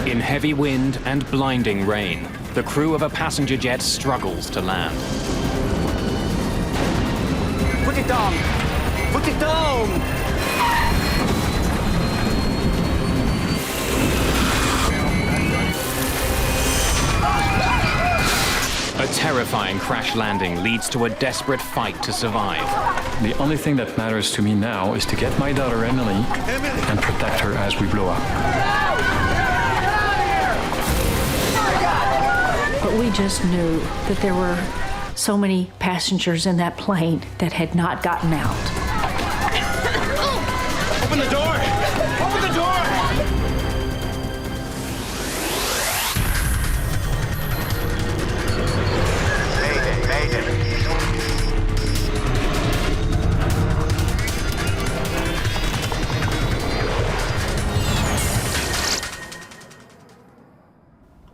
In heavy wind and blinding rain, the crew of a passenger jet struggles to land. Put it down! Put it down! A terrifying crash landing leads to a desperate fight to survive. The only thing that matters to me now is to get my daughter Emily and protect her as we blow up. But we just knew that there were so many passengers in that plane that had not gotten out. Open the door! Open the door! Maiden.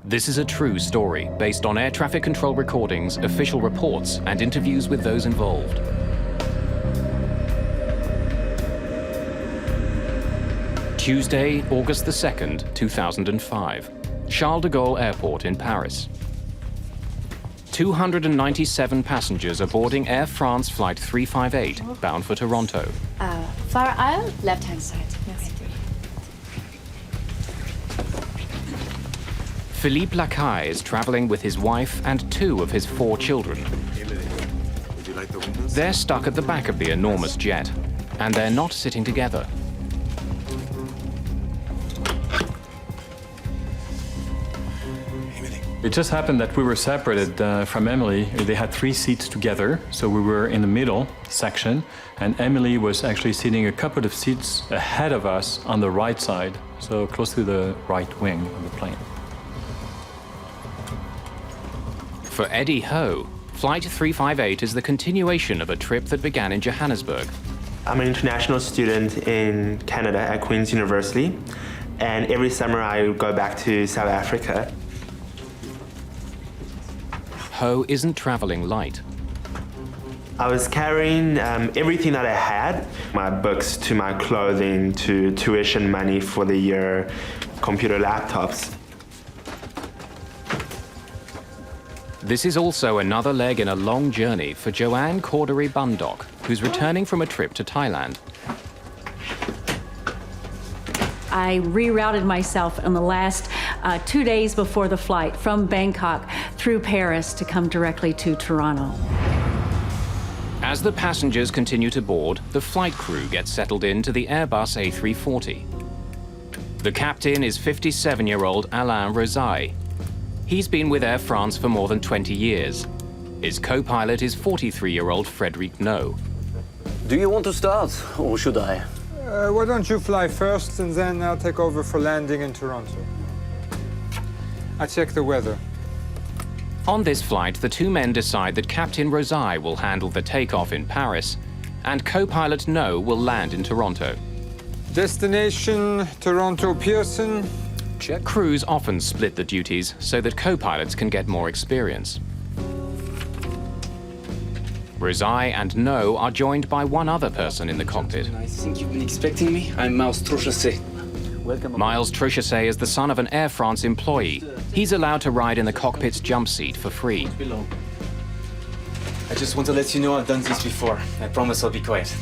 This is a true story based on air traffic control recordings, official reports, and interviews with those involved. Tuesday, August the 2nd, 2005. Charles de Gaulle Airport in Paris. 297 passengers are boarding Air France Flight 358, bound for Toronto. Far aisle, left-hand side. Merci. Philippe Lacaille is traveling with his wife and 2 of his 4 children. Would you like the windows? They're stuck at the back of the enormous jet, and they're not sitting together. It just happened that we were separated from Emily. They had 3 seats together, so we were in the middle section, and Emily was actually sitting a couple of seats ahead of us on the right side, so close to the right wing of the plane. For Eddie Ho, Flight 358 is the continuation of a trip that began in Johannesburg. I'm an international student in Canada at Queen's University, and every summer I go back to South Africa. Ho isn't traveling light. I was carrying everything that I had, my books to my clothing to tuition money for the year, computer laptops. This is also another leg in a long journey for Joanne Cordery Bundock, who's returning from a trip to Thailand. I rerouted myself in the last 2 days before the flight from Bangkok through Paris to come directly to Toronto. As the passengers continue to board, the flight crew gets settled into the Airbus A340. The captain is 57-year-old Alain Rosaille. He's been with Air France for more than 20 years. His co-pilot is 43-year-old Frédéric No. Do you want to start, or should I? Why don't you fly first, and then I'll take over for landing in Toronto. I check the weather. On this flight, the 2 men decide that Captain Rosaille will handle the takeoff in Paris, and co-pilot No will land in Toronto. Destination, Toronto Pearson. Check. Crews often split the duties so that co-pilots can get more experience. Rosaille and No are joined by one other person in the cockpit. I think you've been expecting me. I'm Miles Trochassé. Welcome. Miles Trochassé is the son of an Air France employee. He's allowed to ride in the cockpit's jump seat for free. I just want to let you know I've done this before. I promise I'll be quiet.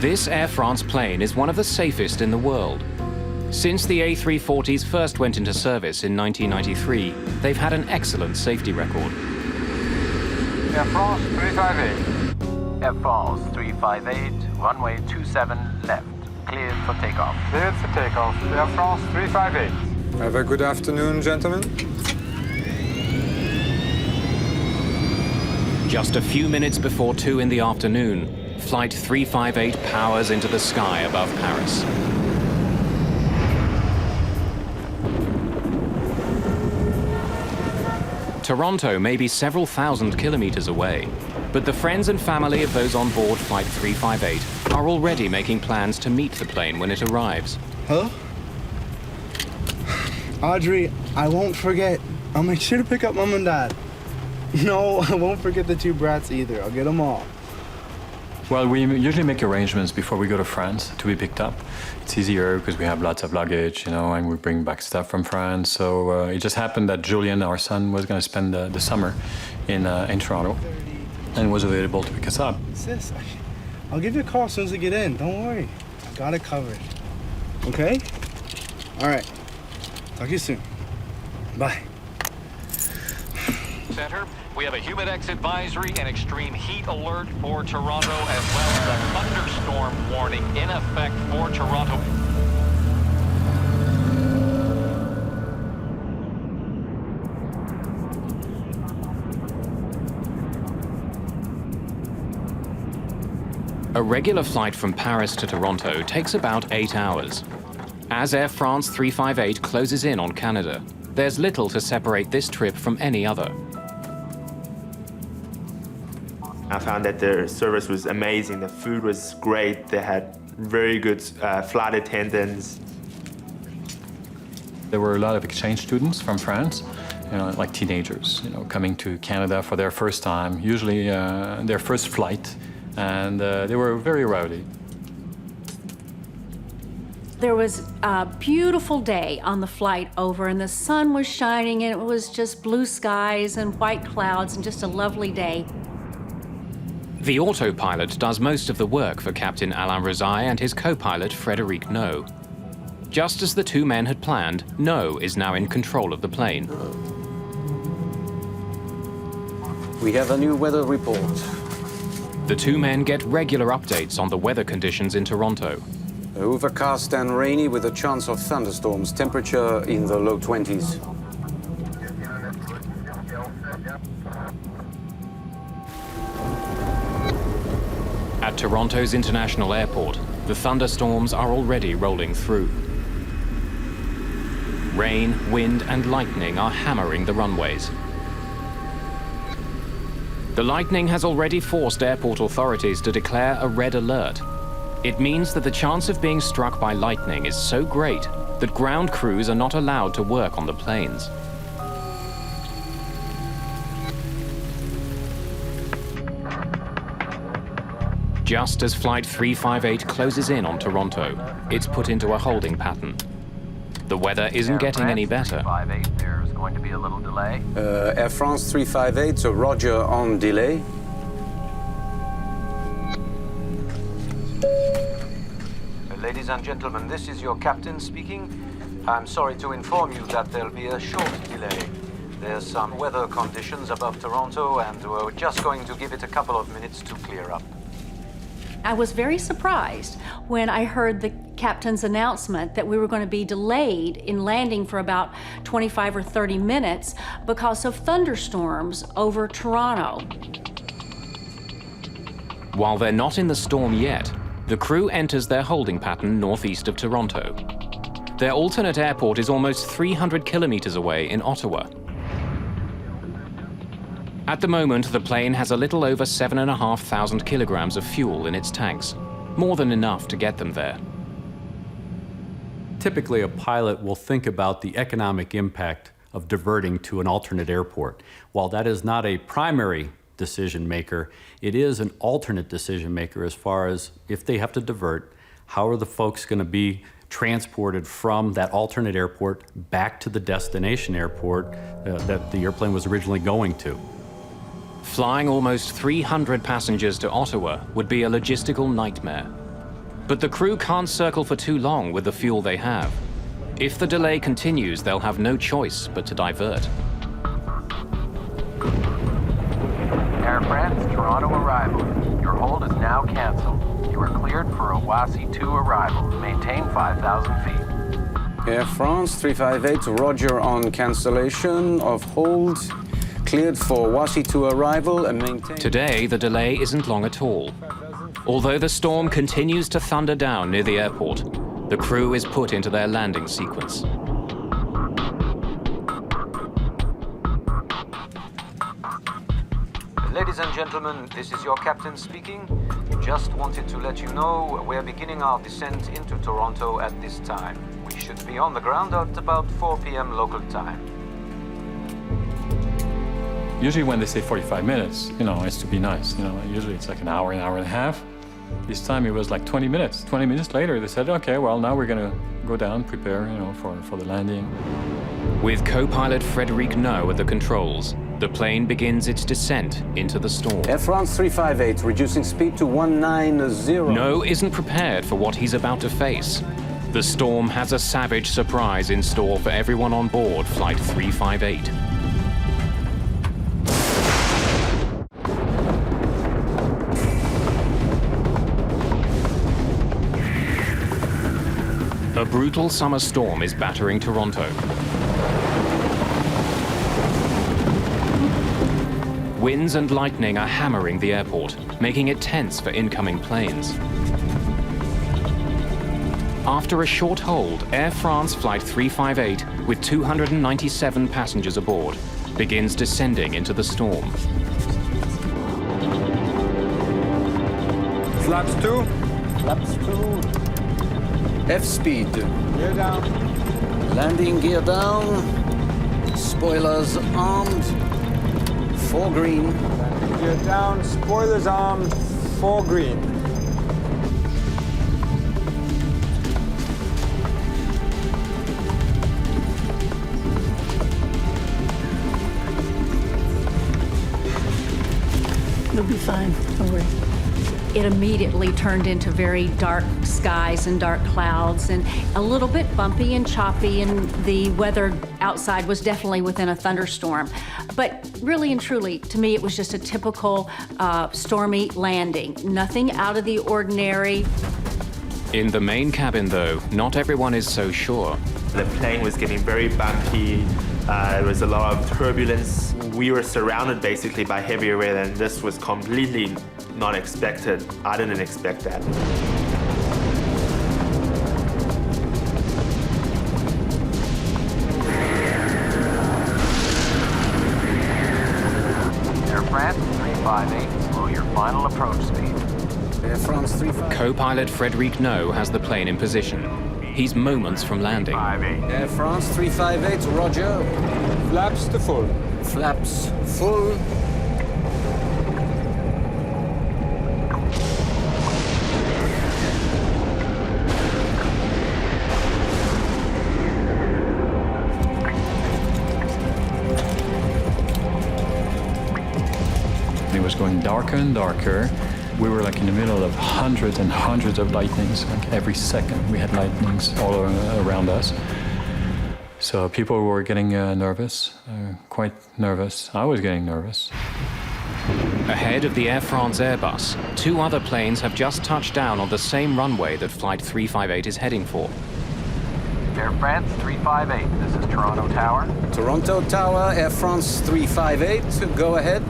This Air France plane is one of the safest in the world. Since the A340s first went into service in 1993, they've had an excellent safety record. Air France 358. Air France 358, runway 27 left. Cleared for takeoff. Cleared for takeoff. Air France 358. Have a good afternoon, gentlemen. Just a few minutes before 2 in the afternoon, Flight 358 powers into the sky above Paris. Toronto may be several thousand kilometers away, but the friends and family of those on board Flight 358 are already making plans to meet the plane when it arrives. Hello? Audrey, I won't forget. I'll make sure to pick up Mom and Dad. No, I won't forget the 2 brats either. I'll get them all. Well, we usually make arrangements before we go to France to be picked up. It's easier because we have lots of luggage, and we bring back stuff from France. So it just happened that Julian, our son, was going to spend the summer in Toronto and was available to pick us up. Sis, I'll give you a call as soon as I get in. Don't worry. I got it covered. Okay? All right. Talk to you soon. Bye. Center, we have a humidex advisory and extreme heat alert for Toronto, as well as a thunderstorm warning in effect for Toronto. A regular flight from Paris to Toronto takes about 8 hours. As Air France 358 closes in on Canada, there's little to separate this trip from any other. I found that their service was amazing. The food was great. They had very good flight attendants. There were a lot of exchange students from France, like teenagers, coming to Canada for their first time, usually their first flight, and they were very rowdy. There was a beautiful day on the flight over, and the sun was shining, and it was just blue skies and white clouds and just a lovely day. The autopilot does most of the work for Captain Alain Rosaille and his co-pilot Frédéric No. Just as the two men had planned, No is now in control of the plane. We have a new weather report. The two men get regular updates on the weather conditions in Toronto. Overcast and rainy with a chance of thunderstorms. Temperature in the low 20s. At Toronto's International Airport, the thunderstorms are already rolling through. Rain, wind, and lightning are hammering the runways. The lightning has already forced airport authorities to declare a red alert. It means that the chance of being struck by lightning is so great that ground crews are not allowed to work on the planes. Just as Flight 358 closes in on Toronto, it's put into a holding pattern. The weather isn't getting any better. 358, there's going to be a little delay. Air France 358, so Roger on delay. Ladies and gentlemen, this is your captain speaking. I'm sorry to inform you that there'll be a short delay. There's some weather conditions above Toronto, and we're just going to give it a couple of minutes to clear up. I was very surprised when I heard the captain's announcement that we were going to be delayed in landing for about 25 or 30 minutes because of thunderstorms over Toronto. While they're not in the storm yet, the crew enters their holding pattern northeast of Toronto. Their alternate airport is almost 300 kilometers away in Ottawa. At the moment, the plane has a little over 7,500 kilograms of fuel in its tanks, more than enough to get them there. Typically, a pilot will think about the economic impact of diverting to an alternate airport. While that is not a primary decision maker, it is an alternate decision maker as far as if they have to divert, how are the folks going to be transported from that alternate airport back to the destination airport that the airplane was originally going to. Flying almost 300 passengers to Ottawa would be a logistical nightmare. But the crew can't circle for too long with the fuel they have. If the delay continues, they'll have no choice but to divert. Air France, Toronto arrival. Your hold is now canceled. You are cleared for a Wasi 2 arrival. Maintain 5,000 feet. Air France 358, Roger on cancellation of hold. Cleared for Wasi 2 arrival and maintain... Today, the delay isn't long at all. Although the storm continues to thunder down near the airport, the crew is put into their landing sequence. Ladies and gentlemen, this is your captain speaking. Just wanted to let you know we're beginning our descent into Toronto at this time. We should be on the ground at about 4 p.m. local time. Usually when they say 45 minutes, it's to be nice. Usually it's like an hour and a half. This time it was like 20 minutes. 20 minutes later, they said, okay, well, now we're going to go down, prepare, for the landing. With co-pilot Frédéric No at the controls, the plane begins its descent into the storm. Air France 358, reducing speed to 190. No isn't prepared for what he's about to face. The storm has a savage surprise in store for everyone on board Flight 358. A brutal summer storm is battering Toronto. Winds and lightning are hammering the airport, making it tense for incoming planes. After a short hold, Air France Flight 358, with 297 passengers aboard, begins descending into the storm. Flaps 2. Flaps 2. F-speed. Gear down. Landing gear down. Spoilers armed. 4 green. Landing gear down. Spoilers armed. 4 green. You'll be fine, don't worry. It immediately turned into very dark skies and dark clouds and a little bit bumpy and choppy, and the weather outside was definitely within a thunderstorm. But really and truly, to me, it was just a typical stormy landing. Nothing out of the ordinary. In the main cabin, though, not everyone is so sure. The plane was getting very bumpy. There was a lot of turbulence. We were surrounded basically by heavy weather, and this was completely not expected. I didn't expect that. Air France 358, slow your final approach speed. Air France 358. Co-pilot Frédéric No has the plane in position. He's moments from landing. Air France 358, roger. Flaps to full. Flaps full. It was going darker and darker. We were like in the middle of hundreds and hundreds of lightnings. Like every second we had lightnings all around us. So people were getting nervous, quite nervous. I was getting nervous. Ahead of the Air France Airbus, 2 other planes have just touched down on the same runway that Flight 358 is heading for. Air France 358, this is Toronto Tower. Toronto Tower, Air France 358, go ahead.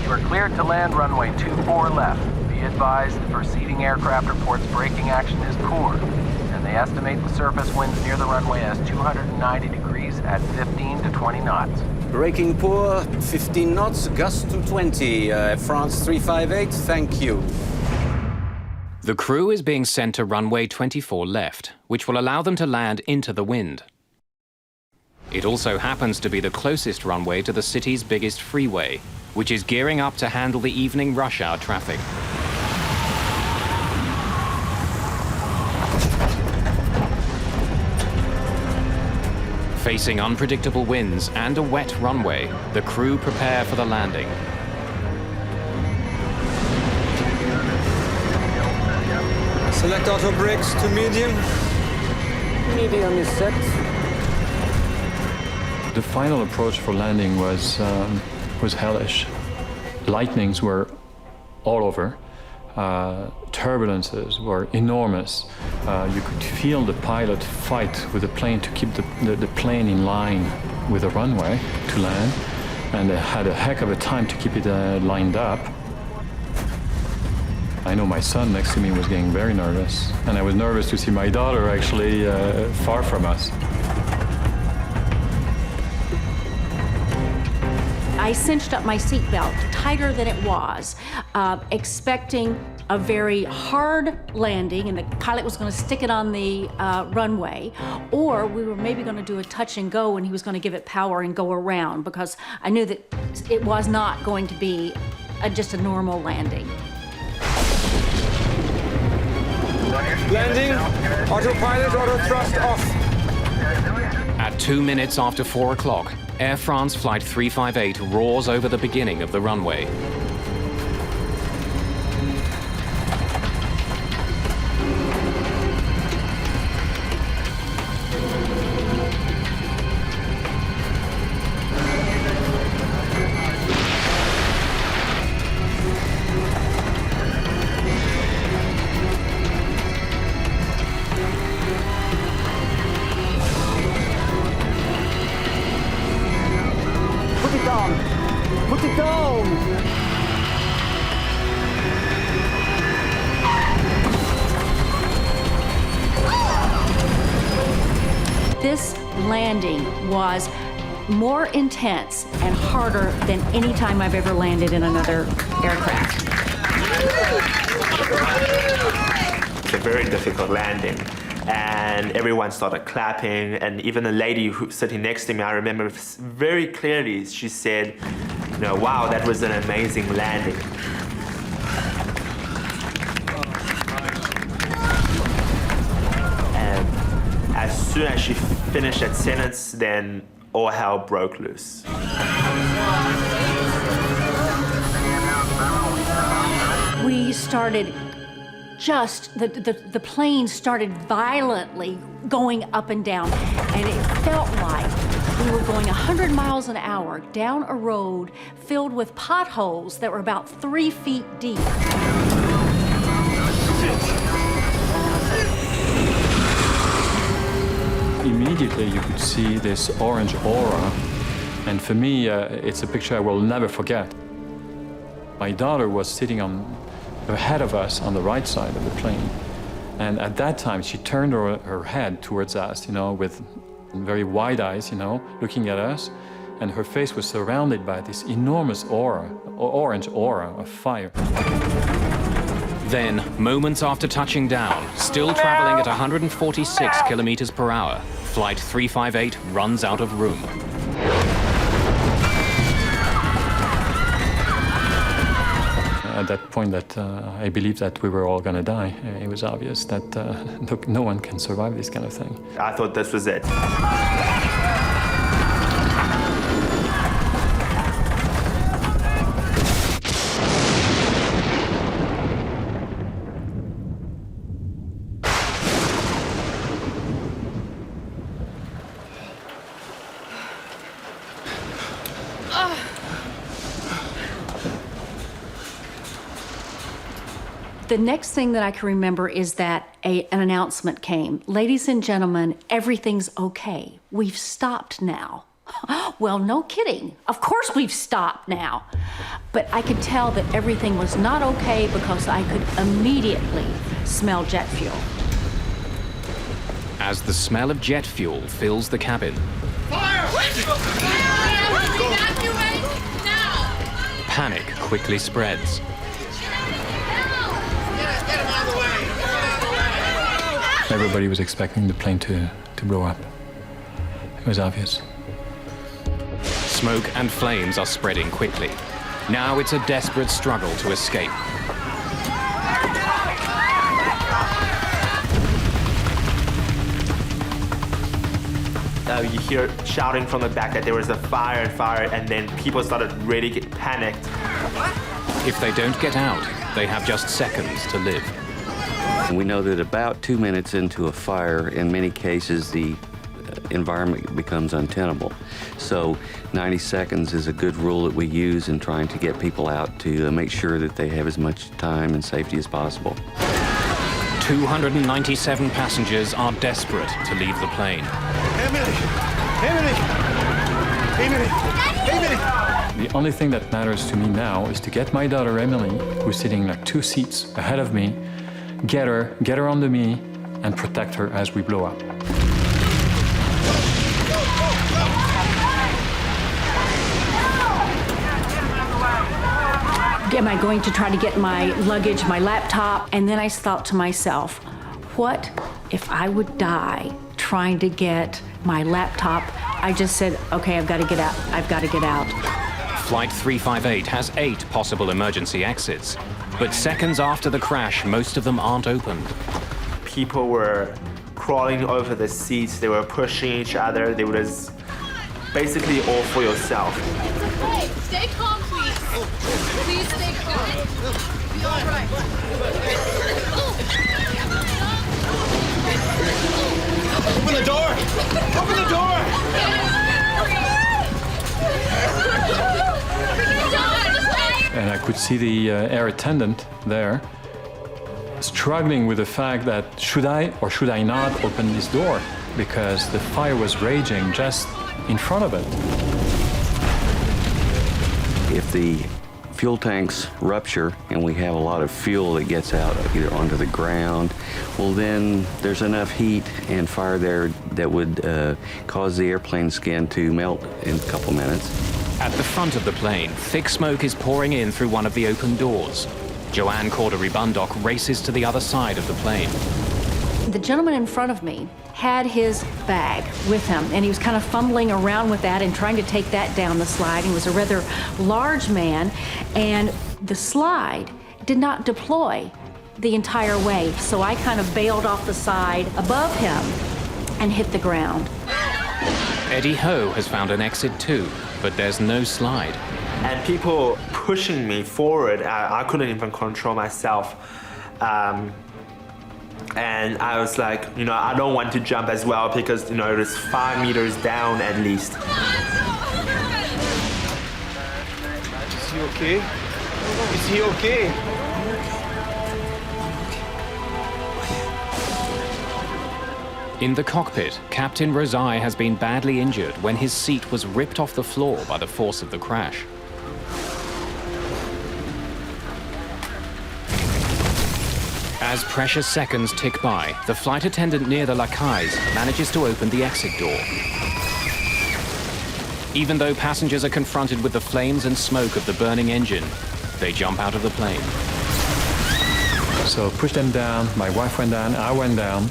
You are cleared to land runway 24 left. Be advised, the preceding aircraft reports braking action is poor, and they estimate the surface winds near the runway as 290 degrees at 15 to 20 knots. Braking poor, 15 knots, gust to 20. Air France 358, thank you. The crew is being sent to runway 24 left, which will allow them to land into the wind. It also happens to be the closest runway to the city's biggest freeway, which is gearing up to handle the evening rush hour traffic. Facing unpredictable winds and a wet runway, the crew prepare for the landing. Select auto brakes to medium. Medium is set. The final approach for landing was hellish. Lightnings were all over. Turbulences were enormous. You could feel the pilot fight with the plane to keep the plane in line with the runway to land, and they had a heck of a time to keep it lined up. I know my son next to me was getting very nervous, and I was nervous to see my daughter actually far from us. I cinched up my seatbelt tighter than it was, expecting a very hard landing, and the pilot was going to stick it on the runway, or we were maybe going to do a touch and go, and he was going to give it power and go around, because I knew that it was not going to be just a normal landing. Landing, autopilot, auto thrust off. At 2 minutes after 4 o'clock, Air France Flight 358 roars over the beginning of the runway. Put it on! Put it on! This landing was more intense and harder than any time I've ever landed in another aircraft. It's a very difficult landing. And everyone started clapping, and even the lady who sitting next to me, I remember very clearly, she said, you know, wow, that was an amazing landing. And as soon as she finished that sentence, then all hell broke loose. We started the plane started violently going up and down, and it felt like we were going 100 miles an hour down a road filled with potholes that were about 3 feet deep. Immediately you could see this orange aura, and for me it's a picture I will never forget. My daughter was sitting ahead of us on the right side of the plane. And at that time, she turned her head towards us, you know, with very wide eyes, you know, looking at us. And her face was surrounded by this enormous aura, orange aura of fire. Then, moments after touching down, still traveling at 146 kilometers per hour, Flight 358 runs out of room. At that point that I believed that we were all going to die. It was obvious that no one can survive this kind of thing. I thought this was it. The next thing that I can remember is that an announcement came. Ladies and gentlemen, everything's okay. We've stopped now. Well, no kidding. Of course we've stopped now. But I could tell that everything was not okay because I could immediately smell jet fuel. As the smell of jet fuel fills the cabin, panic quickly spreads. Everybody was expecting the plane to blow up. It was obvious. Smoke and flames are spreading quickly. Now it's a desperate struggle to escape. You hear shouting from the back that there was a fire, and then people started really getting panicked. If they don't get out, they have just seconds to live. We know that about 2 minutes into a fire, in many cases, the environment becomes untenable. So 90 seconds is a good rule that we use in trying to get people out to make sure that they have as much time and safety as possible. 297 passengers are desperate to leave the plane. The only thing that matters to me now is to get my daughter Emily, who's sitting like 2 seats ahead of me, get her onto me, and protect her as we blow up. Am I going to try to get my luggage, my laptop? And then I thought to myself, what if I would die trying to get my laptop? I just said, okay, I've got to get out. I've got to get out. Flight 358 has 8 possible emergency exits, but seconds after the crash, most of them aren't opened. people were crawling over the seats, they were pushing each other, they were just basically all for yourself. Hey, stay calm, please. Please stay calm. Be all right. Open the door! Open the door! And I could see the air attendant there struggling with the fact that should I or should I not open this door, because the fire was raging just in front of it. If the fuel tanks rupture and we have a lot of fuel that gets out either onto the ground, well then there's enough heat and fire there that would cause the airplane skin to melt in a couple minutes. At the front of the plane, thick smoke is pouring in through one of the open doors. Joanne Cordery-Bundock races to the other side of the plane. The gentleman in front of me had his bag with him, and he was kind of fumbling around with that and trying to take that down the slide. He was a rather large man, and the slide did not deploy the entire way, so I kind of bailed off the side above him and hit the ground. Eddie Ho has found an exit too, but there's no slide. And people pushing me forward, I couldn't even control myself. And I was like, you know, I don't want to jump as well because, you know, it was 5 meters down at least. Is he okay? Is he okay? In the cockpit, Captain Rosai has been badly injured when his seat was ripped off the floor by the force of the crash. As precious seconds tick by, the flight attendant near the lacailles manages to open the exit door. Even though passengers are confronted with the flames and smoke of the burning engine, they jump out of the plane. So push them down, my wife went down, I went down.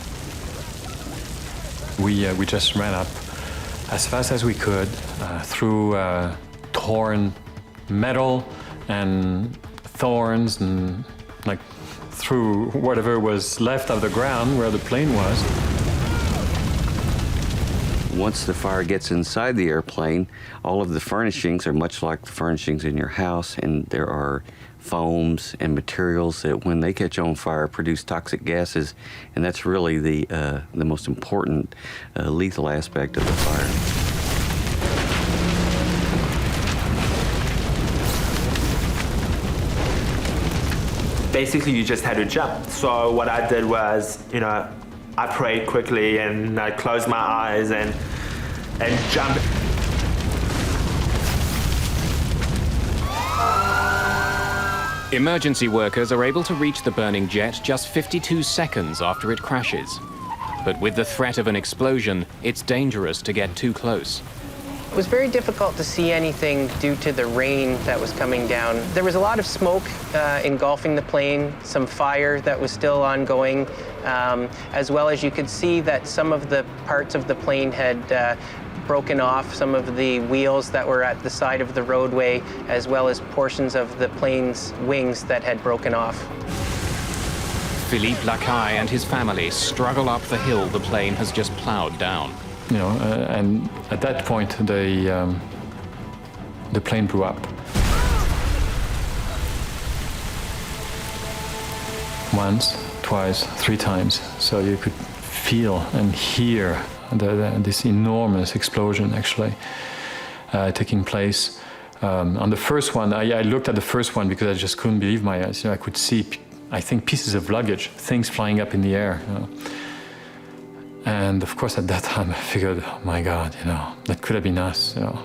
We just ran up as fast as we could through torn metal and thorns and like through whatever was left of the ground where the plane was. Once the fire gets inside the airplane, all of the furnishings are much like the furnishings in your house, and there are foams and materials that, when they catch on fire, produce toxic gases, and that's really the most important lethal aspect of the fire. Basically, you just had to jump. So what I did was, you know, I prayed quickly and I closed my eyes and jumped. Emergency workers are able to reach the burning jet just 52 seconds after it crashes. But with the threat of an explosion, it's dangerous to get too close. It was very difficult to see anything due to the rain that was coming down. There was a lot of smoke engulfing the plane, some fire that was still ongoing, as well as you could see that some of the parts of the plane had broken off, some of the wheels that were at the side of the roadway, as well as portions of the plane's wings that had broken off. Philippe Lacaille and his family struggle up the hill the plane has just plowed down. You know, and at that point, the plane blew up. Once, twice, 3 times. So you could feel and hear this enormous explosion actually taking place. On the first one, I looked at the first one because I just couldn't believe my eyes. You know, I could see, I think, pieces of luggage, things flying up in the air. You know. And of course, at that time, I figured, oh my God, you know, that could have been us, you know.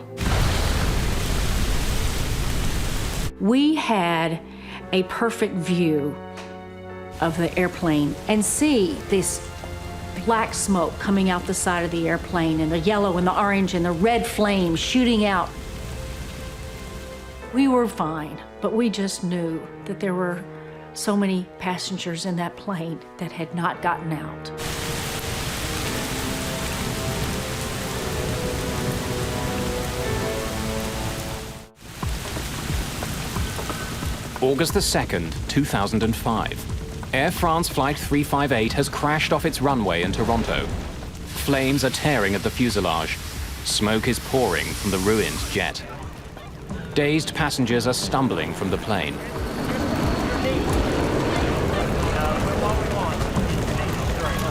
We had a perfect view of the airplane and see this black smoke coming out the side of the airplane and the yellow and the orange and the red flames shooting out. We were fine, but we just knew that there were so many passengers in that plane that had not gotten out. August the 2nd, 2005. Air France Flight 358 has crashed off its runway in Toronto. Flames are tearing at the fuselage. Smoke is pouring from the ruined jet. Dazed passengers are stumbling from the plane.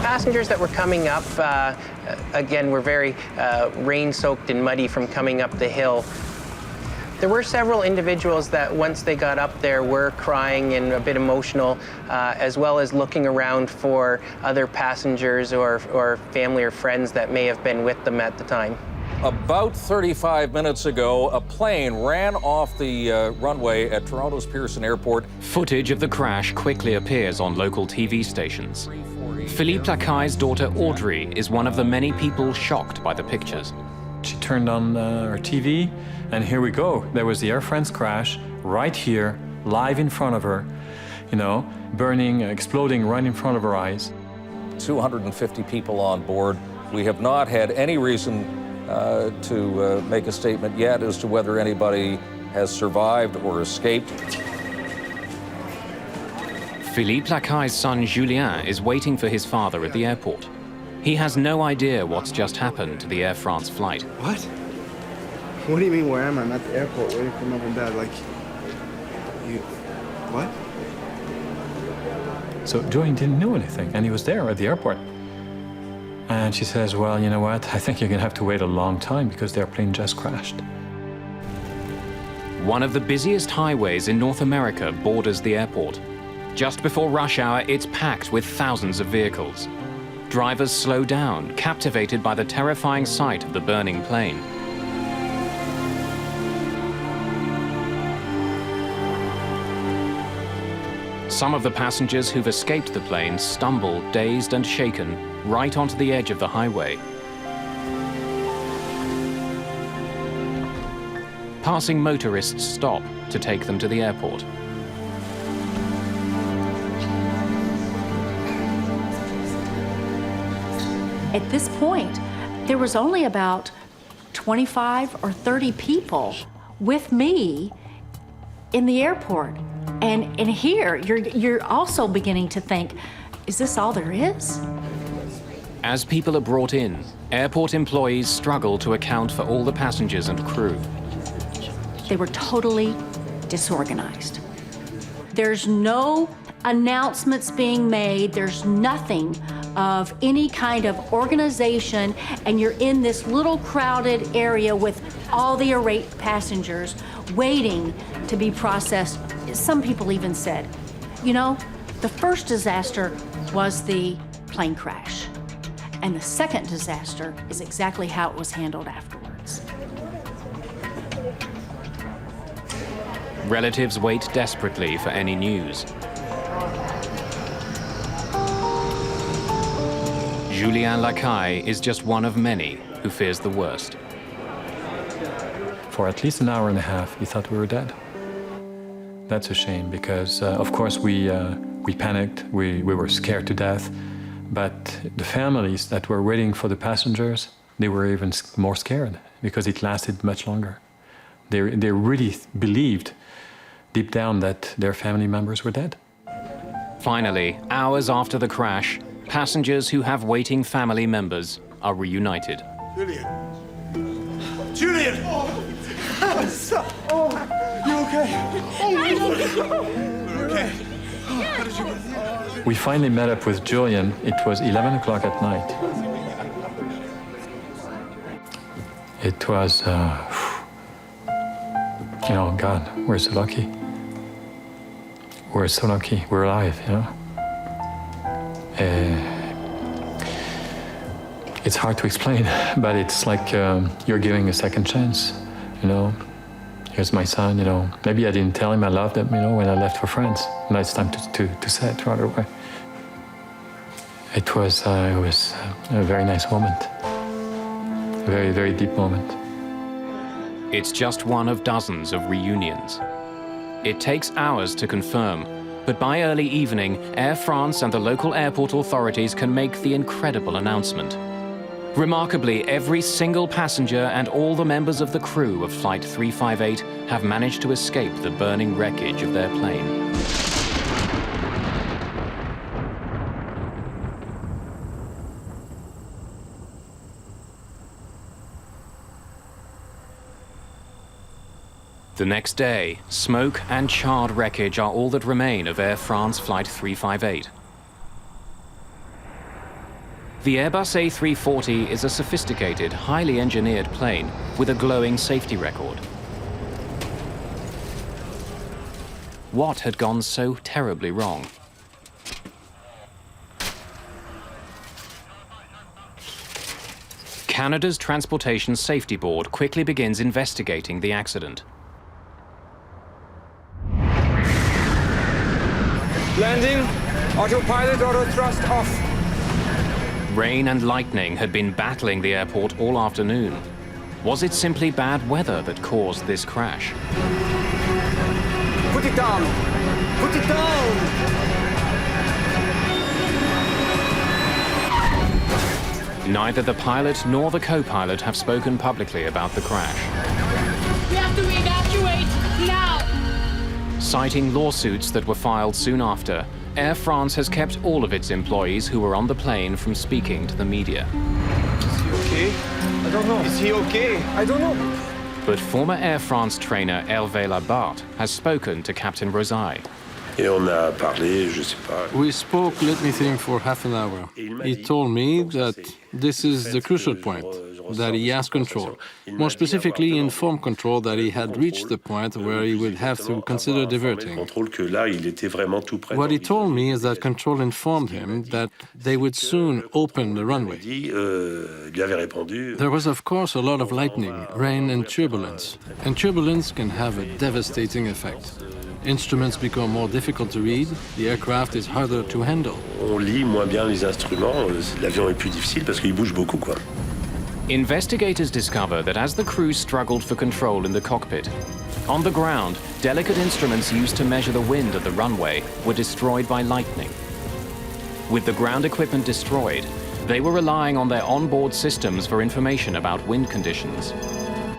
Passengers that were coming up, again, were very rain-soaked and muddy from coming up the hill. There were several individuals that once they got up there were crying and a bit emotional, as well as looking around for other passengers or family or friends that may have been with them at the time. About 35 minutes ago, a plane ran off the runway at Toronto's Pearson Airport. Footage of the crash quickly appears on local TV stations. Philippe Lacaille's daughter Audrey is one of the many people shocked by the pictures. She turned on her TV, and here we go. There was the Air France crash right here, live in front of her, you know, burning, exploding right in front of her eyes. 250 people on board. We have not had any reason to make a statement yet as to whether anybody has survived or escaped. Philippe Lacaille's son Julien is waiting for his father at the airport. He has no idea what's just happened to the Air France flight. What? What do you mean, where am I? I'm at the airport waiting for mom and dad. Like, you... What? So Julian didn't know anything, and he was there at the airport. And she says, well, you know what? I think you're going to have to wait a long time because their plane just crashed. One of the busiest highways in North America borders the airport. Just before rush hour, it's packed with thousands of vehicles. Drivers slow down, captivated by the terrifying sight of the burning plane. Some of the passengers who've escaped the plane stumble, dazed and shaken, right onto the edge of the highway. Passing motorists stop to take them to the airport. At this point, there was only about 25 or 30 people with me in the airport. And here, you're also beginning to think, is this all there is? As people are brought in, airport employees struggle to account for all the passengers and crew. They were totally disorganized. There's no announcements being made. There's nothing of any kind of organization, and you're in this little crowded area with all the irate passengers waiting to be processed. Some people even said, you know, the first disaster was the plane crash, and the second disaster is exactly how it was handled afterwards. Relatives wait desperately for any news. Julien Lacaille is just one of many who fears the worst. For at least an hour and a half, he thought we were dead. That's a shame because, of course, we panicked, we were scared to death, but the families that were waiting for the passengers, they were even more scared because it lasted much longer. They really believed deep down that their family members were dead. Finally, hours after the crash, passengers who have waiting family members are reunited. Julian! Julian! What's up? Oh, you okay? Oh my God! We're okay. How did you... We finally met up with Julian. It was 11 o'clock at night. It was, you know, God, we're so lucky. We're so lucky. We're alive, you know. It's hard to explain, but it's like you're giving a second chance, you know. Here's my son, you know. Maybe I didn't tell him I loved him, you know, when I left for France. Now it's time to say it right away. It was a very nice moment. A very, very deep moment. It's just one of dozens of reunions. It takes hours to confirm, but by early evening, Air France and the local airport authorities can make the incredible announcement. Remarkably, every single passenger and all the members of the crew of Flight 358 have managed to escape the burning wreckage of their plane. The next day, smoke and charred wreckage are all that remain of Air France Flight 358. The Airbus A340 is a sophisticated, highly engineered plane with a glowing safety record. What had gone so terribly wrong? Canada's Transportation Safety Board quickly begins investigating the accident. Landing, autopilot, auto thrust off. Rain and lightning had been battling the airport all afternoon. Was it simply bad weather that caused this crash? Put it down! Put it down! Neither the pilot nor the co-pilot have spoken publicly about the crash. We have to evacuate now! Citing lawsuits that were filed soon after, Air France has kept all of its employees who were on the plane from speaking to the media. Is he okay? I don't know. Is he okay? I don't know. But former Air France trainer Hervé Labarthe has spoken to Captain Rosaille. We spoke, let me think, for half an hour. He told me that this is the crucial point, that he has control. More specifically, informed control that he had reached the point where he would have to consider diverting. What he told me is that control informed him that they would soon open the runway. There was, of course, a lot of lightning, rain and turbulence can have a devastating effect. Instruments become more difficult to read, the aircraft is harder to handle. Investigators discover that as the crew struggled for control in the cockpit, on the ground, delicate instruments used to measure the wind of the runway were destroyed by lightning. With the ground equipment destroyed, they were relying on their onboard systems for information about wind conditions.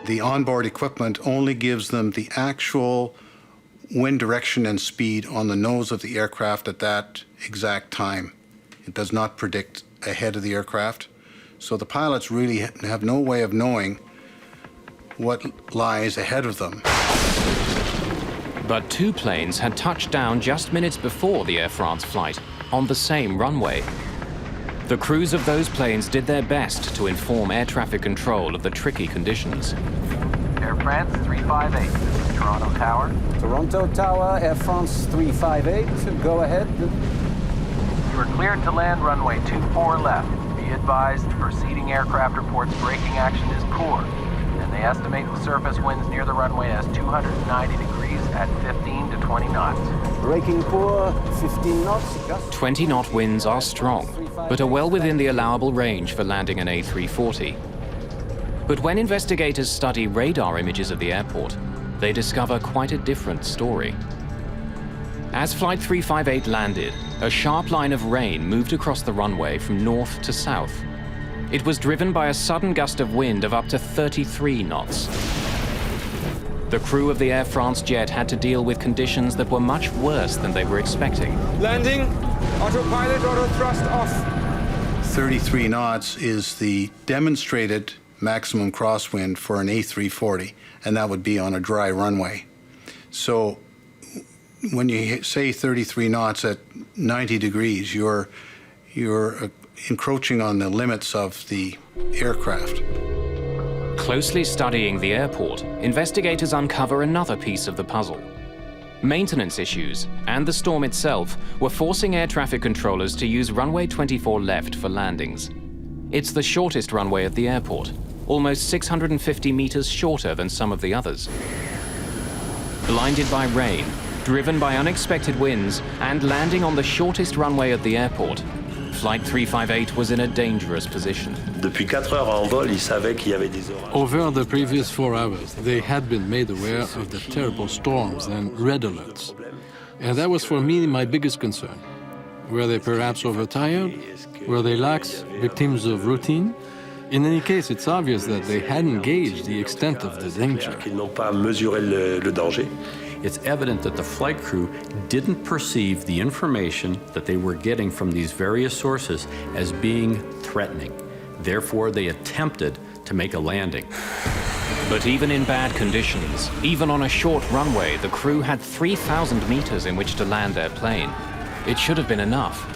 The onboard equipment only gives them the actual wind direction and speed on the nose of the aircraft at that exact time. It does not predict ahead of the aircraft. So the pilots really have no way of knowing what lies ahead of them. But two planes had touched down just minutes before the Air France flight on the same runway. The crews of those planes did their best to inform air traffic control of the tricky conditions. Air France 358, this is Toronto Tower. Toronto Tower, Air France 358, go ahead. You are cleared to land runway 24 left. Be advised, preceding aircraft reports braking action is poor, and they estimate the surface winds near the runway as 290 degrees at 15 to 20 knots. Braking poor, 15 knots. 20-knot winds are strong, but are well within the allowable range for landing an A340. But when investigators study radar images of the airport, they discover quite a different story. As Flight 358 landed, a sharp line of rain moved across the runway from north to south. It was driven by a sudden gust of wind of up to 33 knots. The crew of the Air France jet had to deal with conditions that were much worse than they were expecting. Landing, autopilot, auto thrust off. 33 knots is the demonstrated maximum crosswind for an A340, and that would be on a dry runway. So when you say 33 knots at 90 degrees, you're encroaching on the limits of the aircraft. Closely studying the airport, investigators uncover another piece of the puzzle. Maintenance issues and the storm itself were forcing air traffic controllers to use runway 24 left for landings. It's the shortest runway at the airport, almost 650 meters shorter than some of the others. Blinded by rain, driven by unexpected winds, and landing on the shortest runway at the airport, Flight 358 was in a dangerous position. Over the previous 4 hours, they had been made aware of the terrible storms and red alerts. And that was for me my biggest concern. Were they perhaps overtired? Were they lax, victims of routine? In any case, it's obvious that they hadn't gauged the extent of the danger. It's evident that the flight crew didn't perceive the information that they were getting from these various sources as being threatening. Therefore, they attempted to make a landing. But even in bad conditions, even on a short runway, the crew had 3,000 meters in which to land their plane. It should have been enough.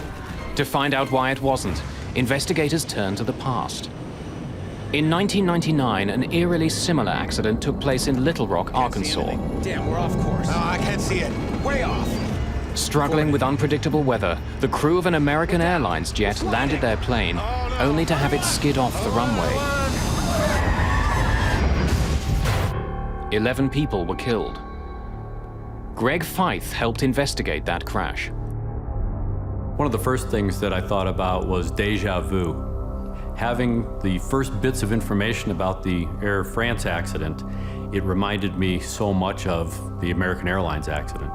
To find out why it wasn't, investigators turned to the past. In 1999, an eerily similar accident took place in Little Rock, Arkansas. Damn, we're off course. No, I can't see it. Way off. Struggling with unpredictable weather, the crew of an American Airlines jet landed their plane, only to have it skid off the runway. 11 people were killed. Greg Feith helped investigate that crash. One of the first things that I thought about was déjà vu. Having the first bits of information about the Air France accident, it reminded me so much of the American Airlines accident.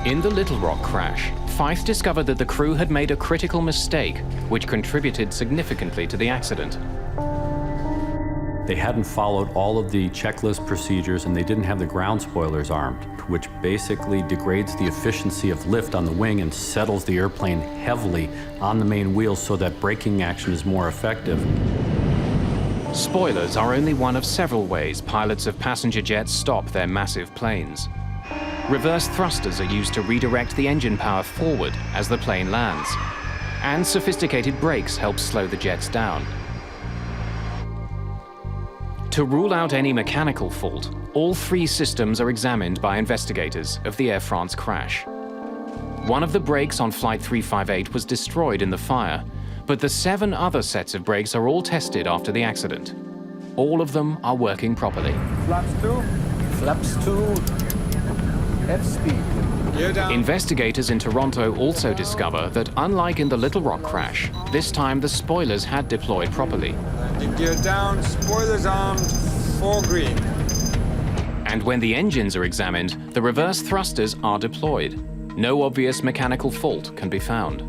In the Little Rock crash, Feith discovered that the crew had made a critical mistake, which contributed significantly to the accident. They hadn't followed all of the checklist procedures, and they didn't have the ground spoilers armed, which basically degrades the efficiency of lift on the wing and settles the airplane heavily on the main wheels so that braking action is more effective. Spoilers are only one of several ways pilots of passenger jets stop their massive planes. Reverse thrusters are used to redirect the engine power forward as the plane lands, and sophisticated brakes help slow the jets down. To rule out any mechanical fault, all three systems are examined by investigators of the Air France crash. One of the brakes on Flight 358 was destroyed in the fire, but the 7 other sets of brakes are all tested after the accident. All of them are working properly. Flaps 2. Flaps 2. F-speed. Gear down. Investigators in Toronto also discover that, unlike in the Little Rock crash, this time the spoilers had deployed properly. Landing gear down, spoilers armed, 4 green. And when the engines are examined, the reverse thrusters are deployed. No obvious mechanical fault can be found.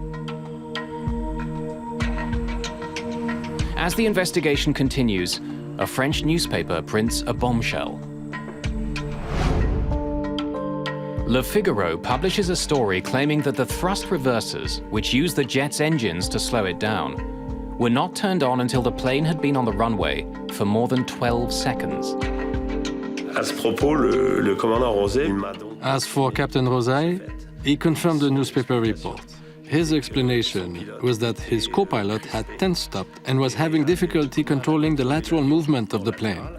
As the investigation continues, a French newspaper prints a bombshell. Le Figaro publishes a story claiming that the thrust reversers, which use the jet's engines to slow it down, were not turned on until the plane had been on the runway for more than 12 seconds. As for Captain Rosay, he confirmed the newspaper report. His explanation was that his co-pilot had tense-stopped and was having difficulty controlling the lateral movement of the plane.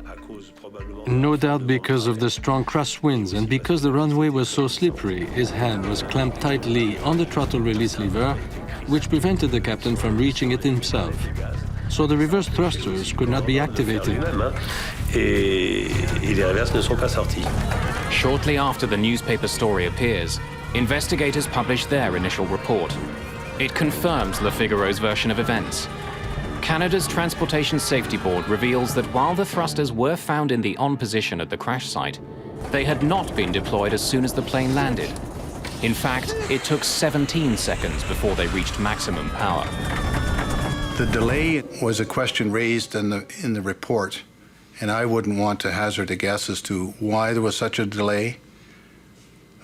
No doubt because of the strong crosswinds and because the runway was so slippery, his hand was clamped tightly on the throttle release lever, which prevented the captain from reaching it himself. So the reverse thrusters could not be activated. Shortly after the newspaper story appears, investigators publish their initial report. It confirms Le Figaro's version of events. Canada's Transportation Safety Board reveals that while the thrusters were found in the on position at the crash site, they had not been deployed as soon as the plane landed. In fact, it took 17 seconds before they reached maximum power. The delay was a question raised in the report, and I wouldn't want to hazard a guess as to why there was such a delay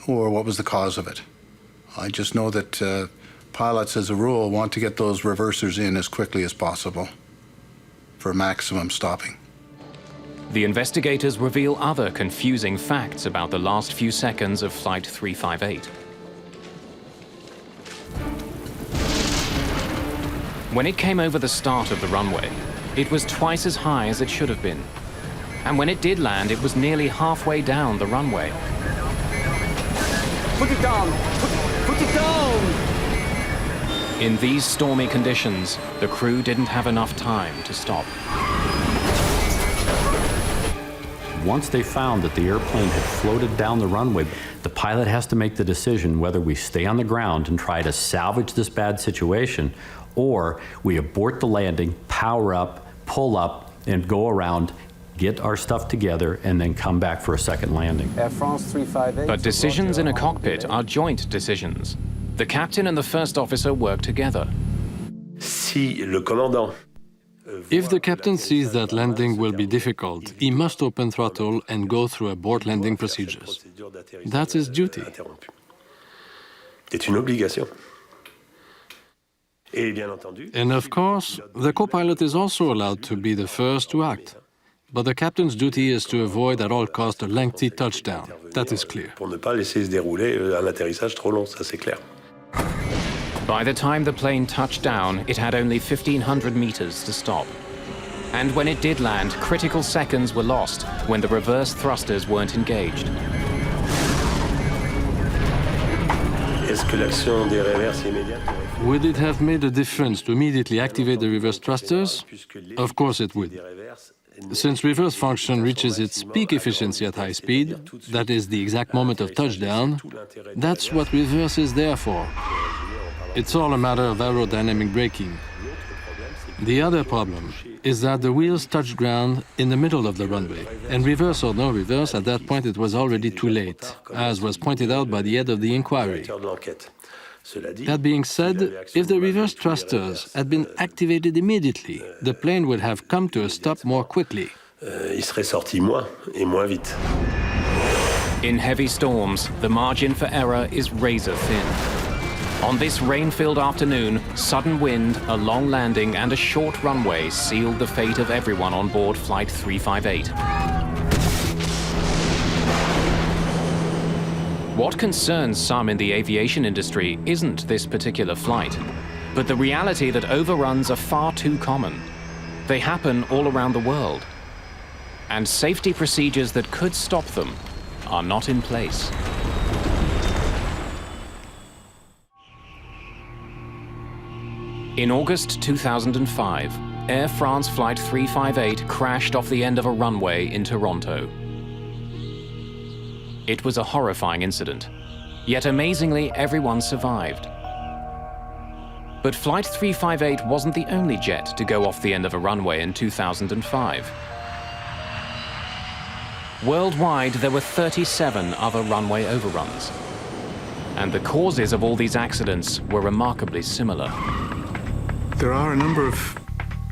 or what was the cause of it. I just know that pilots, as a rule, want to get those reversers in as quickly as possible for maximum stopping. The investigators reveal other confusing facts about the last few seconds of Flight 358. When it came over the start of the runway, it was twice as high as it should have been. And when it did land, it was nearly halfway down the runway. Put it down! Put it down! In these stormy conditions, the crew didn't have enough time to stop. Once they found that the airplane had floated down the runway, the pilot has to make the decision whether we stay on the ground and try to salvage this bad situation, or we abort the landing, power up, pull up, and go around, get our stuff together, and then come back for a second landing. Air France 358. But decisions in a cockpit are joint decisions. The captain and the first officer work together. If the captain sees that landing will be difficult, he must open throttle and go through abort landing procedures. That's his duty. And of course, the co-pilot is also allowed to be the first to act. But the captain's duty is to avoid at all costs a lengthy touchdown. That is clear. Pour ne pas laisser se dérouler un atterrissage trop long, ça c'est clair. By the time the plane touched down, it had only 1,500 meters to stop. And when it did land, critical seconds were lost when the reverse thrusters weren't engaged. Est-ce que l'action des reverses immédiate Would it have made a difference to immediately activate the reverse thrusters? Of course it would. Since reverse function reaches its peak efficiency at high speed, that is the exact moment of touchdown, that's what reverse is there for. It's all a matter of aerodynamic braking. The other problem is that the wheels touched ground in the middle of the runway, and reverse or no reverse, at that point it was already too late, as was pointed out by the head of the inquiry. That being said, if the reverse thrusters had been activated immediately, the plane would have come to a stop more quickly. Il serait sorti moins et moins vite. In heavy storms, the margin for error is razor thin. On this rain-filled afternoon, sudden wind, a long landing, and a short runway sealed the fate of everyone on board Flight 358. What concerns some in the aviation industry isn't this particular flight, but the reality that overruns are far too common. They happen all around the world. And safety procedures that could stop them are not in place. In August 2005, Air France Flight 358 crashed off the end of a runway in Toronto. It was a horrifying incident, yet amazingly everyone survived. But Flight 358 wasn't the only jet to go off the end of a runway in 2005. Worldwide, there were 37 other runway overruns. And the causes of all these accidents were remarkably similar. There are a number of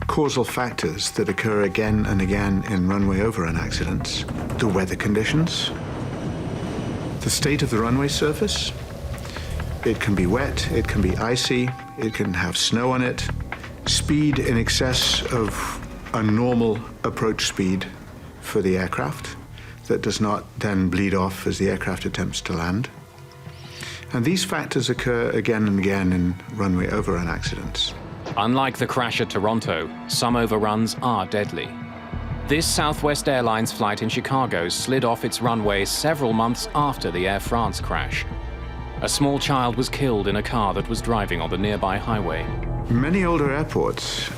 causal factors that occur again and again in runway overrun accidents. The weather conditions, the state of the runway surface. It can be wet, it can be icy, it can have snow on it. Speed in excess of a normal approach speed for the aircraft that does not then bleed off as the aircraft attempts to land. And these factors occur again and again in runway overrun accidents. Unlike the crash at Toronto, some overruns are deadly. This Southwest Airlines flight in Chicago slid off its runway several months after the Air France crash. A small child was killed in a car that was driving on the nearby highway. Many older airports,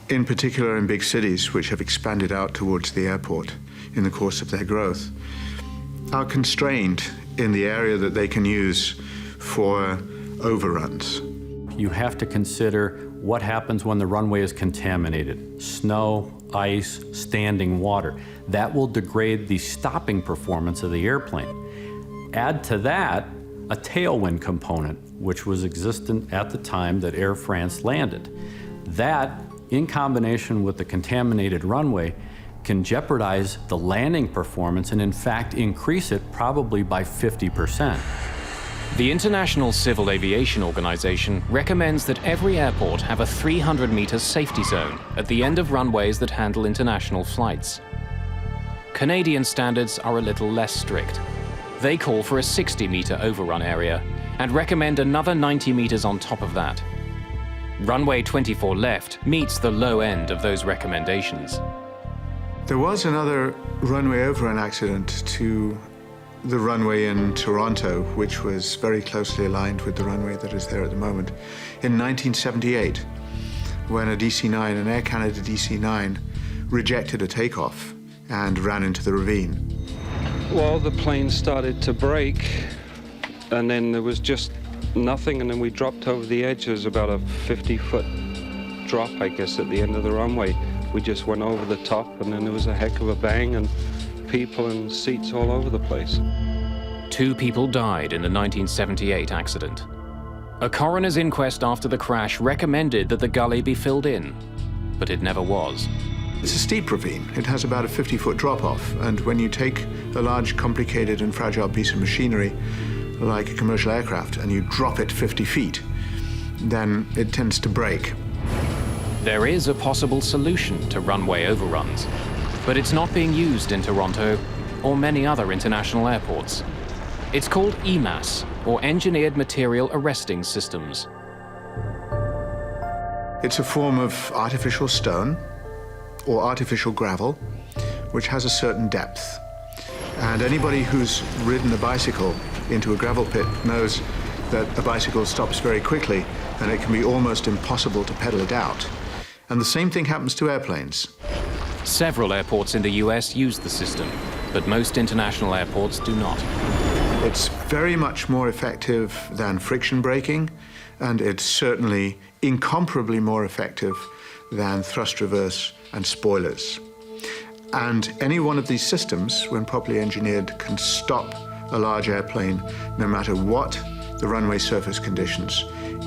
in particular in big cities which have expanded out towards the airport in the course of their growth, are constrained in the area that they can use for overruns. You have to consider what happens when the runway is contaminated. Snow, ice, standing water. That will degrade the stopping performance of the airplane. Add to that a tailwind component, which was existent at the time that Air France landed. That, in combination with the contaminated runway, can jeopardize the landing performance and in fact increase it probably by 50%. The International Civil Aviation Organization recommends that every airport have a 300-meter safety zone at the end of runways that handle international flights. Canadian standards are a little less strict. They call for a 60-meter overrun area and recommend another 90 meters on top of that. Runway 24 left meets the low end of those recommendations. There was another runway overrun accident to the runway in Toronto, which was very closely aligned with the runway that is there at the moment, in 1978, when a DC-9, an Air Canada DC-9, rejected a takeoff and ran into the ravine. Well, the plane started to brake, and then there was just nothing, and then we dropped over the edge. There's about a 50-foot drop, I guess, at the end of the runway. We just went over the top, and then there was a heck of a bang, and people and seats all over the place. 2 people died in the 1978 accident. A coroner's inquest after the crash recommended that the gully be filled in, but it never was. It's a steep ravine. It has about a 50-foot drop-off, and when you take a large, complicated and fragile piece of machinery, like a commercial aircraft, and you drop it 50 feet, then it tends to break. There is a possible solution to runway overruns. but it's not being used in Toronto or many other international airports. It's called EMAS, or Engineered Material Arresting Systems. It's a form of artificial stone or artificial gravel, which has a certain depth. And anybody who's ridden a bicycle into a gravel pit knows that a bicycle stops very quickly and it can be almost impossible to pedal it out. And the same thing happens to airplanes. Several airports in the US use the system, but most international airports do not. It's very much more effective than friction braking, and it's certainly incomparably more effective than thrust reverse and spoilers. And any one of these systems, when properly engineered, can stop a large airplane, no matter what the runway surface conditions,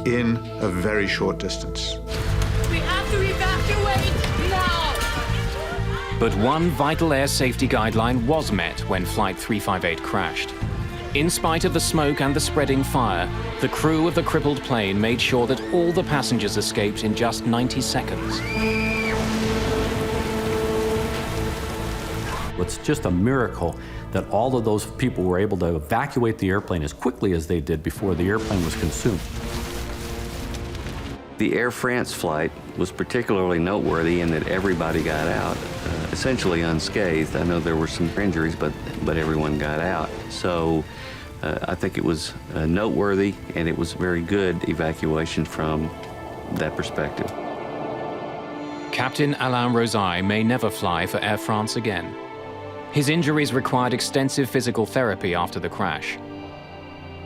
in a very short distance. We have to evacuate now! But one vital air safety guideline was met when Flight 358 crashed. In spite of the smoke and the spreading fire, the crew of the crippled plane made sure that all the passengers escaped in just 90 seconds. It's just a miracle that all of those people were able to evacuate the airplane as quickly as they did before the airplane was consumed. The Air France flight was particularly noteworthy in that everybody got out, essentially unscathed. I know there were some injuries, but everyone got out. So I think it was noteworthy, and it was very good evacuation from that perspective. Captain Alain Rosaille may never fly for Air France again. His injuries required extensive physical therapy after the crash.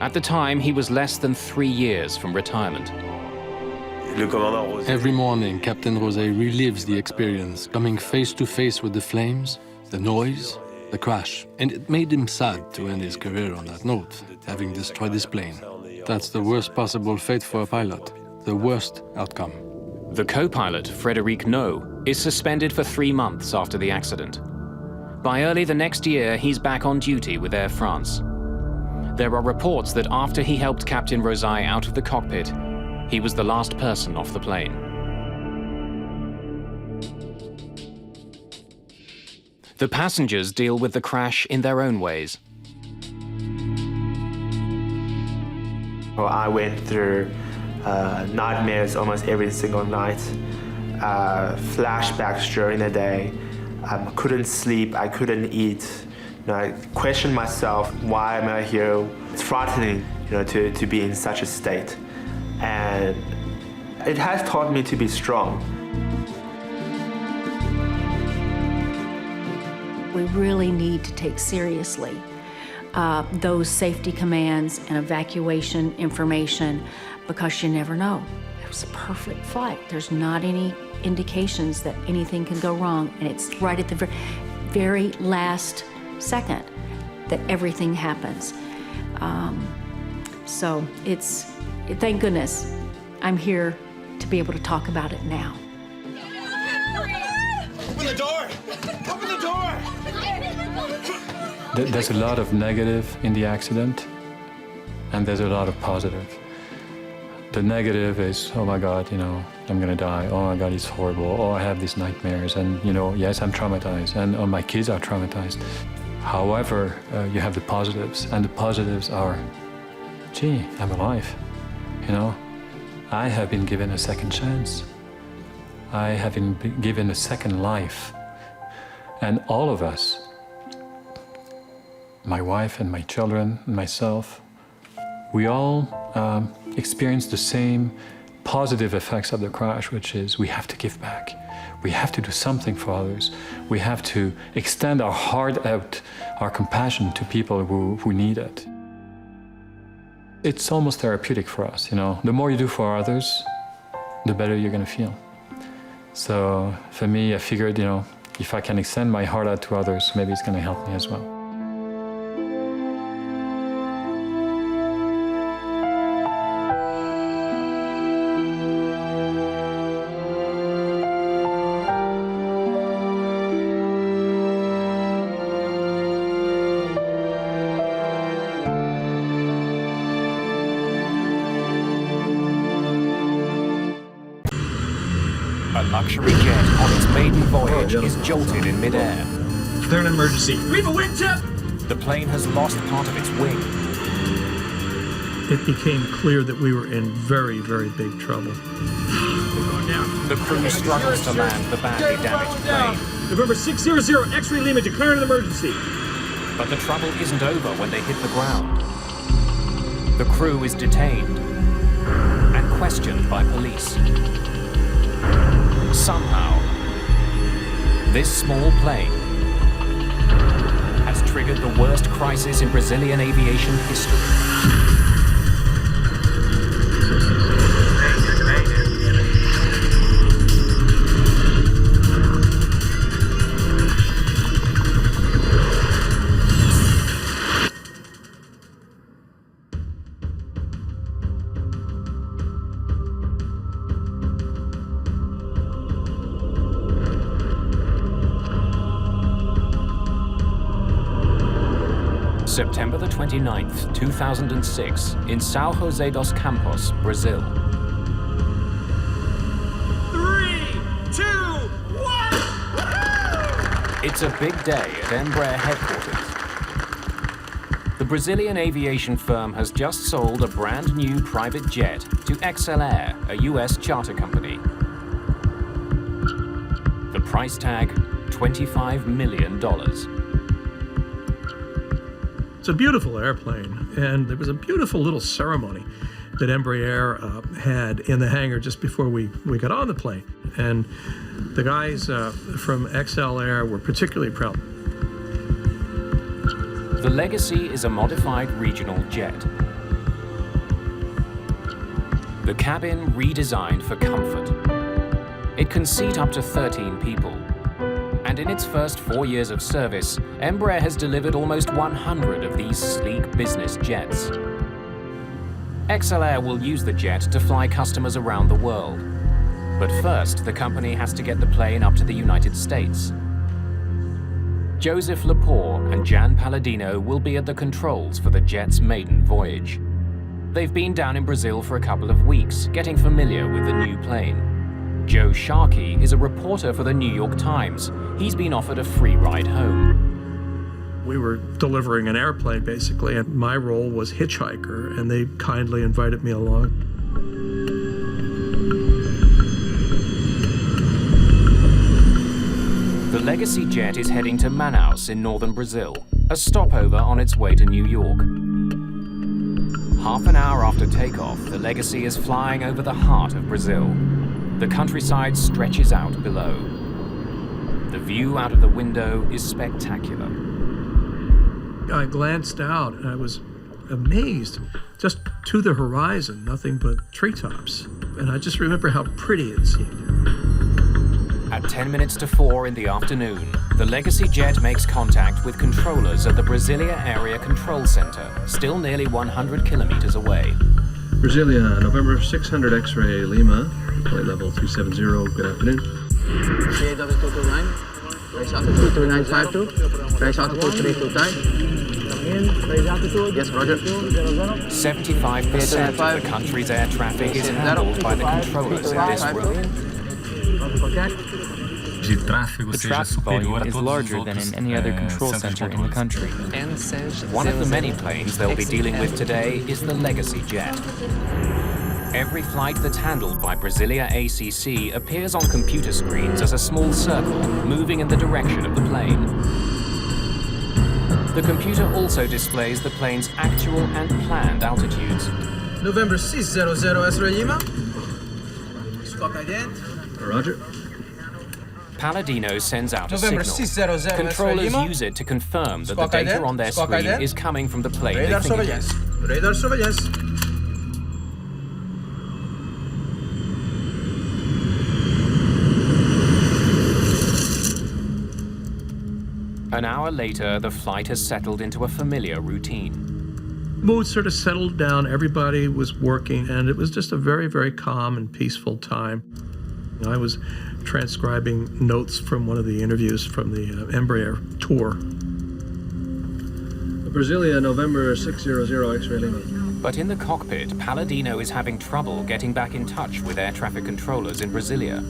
At the time, he was less than 3 years from retirement. Every morning, Captain Rosaille relives the experience, coming face to face with the flames, the noise, the crash. And it made him sad to end his career on that note, having destroyed his plane. That's the worst possible fate for a pilot, the worst outcome. The co-pilot, Frédéric No, is suspended for 3 months after the accident. By early the next year, he's back on duty with Air France. There are reports that after he helped Captain Rosaille out of the cockpit, he was the last person off the plane. The passengers deal with the crash in their own ways. Well, I went through nightmares almost every single night, flashbacks during the day. I couldn't sleep, I couldn't eat. I questioned myself, why am I here? It's frightening, to be in such a state. And it has taught me to be strong. We really need to take seriously those safety commands and evacuation information, because you never know. It was a perfect flight. There's not any indications that anything can go wrong, and it's right at the very last second that everything happens. So thank goodness I'm here to be able to talk about it now. Open the door! Open the door! There's a lot of negative in the accident, and there's a lot of positive. The negative is, oh my God, I'm gonna die. Oh my God, it's horrible. Oh, I have these nightmares, and yes, I'm traumatized, and my kids are traumatized. However, you have the positives, and the positives are, gee, I'm alive. I have been given a second chance. I have been given a second life. And all of us, my wife and my children and myself, we all experience the same positive effects of the crash, which is we have to give back. We have to do something for others. We have to extend our heart out, our compassion to people who need it. It's almost therapeutic for us, The more you do for others, the better you're gonna feel. So for me, I figured, if I can extend my heart out to others, maybe it's gonna help me as well. A luxury jet on its maiden voyage is jolted in midair. Declare an emergency. We have a wingtip! The plane has lost part of its wing. It became clear that we were in very, very big trouble. The crew struggles to land the badly damaged plane. November 600, X-ray Lima, declare an emergency. But the trouble isn't over when they hit the ground. The crew is detained and questioned by police. Somehow, this small plane has triggered the worst crisis in Brazilian aviation history. September the 29th, 2006, in São José dos Campos, Brazil. 3, 2, 1! It's a big day at Embraer headquarters. The Brazilian aviation firm has just sold a brand new private jet to XLR, a US charter company. The price tag, $25 million. It's a beautiful airplane, and there was a beautiful little ceremony that Embraer had in the hangar just before we got on the plane. And the guys from XLR were particularly proud. The Legacy is a modified regional jet. The cabin redesigned for comfort. It can seat up to 13 people. And in its first 4 years of service, Embraer has delivered almost 100 of these sleek business jets. XLR will use the jet to fly customers around the world. But first, the company has to get the plane up to the United States. Joseph Lepore and Jan Palladino will be at the controls for the jet's maiden voyage. They've been down in Brazil for a couple of weeks, getting familiar with the new plane. Joe Sharkey is a reporter for the New York Times. He's been offered a free ride home. We were delivering an airplane, basically, and my role was hitchhiker, and they kindly invited me along. The Legacy jet is heading to Manaus in northern Brazil, a stopover on its way to New York. Half an hour after takeoff, the Legacy is flying over the heart of Brazil. The countryside stretches out below. The view out of the window is spectacular. I glanced out and I was amazed. Just to the horizon, nothing but treetops. And I just remember how pretty it seemed. At 10 minutes to 4 in the afternoon, the Legacy jet makes contact with controllers at the Brasilia Area Control Center, still nearly 100 kilometers away. Brasilia, November 600 X-ray Lima, flight level 370, good afternoon. CAW229, raise altitude 3952, raise altitude 329. Yes, Roger. 75% of the country's air traffic is handled by the controllers in this room. The traffic volume is larger than in any other control center in the country. One of the many planes they'll be dealing with today is the Legacy jet. Every flight that's handled by Brasilia ACC appears on computer screens as a small circle moving in the direction of the plane. The computer also displays the plane's actual and planned altitudes. November 600 X-ray Lima. Squawk ident. Roger. Palladino sends out a November signal. 600 Controllers use it to confirm that the data on their screen is coming from the plane Radar they think it is. surveillance. Radar surveillance. An hour later, the flight has settled into a familiar routine. Mood sort of settled down, everybody was working, and it was just a very, very calm and peaceful time. I was transcribing notes from one of the interviews from the Embraer tour. Brasilia, November 600 X-ray Lima. But in the cockpit, Palladino is having trouble getting back in touch with air traffic controllers in Brasilia.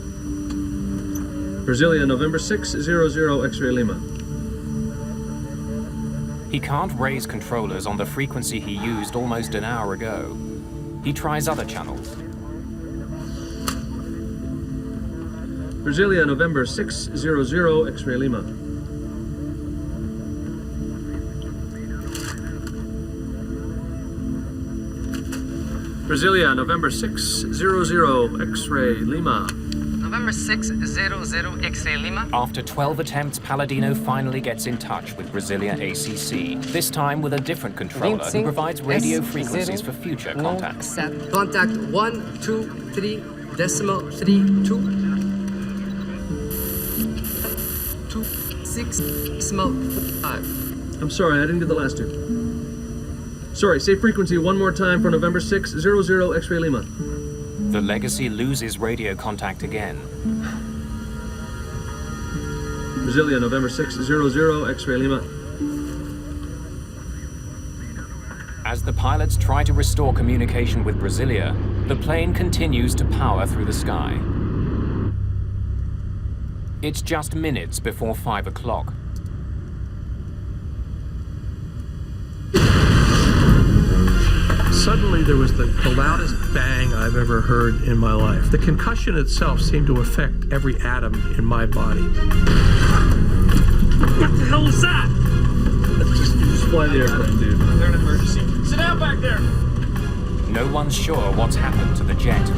Brasilia, November 600, X-ray Lima. He can't raise controllers on the frequency he used almost an hour ago. He tries other channels. Brasilia, November 600, X-ray Lima. Brasilia, November 600, X-ray Lima. November 600, X-ray Lima. After 12 attempts, Palladino finally gets in touch with Brasilia ACC, this time with a different controller who provides radio frequencies for future contact. Contact 123.32. 26.5. I'm sorry, I didn't get the last two. Sorry, say frequency one more time for November 600, X-ray Lima. The Legacy loses radio contact again. Brasilia, November 600, X-ray Lima. As the pilots try to restore communication with Brasilia, the plane continues to power through the sky. It's just minutes before 5 o'clock. Suddenly there was the loudest bang I've ever heard in my life. The concussion itself seemed to affect every atom in my body. What the hell is that? Just fly the airplane, dude. They're an emergency. Sit down back there. No one's sure what's happened to the jet.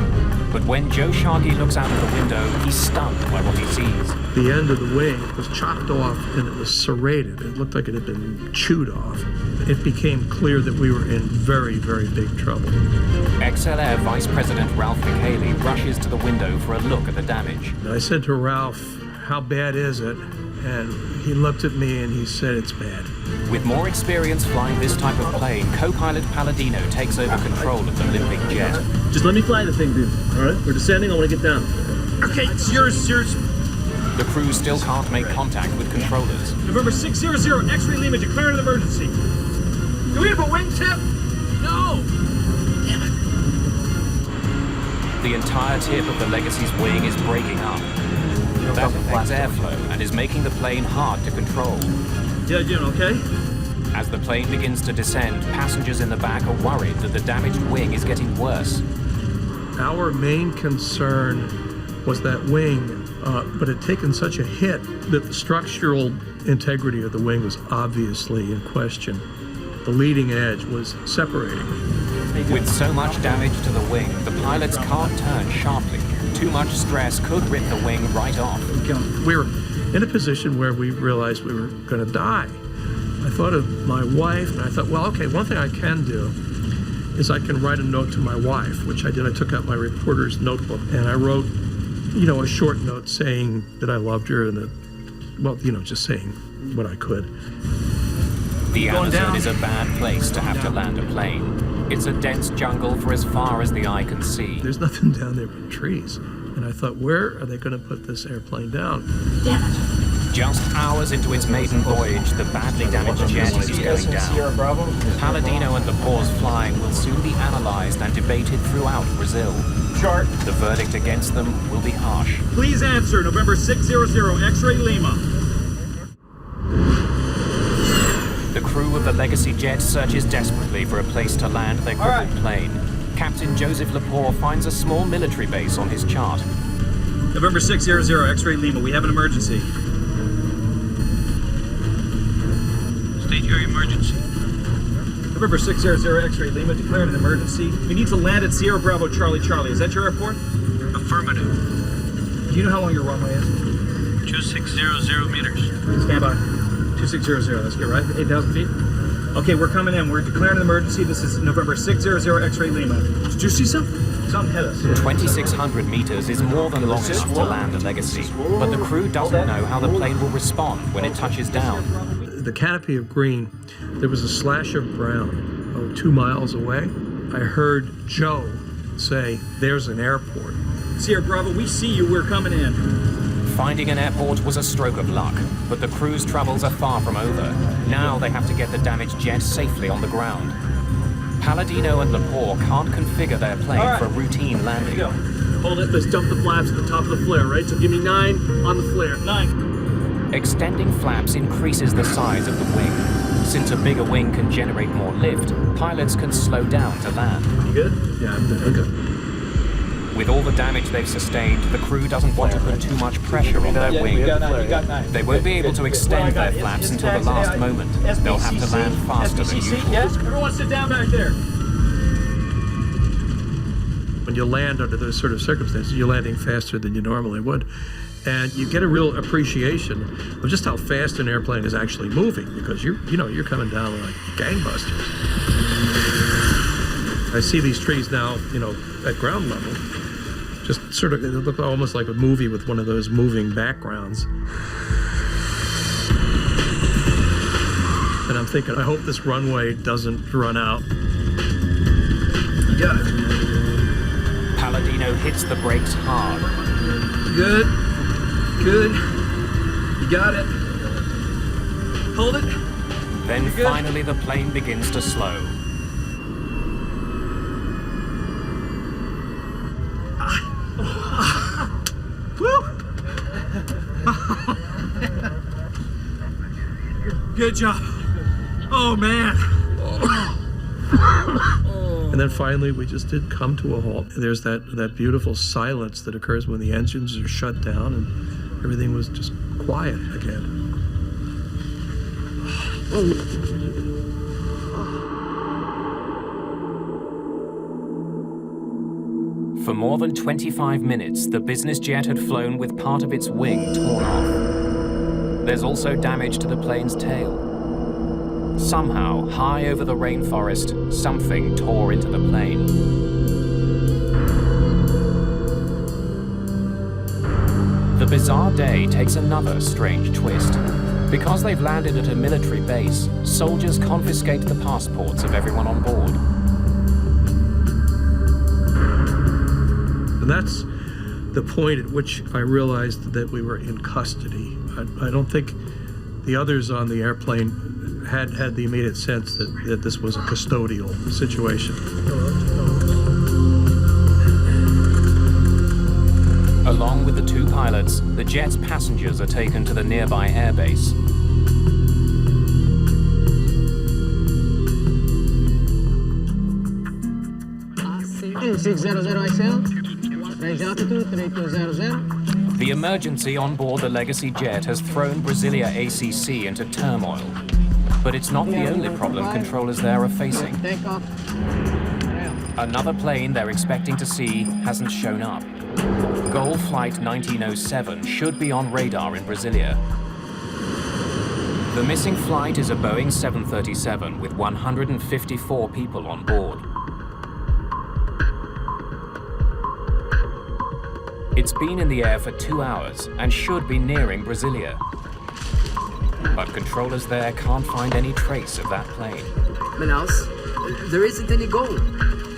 But when Joe Sharkey looks out of the window, he's stunned by what he sees. The end of the wing was chopped off and it was serrated. It looked like it had been chewed off. It became clear that we were in very, very big trouble. XLR Vice President Ralph McHaley rushes to the window for a look at the damage. I said to Ralph, "How bad is it?" And he looked at me and he said, "It's bad." With more experience flying this type of plane, co-pilot Palladino takes over control of the limping jet. Just let me fly the thing, dude. All right? We're descending. I want to get down. Okay, it's yours. The crew still can't make contact with controllers. November 600, X-ray Lima, declare an emergency. Do we have a wingtip? No. Damn it. The entire tip of the Legacy's wing is breaking up. That affects airflow and is making the plane hard to control. Yeah, you doing okay? As the plane begins to descend, passengers in the back are worried that the damaged wing is getting worse. Our main concern was that wing, but it had taken such a hit that the structural integrity of the wing was obviously in question. The leading edge was separating. With so much damage to the wing, the pilots can't turn sharply. Too much stress could rip the wing right off. We were in a position where we realized we were going to die. I thought of my wife, and I thought, well, okay, one thing I can do is I can write a note to my wife, which I did. I took out my reporter's notebook, and I wrote, a short note saying that I loved her and that, just saying what I could. The Amazon is a bad place to have to land a plane. It's a dense jungle for as far as the eye can see. There's nothing down there but trees. And I thought, where are they going to put this airplane down? Damn it. Just hours into its maiden voyage, the badly damaged jet is going down. Palladino and Lepore's flying will soon be analyzed and debated throughout Brazil. Chart. The verdict against them will be harsh. Please answer, November 600, X-ray Lima. The crew of the Legacy jet searches desperately for a place to land their crippled plane. Captain Joseph Lepore finds a small military base on his chart. November 600, X-ray Lima, we have an emergency. State your emergency. November 600, X-ray Lima, declared an emergency. We need to land at Sierra Bravo Charlie Charlie. Is that your airport? Affirmative. Do you know how long your runway is? 2600 meters. Stand by. 2600, that's good, right? 8,000 feet? Okay, we're coming in. We're declaring an emergency. This is November 600, X-ray Lima. Did you see something? Something hit us. 2,600 meters is more than long enough to land a Legacy, but the crew doesn't know how the plane will respond when it touches down. The canopy of green, there was a slash of brown, 2 miles away. I heard Joe say, "There's an airport." Sierra Bravo, we see you. We're coming in. Finding an airport was a stroke of luck, but the crew's troubles are far from over. Now they have to get the damaged jet safely on the ground. Palladino and Lepore can't configure their plane for a routine landing. Hold it. Let's dump the flaps at the top of the flare, right? So give me 9 on the flare. 9. Extending flaps increases the size of the wing. Since a bigger wing can generate more lift, pilots can slow down to land. You good? Yeah, I'm good. I'm good. With all the damage they've sustained, the crew doesn't want to put too much pressure on their wing. They won't be able to extend their flaps until the last moment. They'll have to land faster than usual. Yes, everyone sit down back there. When you land under those sort of circumstances, you're landing faster than you normally would. And you get a real appreciation of just how fast an airplane is actually moving, because you're coming down like gangbusters. I see these trees now, at ground level. Just sort of, it looked almost like a movie with one of those moving backgrounds. And I'm thinking, I hope this runway doesn't run out. You got it. Palladino hits the brakes hard. Good. Good. You got it. Hold it. Then finally the plane begins to slow. Good job. Oh, man. And then finally, we just did come to a halt. There's that beautiful silence that occurs when the engines are shut down and everything was just quiet again. For more than 25 minutes, the business jet had flown with part of its wing torn off. There's also damage to the plane's tail. Somehow, high over the rainforest, something tore into the plane. The bizarre day takes another strange twist. Because they've landed at a military base, soldiers confiscate the passports of everyone on board. And that's the point at which I realized that we were in custody. I don't think the others on the airplane had the immediate sense that this was a custodial situation. Along with the 2 pilots, the jet's passengers are taken to the nearby airbase. The emergency on board the Legacy jet has thrown Brasilia ACC into turmoil. But it's not the only problem controllers there are facing. Another plane they're expecting to see hasn't shown up. Goal Flight 1907 should be on radar in Brasilia. The missing flight is a Boeing 737 with 154 people on board. It's been in the air for 2 hours and should be nearing Brasilia. But controllers there can't find any trace of that plane. Manaus, there isn't any goal.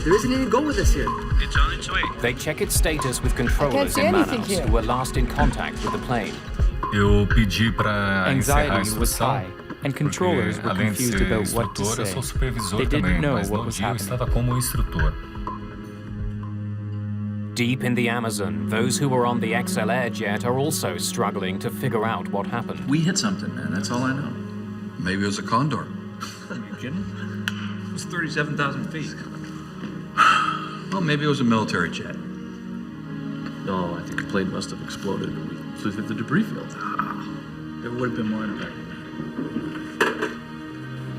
There isn't any goal with us here. It's on its way. They check its status with controllers in Manaus, who were last in contact with the plane. Eu pedi para encerrar a Anxiety was instrução, high, and controllers were além de confused ser about what to instrutor, eu say. sou supervisor They também, didn't know mas what no was dia eu happening. estava como instrutor. Deep in the Amazon, those who were on the XLR jet are also struggling to figure out what happened. We hit something, man. That's all I know. Maybe it was a Condor. Are you kidding? It was 37,000 feet. Well, maybe it was a military jet. No, I think the plane must have exploded when we flew through the debris field. There would have been more impact.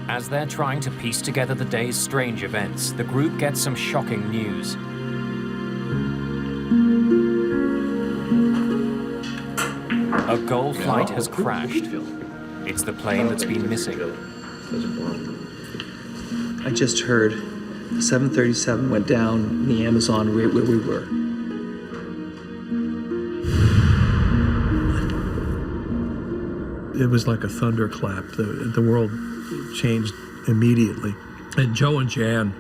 As they're trying to piece together the day's strange events, the group gets some shocking news. A Goal flight has crashed. It's the plane that's been missing. I just heard the 737 went down in the Amazon right where we were. It was like a thunderclap. The world changed immediately. And Joe and Jan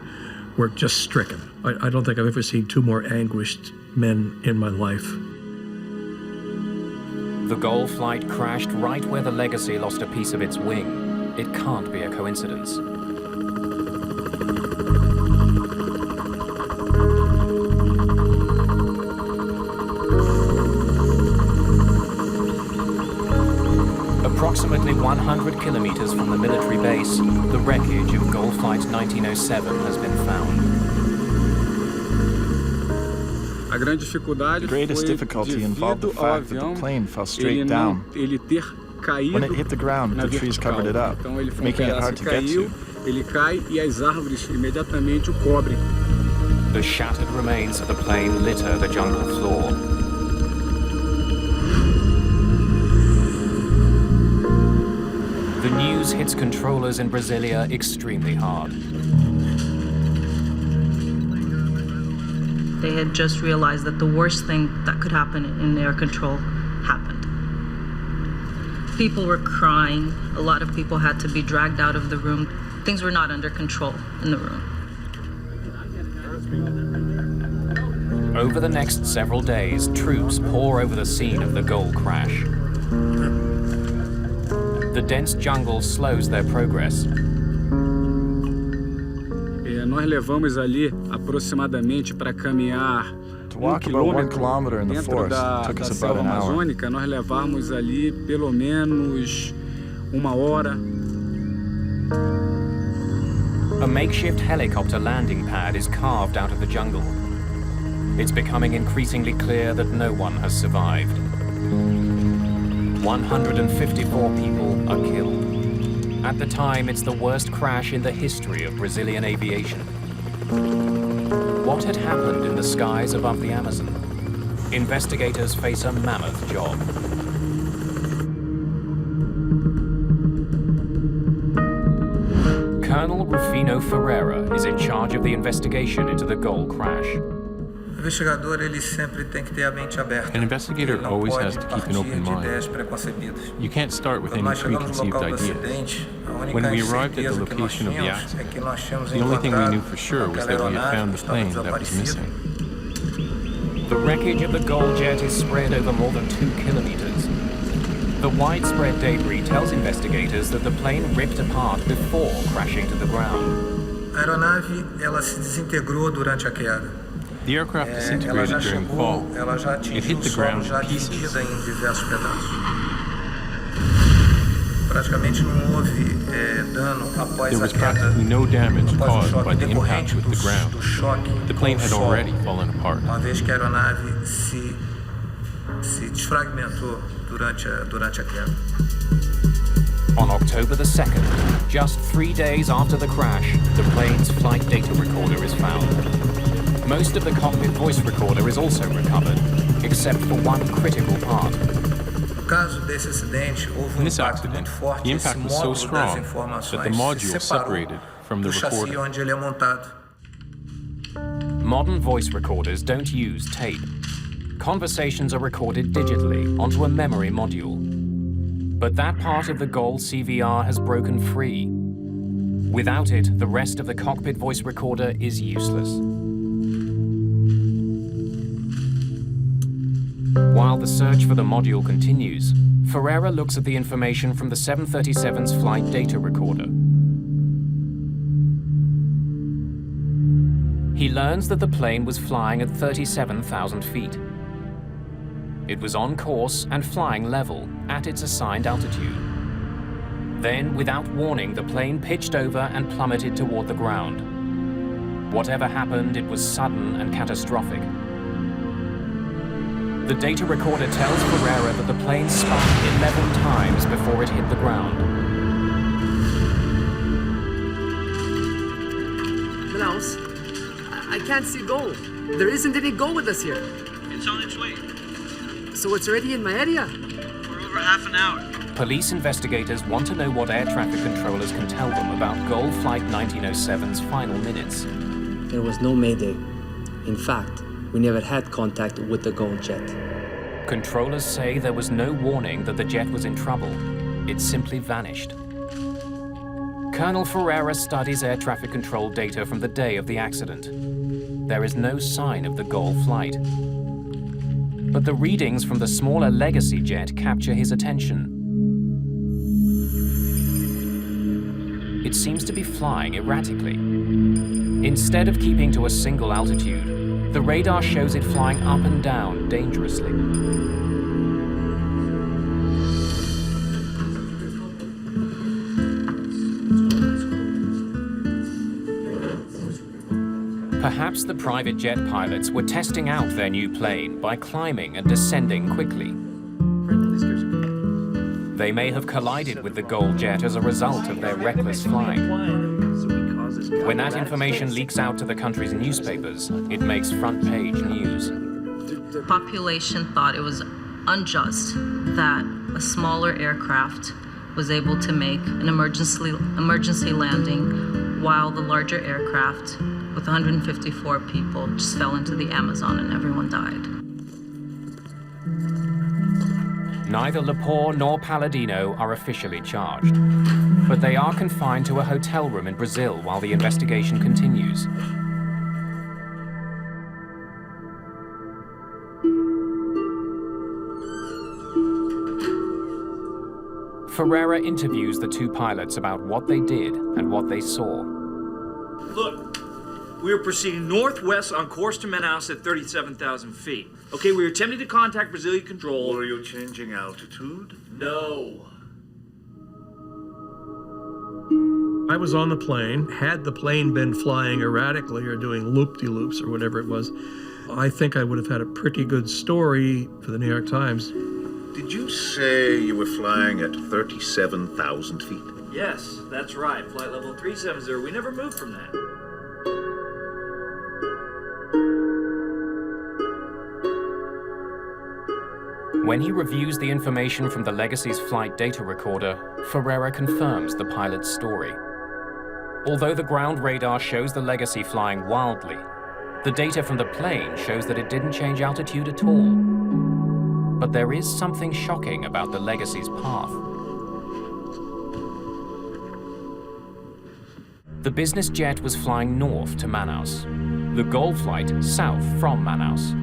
were just stricken. I don't think I've ever seen 2 more anguished men in my life. The Goal flight crashed right where the Legacy lost a piece of its wing. It can't be a coincidence. Approximately 100 kilometers from the military base, the wreckage of Gulf Flight 1907 has been found. The greatest difficulty involved the fact that the plane fell straight down. When it hit the ground, the trees covered it up, making it hard to get to. The shattered remains of the plane litter the jungle floor. The news hits controllers in Brasilia extremely hard. They had just realized that the worst thing that could happen in air control happened. People were crying. A lot of people had to be dragged out of the room. Things were not under control in the room. Over the next several days, troops pour over the scene of the Gol crash. The dense jungle slows their progress. Nós levamos ali aproximadamente para caminhar To walk about 1 kilometer in the forest took us about an hour. amazônica, nós levarmos ali pelo menos 1 hora. A makeshift helicopter landing pad is carved out of the jungle. It's becoming increasingly clear that no one has survived. 154 people are killed. At the time, it's the worst crash in the history of Brazilian aviation. What had happened in the skies above the Amazon? Investigators face a mammoth job. Colonel Rufino Ferreira is in charge of the investigation into the Gol crash. An investigator always has to keep an open mind. You can't start with any preconceived ideas. When we arrived at the location of the accident, the only thing we knew for sure was that we had found the plane that was missing. The wreckage of the Gol jet is spread over more than 2 kilometers. The widespread debris tells investigators that the plane ripped apart before crashing to the ground. The aircraft disintegrated during fall. It hit the ground in pieces. There was practically no damage caused by the impact with the ground. The plane had already fallen apart. On October the 2nd, just 3 days after the crash, the plane's flight data recorder is found. Most of the cockpit voice recorder is also recovered, except for one critical part. In this accident, the impact was so strong that the module separated from the recorder. Modern voice recorders don't use tape. Conversations are recorded digitally onto a memory module. But that part of the Gol CVR has broken free. Without it, the rest of the cockpit voice recorder is useless. While the search for the module continues, Ferreira looks at the information from the 737's flight data recorder. He learns that the plane was flying at 37,000 feet. It was on course and flying level at its assigned altitude. Then, without warning, the plane pitched over and plummeted toward the ground. Whatever happened, it was sudden and catastrophic. The data recorder tells Ferreira that the plane spun 11 times before it hit the ground. Klaus, I can't see Gol. There isn't any Gol with us here. It's on its way. So it's already in my area? For over half an hour. Police investigators want to know what air traffic controllers can tell them about Gol Flight 1907's final minutes. There was no Mayday. In fact, we never had contact with the Gol jet. Controllers say there was no warning that the jet was in trouble. It simply vanished. Colonel Ferreira studies air traffic control data from the day of the accident. There is no sign of the Gol flight. But the readings from the smaller Legacy jet capture his attention. It seems to be flying erratically. Instead of keeping to a single altitude, the radar shows it flying up and down dangerously. Perhaps the private jet pilots were testing out their new plane by climbing and descending quickly. They may have collided with the Gold jet as a result of their reckless flying. When that information leaks out to the country's newspapers, it makes front-page news. The population thought it was unjust that a smaller aircraft was able to make an emergency landing while the larger aircraft with 154 people just fell into the Amazon and everyone died. Neither Lepore nor Palladino are officially charged, but they are confined to a hotel room in Brazil while the investigation continues. Ferreira interviews the two pilots about what they did and what they saw. Look, we were proceeding northwest on course to Manaus at 37,000 feet. Okay, we were attempting to contact Brazilian control. Were you changing altitude? No. I was on the plane. Had the plane been flying erratically or doing loop-de-loops or whatever it was, I think I would have had a pretty good story for the New York Times. Did you say you were flying at 37,000 feet? Yes, that's right. Flight level 370. We never moved from that. When he reviews the information from the Legacy's flight data recorder, Ferreira confirms the pilot's story. Although the ground radar shows the Legacy flying wildly, the data from the plane shows that it didn't change altitude at all. But there is something shocking about the Legacy's path. The business jet was flying north to Manaus, the Gold flight south from Manaus.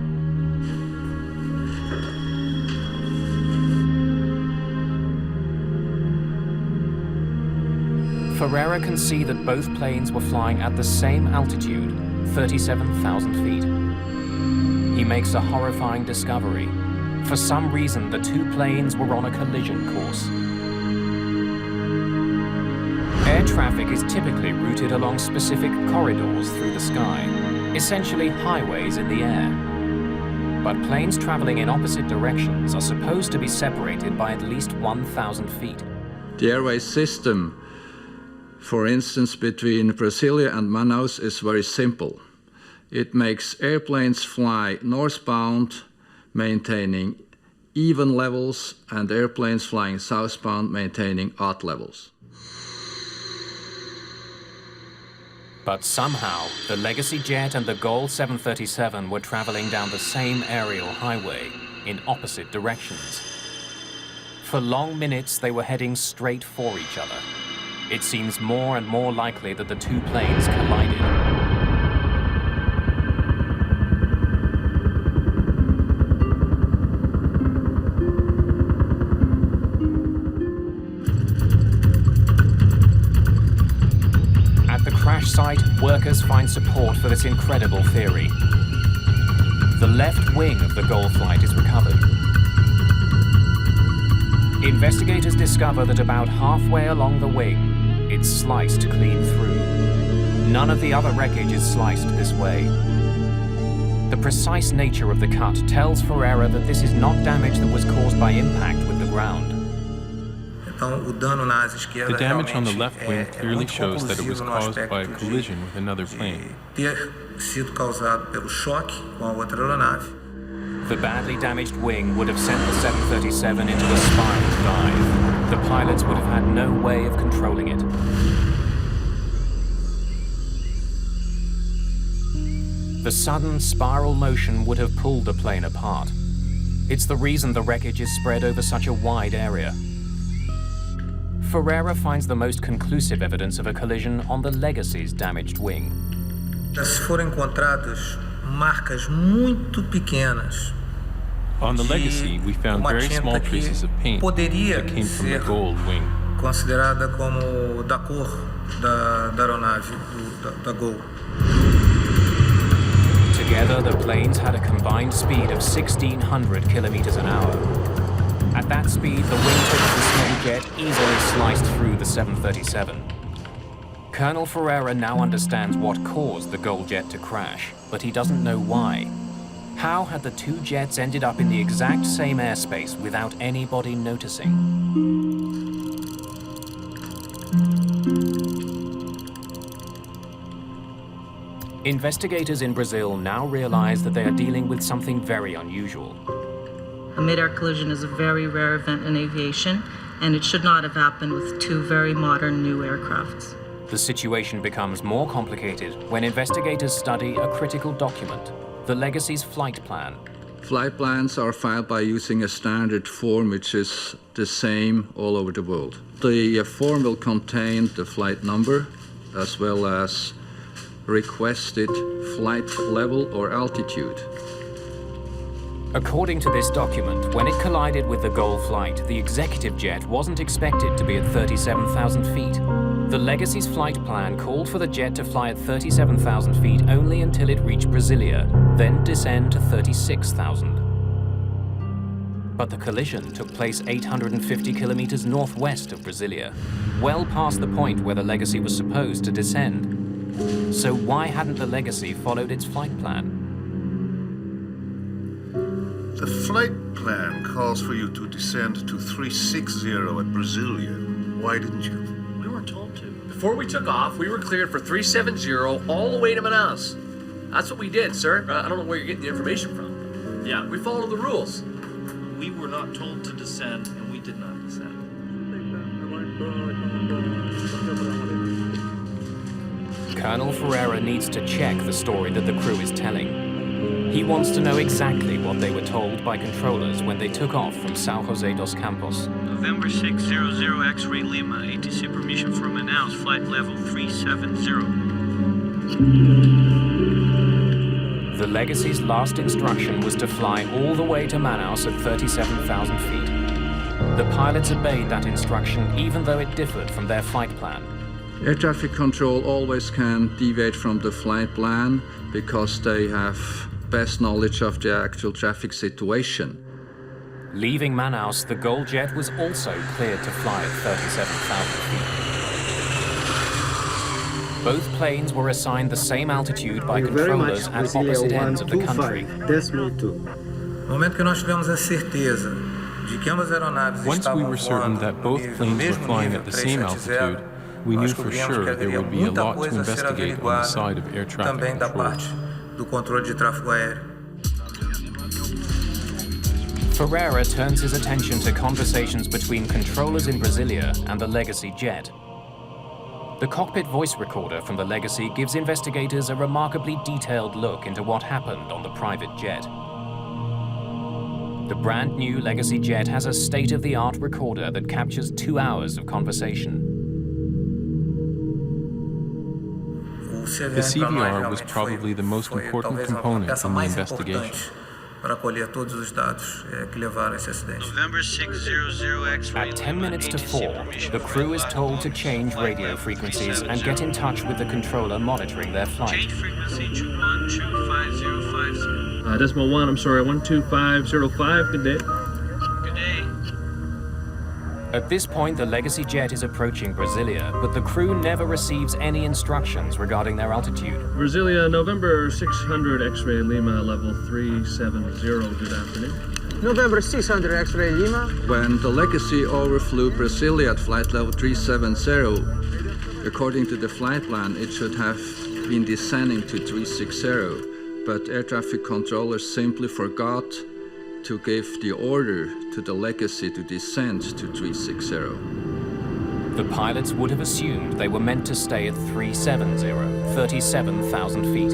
Ferreira can see that both planes were flying at the same altitude, 37,000 feet. He makes a horrifying discovery. For some reason, the two planes were on a collision course. Air traffic is typically routed along specific corridors through the sky, essentially highways in the air. But planes traveling in opposite directions are supposed to be separated by at least 1,000 feet. The airway system, for instance, between Brasilia and Manaus is very simple. It makes airplanes fly northbound, maintaining even levels, and airplanes flying southbound, maintaining odd levels. But somehow, the Legacy jet and the Gold 737 were traveling down the same aerial highway in opposite directions. For long minutes, they were heading straight for each other. It seems more and more likely that the two planes collided. At the crash site, workers find support for this incredible theory. The left wing of the Gold flight is recovered. Investigators discover that about halfway along the wing, it's sliced clean through. None of the other wreckage is sliced this way. The precise nature of the cut tells Ferreira that this is not damage that was caused by impact with the ground. The damage on the left wing clearly shows that it was caused by a collision with another plane. The badly damaged wing would have sent the 737 into a spiral dive. The pilots would have had no way of controlling it. The sudden spiral motion would have pulled the plane apart. It's the reason the wreckage is spread over such a wide area. Ferreira finds the most conclusive evidence of a collision on the Legacy's damaged wing. Foram encontradas marcas muito pequenas. On the Legacy, we found very small traces of paint that came from the Gold wing. Considerada como da cor da aeronave da Gold. Together, the planes had a combined speed of 1,600 kilometers an hour. At that speed, the wingtip of the small jet easily sliced through the 737. Colonel Ferreira now understands what caused the Gold jet to crash, but he doesn't know why. How had the two jets ended up in the exact same airspace without anybody noticing? Investigators in Brazil now realize that they are dealing with something very unusual. A mid-air collision is a very rare event in aviation, and it should not have happened with two very modern new aircrafts. The situation becomes more complicated when investigators study a critical document, the Legacy's flight plan. Flight plans are filed by using a standard form which is the same all over the world. The form will contain the flight number as well as requested flight level or altitude. According to this document, when it collided with the Goal flight, the executive jet wasn't expected to be at 37,000 feet. The Legacy's flight plan called for the jet to fly at 37,000 feet only until it reached Brasilia, then descend to 36,000. But the collision took place 850 kilometers northwest of Brasilia, well past the point where the Legacy was supposed to descend. So why hadn't the Legacy followed its flight plan? The flight plan calls for you to descend to 360 at Brasilia. Why didn't you? We weren't told to. Before we took off, we were cleared for 370 all the way to Manaus. That's what we did, sir. I don't know where you're getting the information from. Yeah, we followed the rules. We were not told to descend, and we did not descend. Colonel Ferreira needs to check the story that the crew is telling. He wants to know exactly what they were told by controllers when they took off from São José dos Campos. November 600 X-ray Lima, ATC permission for Manaus, flight level 370. The Legacy's last instruction was to fly all the way to Manaus at 37,000 feet. The pilots obeyed that instruction even though it differed from their flight plan. Air traffic control always can deviate from the flight plan because they have best knowledge of the actual traffic situation. Leaving Manaus, the Gold jet was also cleared to fly at 37,000 feet. Both planes were assigned the same altitude by controllers at opposite ends of the country. Once we were certain that both planes were flying at the same altitude, we knew for sure there would be a lot to investigate on the side of air traffic control. Ferreira turns his attention to conversations between controllers in Brasilia and the Legacy jet. The cockpit voice recorder from the Legacy gives investigators a remarkably detailed look into what happened on the private jet. The brand new Legacy jet has a state-of-the-art recorder that captures 2 hours of conversation. The CVR was probably the most important component in the investigation. November 600 X-ray. At 10 minutes to 4, the crew is told to change radio frequencies and get in touch with the controller monitoring their flight. Change frequency to 125050. Decimal 1, I'm sorry, 12505, good day. Good day. At this point, the Legacy jet is approaching Brasilia, but the crew never receives any instructions regarding their altitude. Brasilia, November 600 X-ray Lima, level 370, good afternoon. November 600 X-ray Lima. When the Legacy overflew Brasilia at flight level 370, according to the flight plan, it should have been descending to 360, but air traffic controllers simply forgot to give the order to the Legacy to descend to 360. The pilots would have assumed they were meant to stay at 370, 37,000 feet.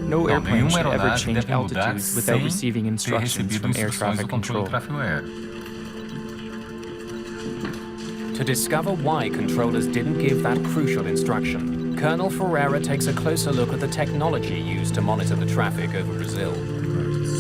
No airplane should ever change altitude without receiving instructions from air traffic control. To discover why controllers didn't give that crucial instruction, Colonel Ferreira takes a closer look at the technology used to monitor the traffic over Brazil.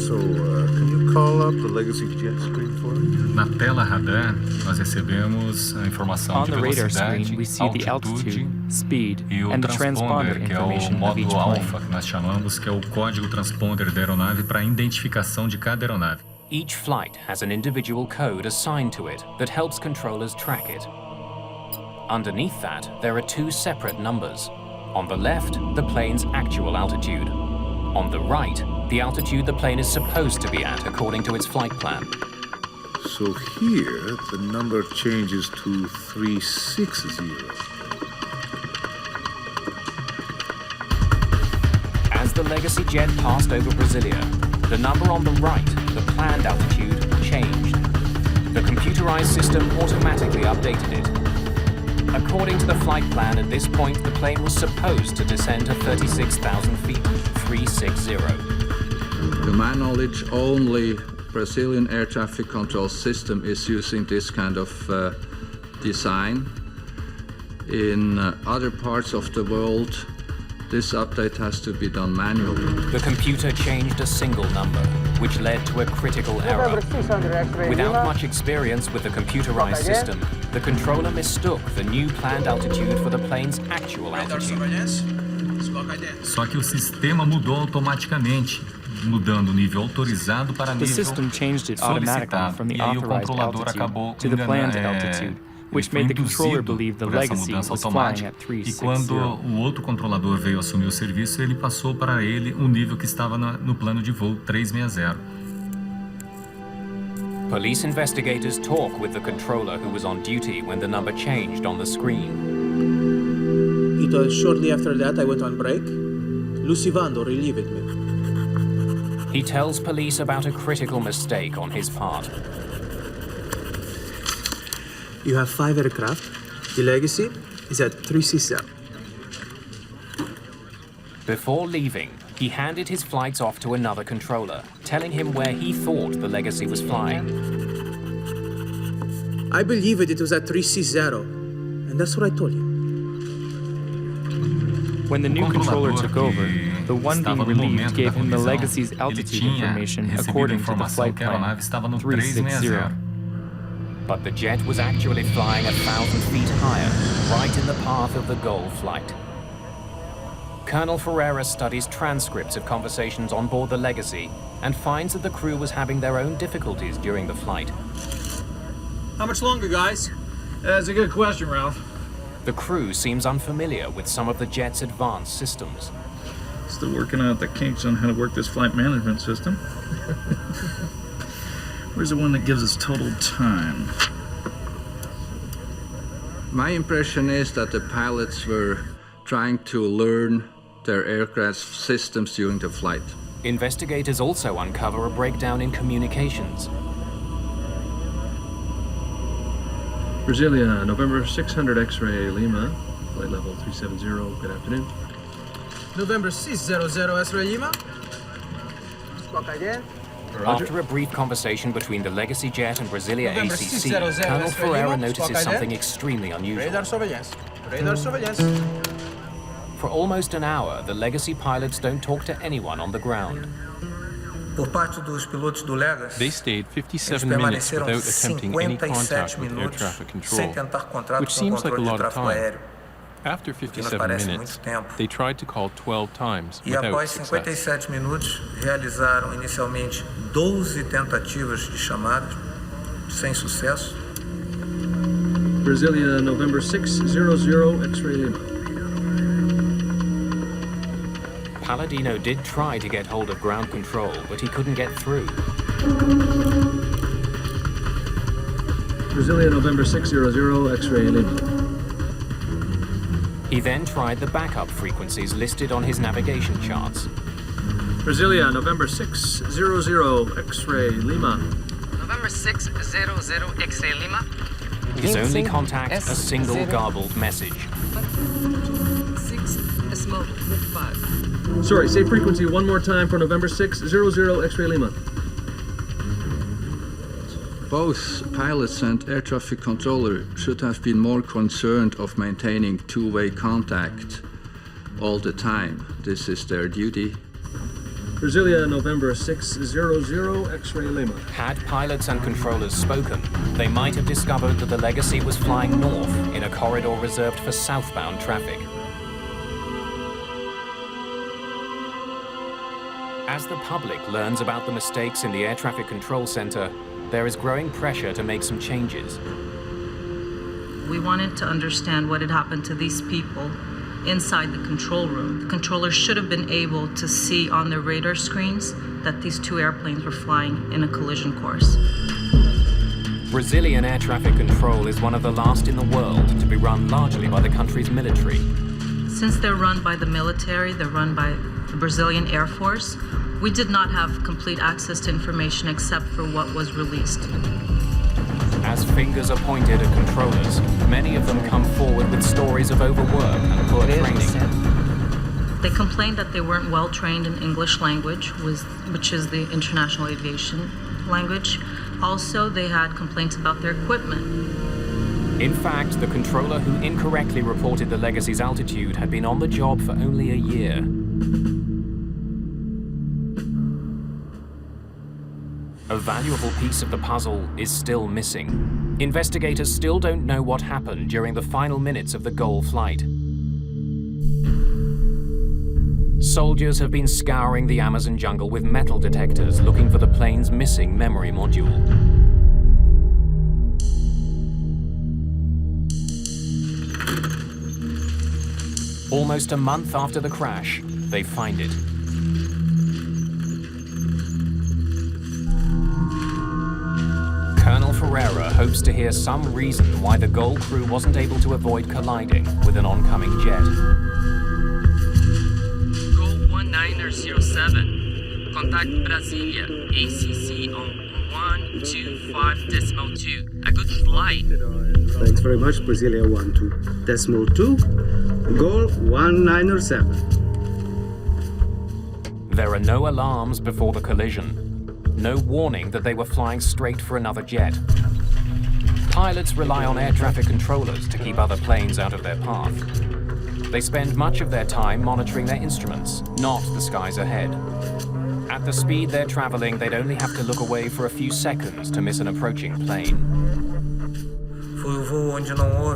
So, can you call up the Legacy jet screen for me? Na tela radar, nós recebemos a informação On de the radar velocidade, screen, we see the altitude, speed, e o and the transponder transponder, que é o information of módulo each alfa, plane. que nós chamamos, que é o código transponder da aeronave para a identificação de cada aeronave. Each flight has an individual code assigned to it that helps controllers track it. Underneath that, there are two separate numbers. On the left, the plane's actual altitude. On the right, the altitude the plane is supposed to be at according to its flight plan. So here, the number changes to 360. As the Legacy jet passed over Brasilia, the number on the right, the planned altitude, changed. The computerized system automatically updated it. According to the flight plan, at this point, the plane was supposed to descend to 36,000 feet, 360. To my knowledge, only Brazilian air traffic control system is using this kind of design. In other parts of the world, this update has to be done manually. The computer changed a single number, which led to a critical error. Without much experience with the computerized system, the controller mistook the new planned altitude for the plane's actual altitude. Só que o sistema mudou automaticamente, mudando o nível autorizado para The nível system changed it automatically solicitado. from the E aí o authorized controlador acabou altitude to the planned altitude, which made the controller believe the Legacy was flying at E quando 360. o outro controlador veio assumir o serviço, ele passou para ele o nível que estava no plano de voo 360. Police investigators talk with the controller who was on duty when the number changed on the screen. It was shortly after that I went on break. Lucivando relieved me. He tells police about a critical mistake on his part. You have 5 aircraft. The Legacy is at 360. Before leaving, he handed his flights off to another controller, telling him where he thought the Legacy was flying. I believe it was at 360, and that's what I told you. When the new controller took over, the one being relieved gave him the Legacy's altitude information according to the flight plan, 360. But the jet was actually flying 1,000 feet higher, right in the path of the goal flight. Colonel Ferreira studies transcripts of conversations on board the Legacy and finds that the crew was having their own difficulties during the flight. How much longer, guys? That's a good question, Ralph. The crew seems unfamiliar with some of the jet's advanced systems. Still working out the kinks on how to work this flight management system. Where's the one that gives us total time? My impression is that the pilots were trying to learn their aircraft systems during the flight. Investigators also uncover a breakdown in communications. Brasilia, November 600 X-ray Lima, flight level 370, good afternoon. November 600 X-ray Lima. Squawk again. After a brief conversation between the Legacy jet and Brasilia November ACC, 600 Colonel X-ray Ferreira Lima, notices squawk something again. extremely unusual. Radar surveillance. Radar surveillance. For almost an hour, the Legacy pilots don't talk to anyone on the ground. They stayed 57 minutes without attempting any contact with air traffic control, which seems like a lot of time. After 57 minutes, they tried to call 12 times without success. 57 minutos, realizaram inicialmente 12 tentativas de chamada, sem sucesso. Brasilia, November 600 X-ray Lima. Palladino did try to get hold of ground control, but he couldn't get through. Brasilia, November 600 X-ray Lima. He then tried the backup frequencies listed on his navigation charts. Brasilia, November 600 X-ray Lima. November 600 X-ray Lima. His only contact, a single garbled message. 6 smoke 5. Sorry, say frequency one more time for November 600 X-ray Lima. Both pilots and air traffic controller should have been more concerned of maintaining two-way contact all the time. This is their duty. Brasilia, November 600 X-ray Lima. Had pilots and controllers spoken, they might have discovered that the Legacy was flying north in a corridor reserved for southbound traffic. As the public learns about the mistakes in the Air Traffic Control Center, there is growing pressure to make some changes. We wanted to understand what had happened to these people inside the control room. The controllers should have been able to see on their radar screens that these two airplanes were flying in a collision course. Brazilian air traffic control is one of the last in the world to be run largely by the country's military. Since they're run by the military, they're run by the Brazilian Air Force, we did not have complete access to information except for what was released. As fingers are pointed at controllers, many of them come forward with stories of overwork and poor training. They complained that they weren't well trained in English language, which is the international aviation language. Also, they had complaints about their equipment. In fact, the controller who incorrectly reported the Legacy's altitude had been on the job for only a year. A valuable piece of the puzzle is still missing. Investigators still don't know what happened during the final minutes of the GOL flight. Soldiers have been scouring the Amazon jungle with metal detectors looking for the plane's missing memory module. Almost a month after the crash, they find it. Colonel Ferreira hopes to hear some reason why the GOL crew wasn't able to avoid colliding with an oncoming jet. GOL 1907. Contact Brasilia. ACC on 125.2. A good flight. Thanks very much, Brasilia 12.2. GOL 1907. There are no alarms before the collision. No warning that they were flying straight for another jet. Pilots rely on air traffic controllers to keep other planes out of their path. They spend much of their time monitoring their instruments, not the skies ahead. At the speed they're traveling, they'd only have to look away for a few seconds to miss an approaching plane.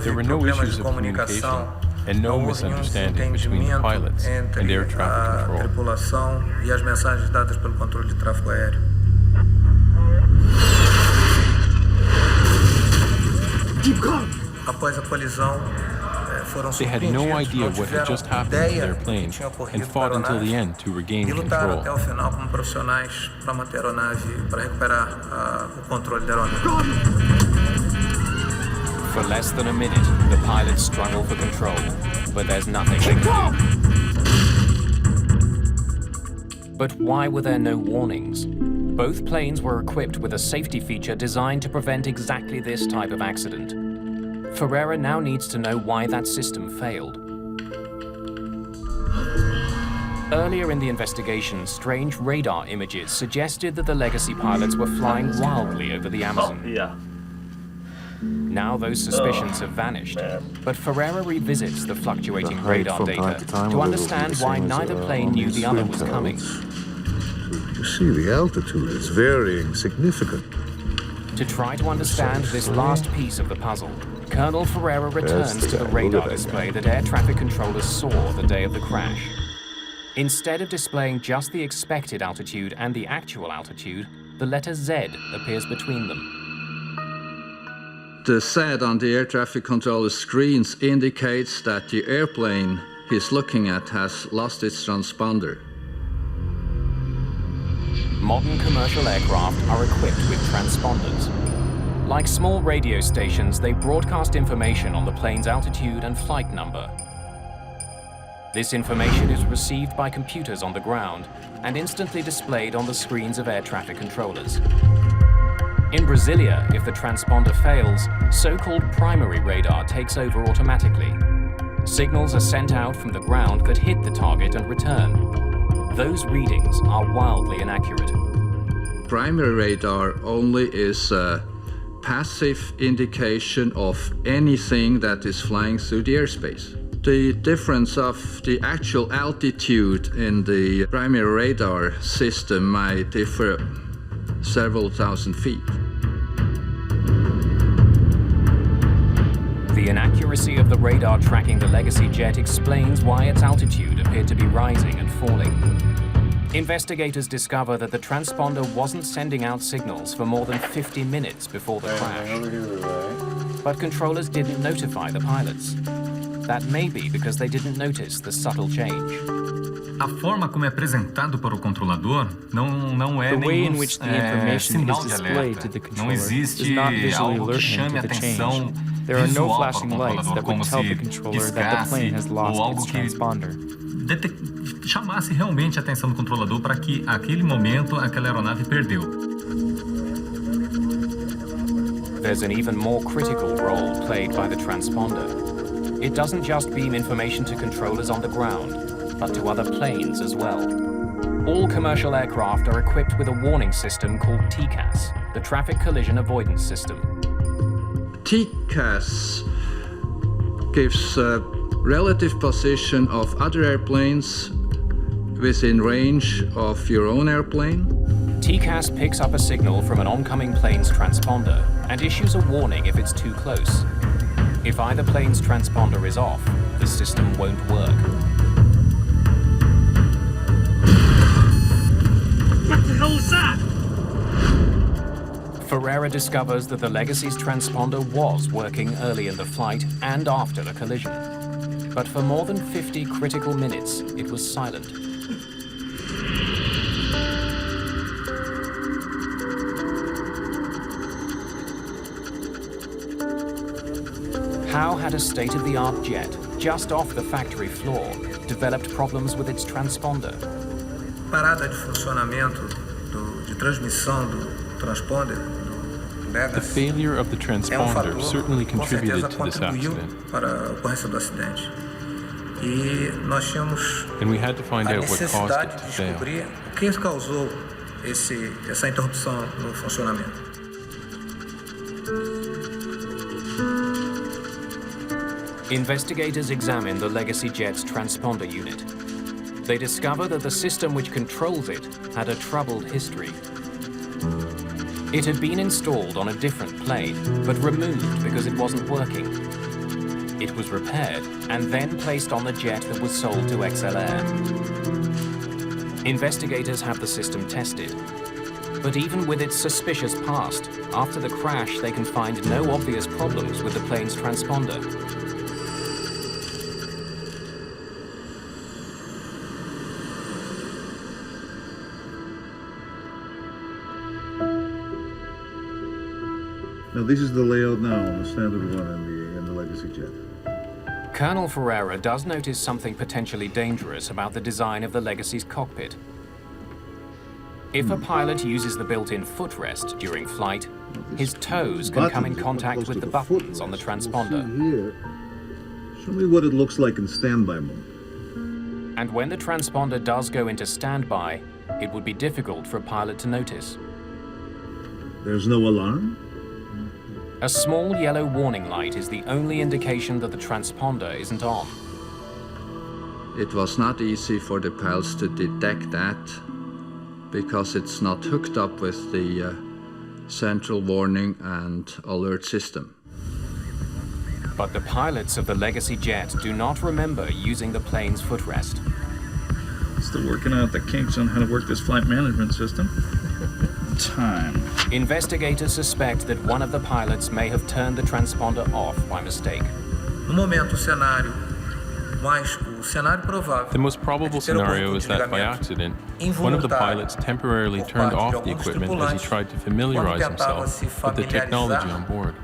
There were no issues of communication and no misunderstanding between the pilots and air traffic control. They had no idea what had just happened to their plane and fought until the end to regain control. For less than a minute, the pilots struggle for control, but there's nothing they can do. But why were there no warnings? Both planes were equipped with a safety feature designed to prevent exactly this type of accident. Ferreira now needs to know why that system failed. Earlier in the investigation, strange radar images suggested that the Legacy pilots were flying wildly over the Amazon. Now those suspicions have vanished, but Ferreira revisits the fluctuating radar data to understand why neither plane knew the other was coming. You see, the altitude is varying significantly. To try to understand this last piece of the puzzle, Colonel Ferreira returns to the radar display that air traffic controllers saw the day of the crash. Instead of displaying just the expected altitude and the actual altitude, the letter Z appears between them. The Z on the air traffic controller screens indicates that the airplane he's looking at has lost its transponder. Modern commercial aircraft are equipped with transponders. Like small radio stations, they broadcast information on the plane's altitude and flight number. This information is received by computers on the ground and instantly displayed on the screens of air traffic controllers. In Brasilia, if the transponder fails, so-called primary radar takes over automatically. Signals are sent out from the ground that hit the target and return. Those readings are wildly inaccurate. Primary radar only is a passive indication of anything that is flying through the airspace. The difference of the actual altitude in the primary radar system might differ several thousand feet. The inaccuracy of the radar tracking the Legacy jet explains why its altitude appeared to be rising and falling. Investigators discover that the transponder wasn't sending out signals for more than 50 minutes before the crash. But controllers didn't notify the pilots. That may be because they didn't notice the subtle change. A forma como é apresentado para o controlador não é nenhum sinal de alerta. Não existe algo que chame a atenção visual para o controlador, como se piscasse ou algo que chamasse realmente a atenção do controlador para que, naquele momento, aquela aeronave perdeu. There's an even more critical role played by the transponder. It doesn't just beam information to controllers on the ground, but to other planes as well. All commercial aircraft are equipped with a warning system called TCAS, the Traffic Collision Avoidance System. TCAS gives relative position of other airplanes within range of your own airplane. TCAS picks up a signal from an oncoming plane's transponder and issues a warning if it's too close. If either plane's transponder is off, the system won't work. What the hell is that? Ferreira discovers that the Legacy's transponder was working early in the flight and after the collision. But for more than 50 critical minutes, it was silent. How had a state-of-the-art jet, just off the factory floor, developed problems with its transponder? Parada de funcionamento de transmissão do transponder. The failure of the transponder certainly contributed to this accident. Para a ocorrência do acidente. E nós tínhamos and we had to find out what caused it to fail. O que causou essa interrupção no funcionamento? Investigators examine the Legacy jet's transponder unit. They discover that the system which controls it had a troubled history. It had been installed on a different plane, but removed because it wasn't working. It was repaired and then placed on the jet that was sold to XLR. Investigators have the system tested. But even with its suspicious past, after the crash they can find no obvious problems with the plane's transponder. Now this is the layout now on the standard one in the Legacy jet. Colonel Ferreira does notice something potentially dangerous about the design of the Legacy's cockpit. If a pilot uses the built-in footrest during flight, his toes can come in contact with the buttons on the transponder. Here, show me what it looks like in standby mode. And when the transponder does go into standby, it would be difficult for a pilot to notice. There's no alarm? A small yellow warning light is the only indication that the transponder isn't on. It was not easy for the pilots to detect that because it's not hooked up with the central warning and alert system. But the pilots of the Legacy jet do not remember using the plane's footrest. Still working out the kinks on how to work this flight management system. Time. Investigators suspect that one of the pilots may have turned the transponder off by mistake. No momento, o cenário provável. The most probable scenario is that by accident, one of the pilots temporarily turned off the equipment as he tried to familiarize himself with the technology on board.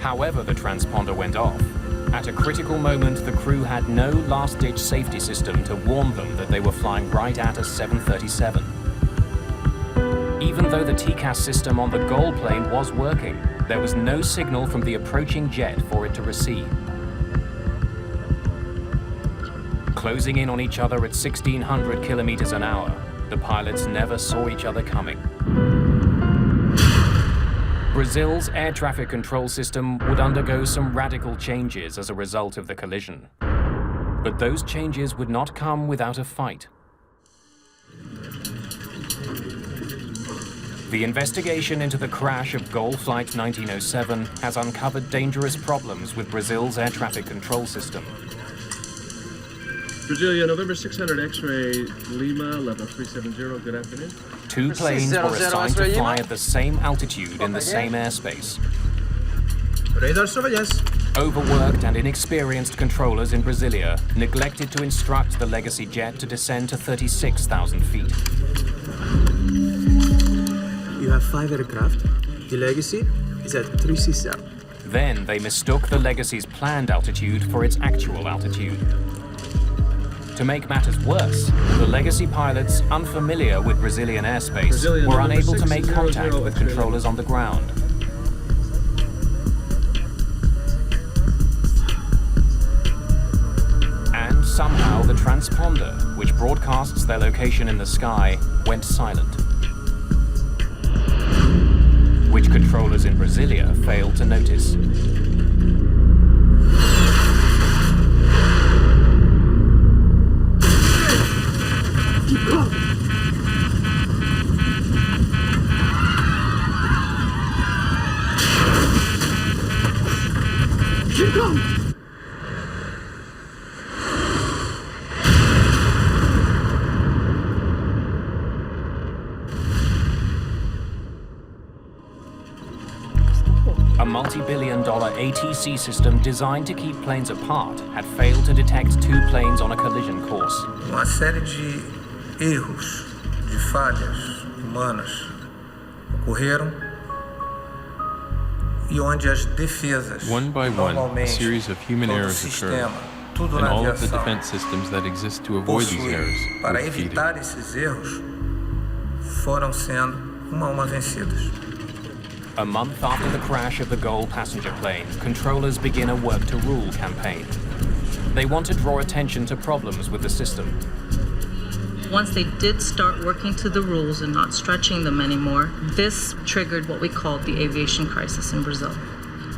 However, the transponder went off. At a critical moment, the crew had no last-ditch safety system to warn them that they were flying right at a 737. Even though the TCAS system on the Goal plane was working, there was no signal from the approaching jet for it to receive. Closing in on each other at 1,600 kilometers an hour, the pilots never saw each other coming. Brazil's air traffic control system would undergo some radical changes as a result of the collision. But those changes would not come without a fight. The investigation into the crash of Gol Flight 1907 has uncovered dangerous problems with Brazil's air traffic control system. Brasilia, November 600 X-ray Lima, level 370, good afternoon. Two planes were assigned to fly at the same altitude in the same airspace. Radar surveillance. Overworked and inexperienced controllers in Brasilia neglected to instruct the Legacy jet to descend to 36,000 feet. You have 5 aircraft. The Legacy is at 367. Then they mistook the Legacy's planned altitude for its actual altitude. To make matters worse, the Legacy pilots, unfamiliar with Brazilian airspace, were unable to make contact with controllers on the ground. And somehow the transponder, which broadcasts their location in the sky, went silent, which controllers in Brasilia failed to notice. Keep going! A multi-billion-dollar ATC system designed to keep planes apart had failed to detect two planes on a collision course. Uma série de erros, de falhas humanas ocorreram e onde as defesas, one by one, a series of human errors occurred, and all of the defense systems that exist to avoid these errors were para defeated. evitar esses erros foram sendo uma a uma vencidas. A month after the crash of the Gol passenger plane, controllers begin a work to rule campaign. They want to draw attention to problems with the system. Once they did start working to the rules and not stretching them anymore, this triggered what we called the aviation crisis in Brazil.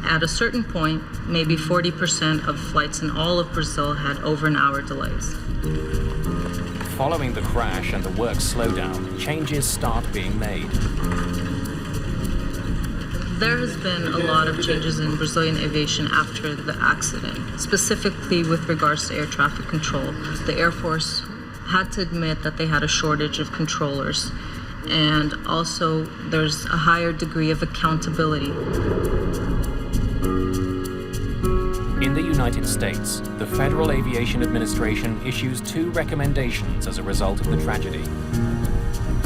At a certain point, maybe 40% of flights in all of Brazil had over an hour delays. Following the crash and the work slowdown, changes start being made. There has been a lot of changes in Brazilian aviation after the accident, specifically with regards to air traffic control. The Air Force had to admit that they had a shortage of controllers, and also there's a higher degree of accountability. In the United States, the Federal Aviation Administration issues two recommendations as a result of the tragedy.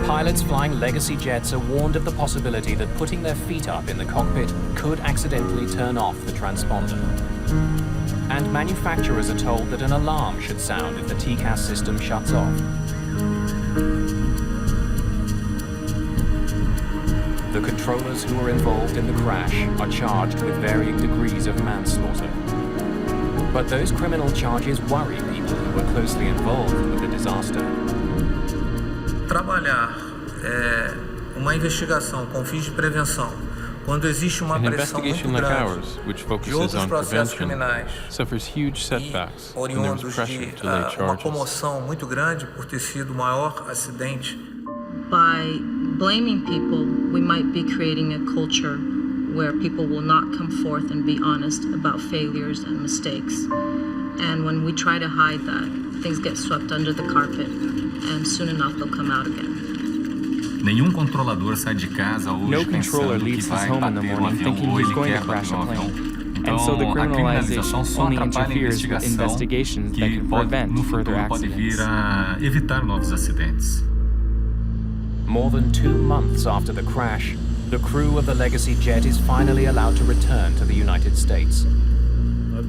Pilots flying Legacy jets are warned of the possibility that putting their feet up in the cockpit could accidentally turn off the transponder. And manufacturers are told that an alarm should sound if the TCAS system shuts off. The controllers who were involved in the crash are charged with varying degrees of manslaughter. But those criminal charges worry people who were closely involved with the disaster. Trabalhar uma investigação com fins de prevenção, quando existe uma pressão muito like grande ours, which de focuses outros on processos prevention, criminais suffers huge setbacks when there is oriundos pressure de to lay uma charges. comoção muito grande por ter sido o maior acidente. By blaming people, we might be creating a culture where people will not come forth and be honest about failures and mistakes. And when we try to hide that, things get swept under the carpet, and soon enough they'll come out again. Nenhum controlador sai de casa hoje pensando que vai bater no avião ou ele quer bater no avião. Então, a criminalização só atrapalha a investigação que no futuro pode vir a evitar novos acidentes. More than 2 months after the crash, the crew of the Legacy jet is finally allowed to return to the United States.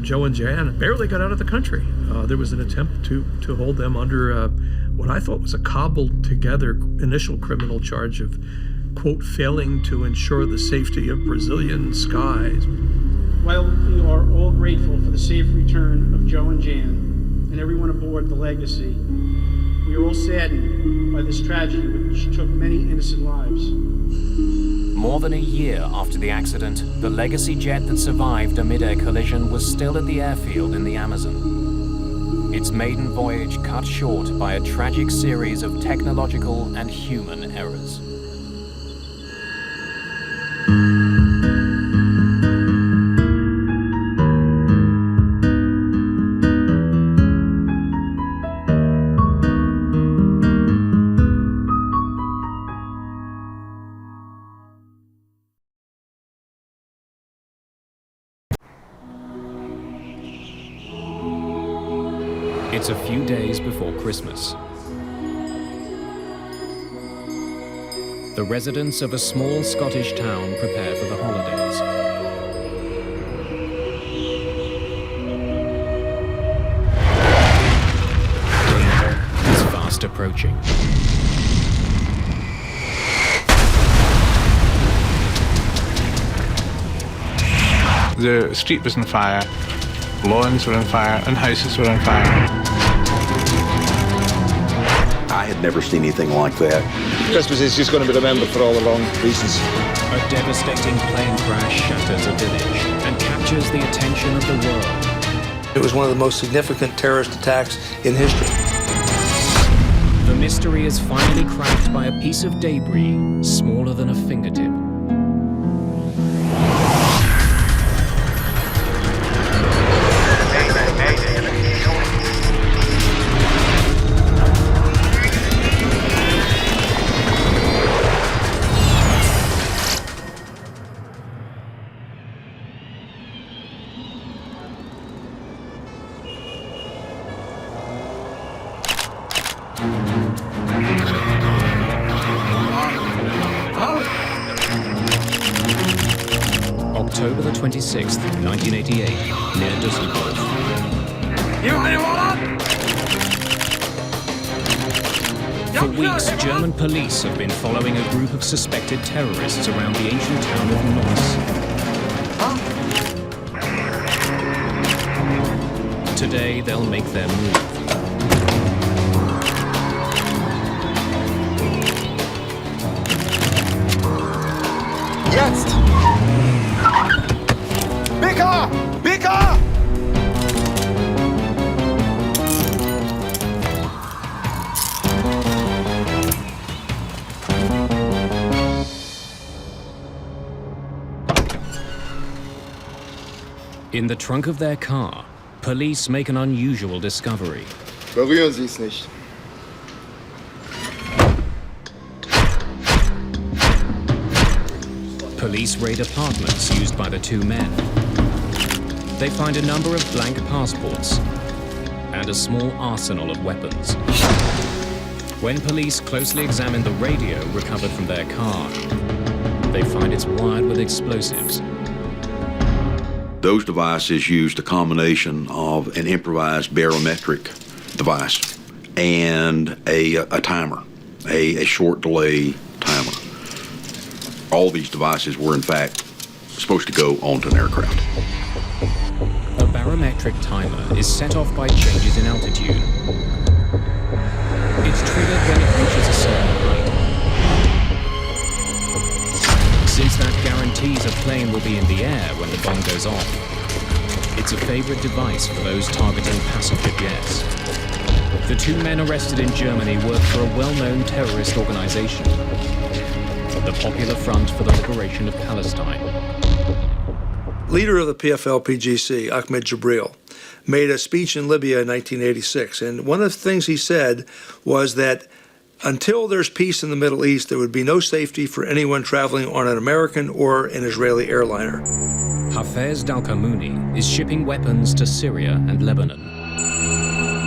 Joe and Jan barely got out of the country. There was an attempt to hold them under what I thought was a cobbled together initial criminal charge of, quote, failing to ensure the safety of Brazilian skies. While we are all grateful for the safe return of Joe and Jan and everyone aboard the Legacy, we are all saddened by this tragedy which took many innocent lives. More than a year after the accident, the Legacy jet that survived a mid-air collision was still at the airfield in the Amazon. Its maiden voyage cut short by a tragic series of technological and human errors. It's a few days before Christmas. The residents of a small Scottish town prepare for the holidays. Danger is fast approaching. The street was on fire, lawns were on fire, and houses were on fire. I had never seen anything like that. Christmas is just going to be remembered for all the wrong reasons. A devastating plane crash shatters a village and captures the attention of the world. It was one of the most significant terrorist attacks in history. The mystery is finally cracked by a piece of debris smaller than a fingertip. October the 26th, 1988, near Düsseldorf. For weeks, German police have been following a group of suspected terrorists around the ancient town of Neuss. Today, they'll make their move. Jetzt! BK! BK! In the trunk of their car, police make an unusual discovery. Berühren Sie es nicht. Police raid apartments used by the two men. They find a number of blank passports and a small arsenal of weapons. When police closely examine the radio recovered from their car, they find it's wired with explosives. Those devices used a combination of an improvised barometric device and a timer, a short delay timer. All these devices were, in fact, supposed to go onto an aircraft. A barometric timer is set off by changes in altitude. It's triggered when it reaches a certain height. Since that guarantees a plane will be in the air when the bomb goes off, it's a favorite device for those targeting passenger jets. The two men arrested in Germany work for a well-known terrorist organization, the Popular Front for the Liberation of Palestine. Leader of the PFLP-GC, Ahmed Jibril, made a speech in Libya in 1986, and one of the things he said was that until there's peace in the Middle East, there would be no safety for anyone traveling on an American or an Israeli airliner. Hafez Dalkamouni is shipping weapons to Syria and Lebanon.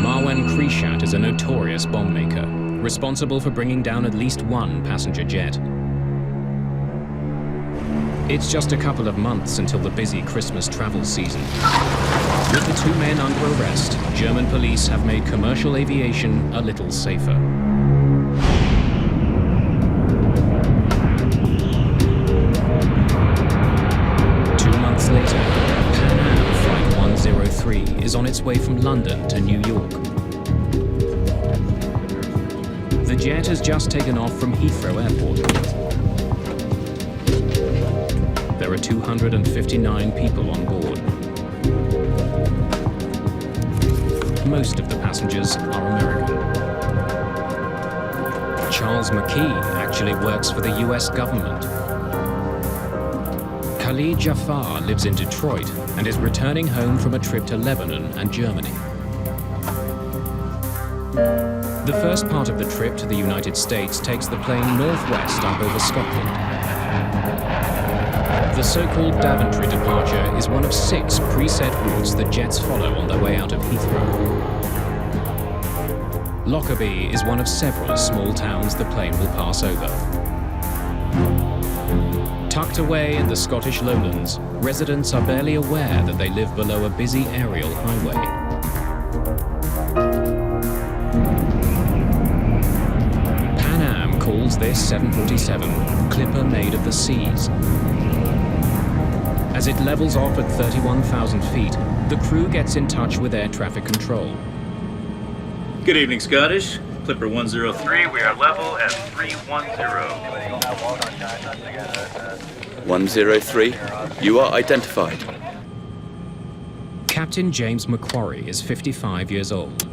Marwan Krishat is a notorious bomb maker, responsible for bringing down at least one passenger jet. It's just a couple of months until the busy Christmas travel season. With the two men under arrest, German police have made commercial aviation a little safer. Later, Pan Am Flight 103 is on its way from London to New York. The jet has just taken off from Heathrow Airport. There are 259 people on board. Most of the passengers are American. Charles McKee actually works for the US government. Khalid Jafar lives in Detroit and is returning home from a trip to Lebanon and Germany. The first part of the trip to the United States takes the plane northwest up over Scotland. The so-called Daventry departure is one of 6 preset routes that jets follow on their way out of Heathrow. Lockerbie is one of several small towns the plane will pass over. Tucked away in the Scottish lowlands, residents are barely aware that they live below a busy aerial highway. Pan Am calls this 747 Clipper Made of the Seas. As it levels off at 31,000 feet, the crew gets in touch with air traffic control. Good evening, Scottish. Clipper 103, we are level at 310. 103, you are identified. Captain James Macquarie is 55 years old.